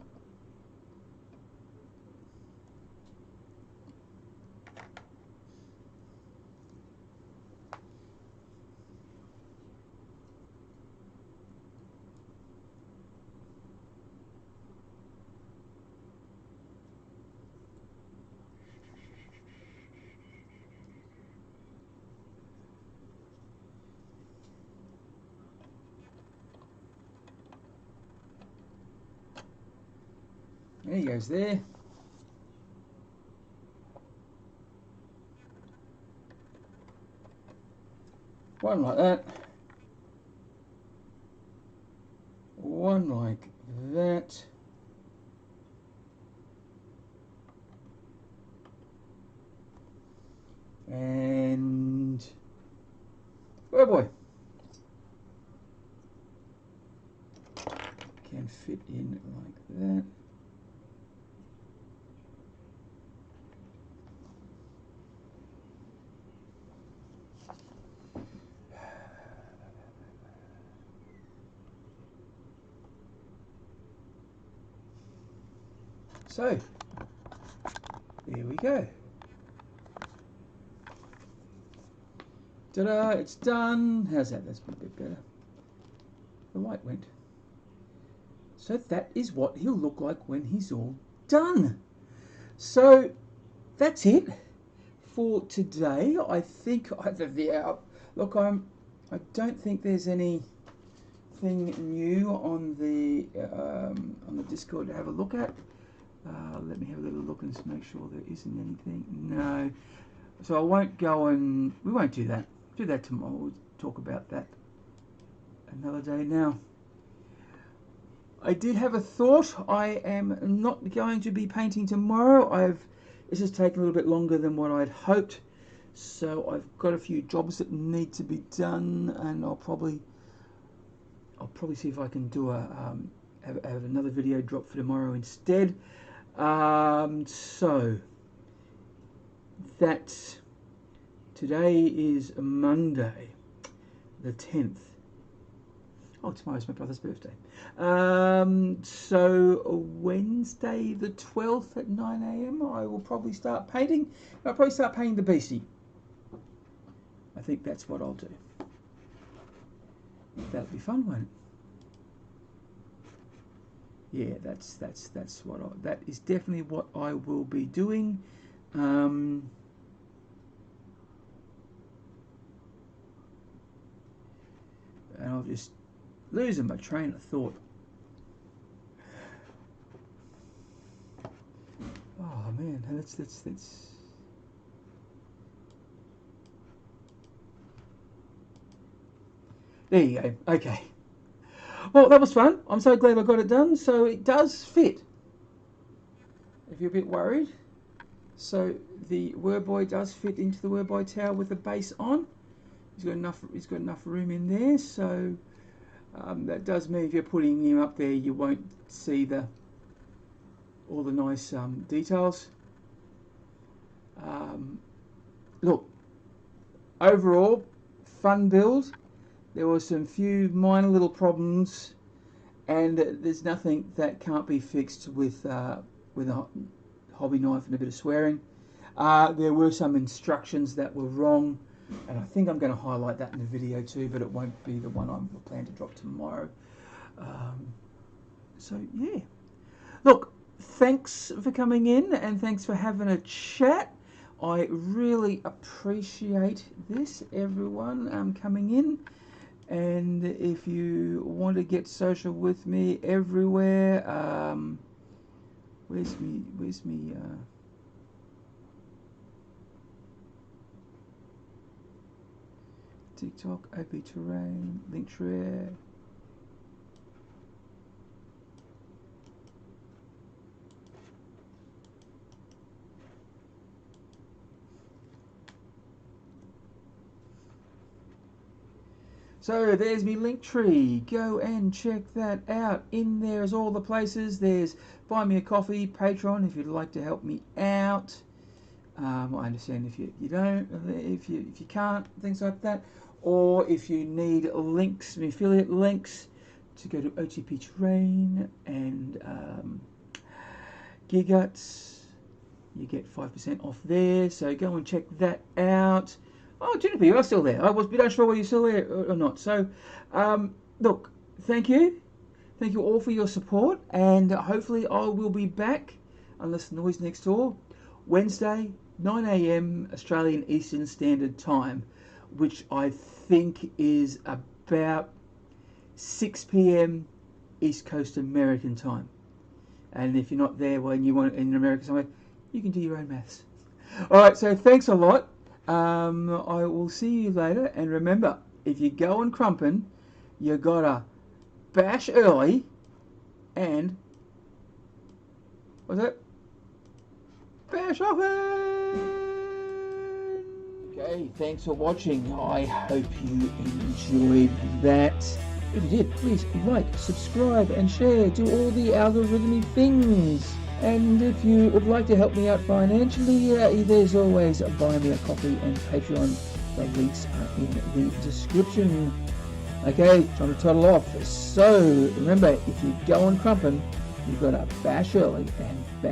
There he goes there. One like that. One like that. And oh boy, can fit in like that. So there we go. Ta-da, it's done. How's that? That's a bit better. The light went. So that is what he'll look like when he's all done. So that's it for today. I think look, I don't think there's anything new on the Discord to have a look at. Let me have a little look and make sure there isn't anything. No. So I won't go and we won't do that. Do that tomorrow. We'll talk about that another day. Now, I did have a thought. I am not going to be painting tomorrow. This has taken a little bit longer than what I'd hoped. So I've got a few jobs that need to be done, and I'll probably see if I can do have another video drop for tomorrow instead. So that's today is Monday, the 10th. Oh, tomorrow's my brother's birthday. So Wednesday the 12th at 9 AM, I will probably start painting. I'll probably start painting the beastie. I think that's what I'll do. That'll be fun, won't it? Yeah, that's what that is definitely what I will be doing. And I'll just losing my train of thought. Oh man, that's. There you go. Okay. Well, that was fun. I'm so glad I got it done. So it does fit. If you're a bit worried, so the Warboss does fit into the Warboss tower with the base on. He's got enough room in there. So that does mean if you're putting him up there, you won't see all the nice details. Look, overall, fun build. There were some few minor little problems, and there's nothing that can't be fixed with a hobby knife and a bit of swearing. There were some instructions that were wrong, and I think I'm going to highlight that in the video too, but it won't be the one I'm planning to drop tomorrow. So yeah, look, thanks for coming in and thanks for having a chat. I really appreciate this, everyone coming in. And if you want to get social with me everywhere, where's me TikTok, OP Terrain, Linktree. So there's me Linktree. Go and check that out. In there is all the places. There's Buy Me a Coffee, Patreon if you'd like to help me out. I understand if you don't, if you can't, things like that. Or if you need links, affiliate links, to go to OTP Terrain and Gigaguts, you get 5% off there. So go and check that out. Oh, Juniper, you are still there. I was a bit unsure whether you're still there or not. So, look, thank you. Thank you all for your support. And hopefully I will be back, unless the noise next door, Wednesday, 9 AM Australian Eastern Standard Time, which I think is about 6 PM East Coast American time. And if you're not there when you want in America somewhere, you can do your own maths. All right, so thanks a lot. I will see you later. And remember, if you go on crumpin', you gotta bash early and what's that? Bash often. Okay, thanks for watching. I hope you enjoyed that. If you did, please like, subscribe, and share. Do all the algorithmic things. And if you would like to help me out financially, there's always Buy Me a Coffee and Patreon. The links are in the description. Okay, time to toddle off. So remember, if you go on crumpin', you've got to bash early and bash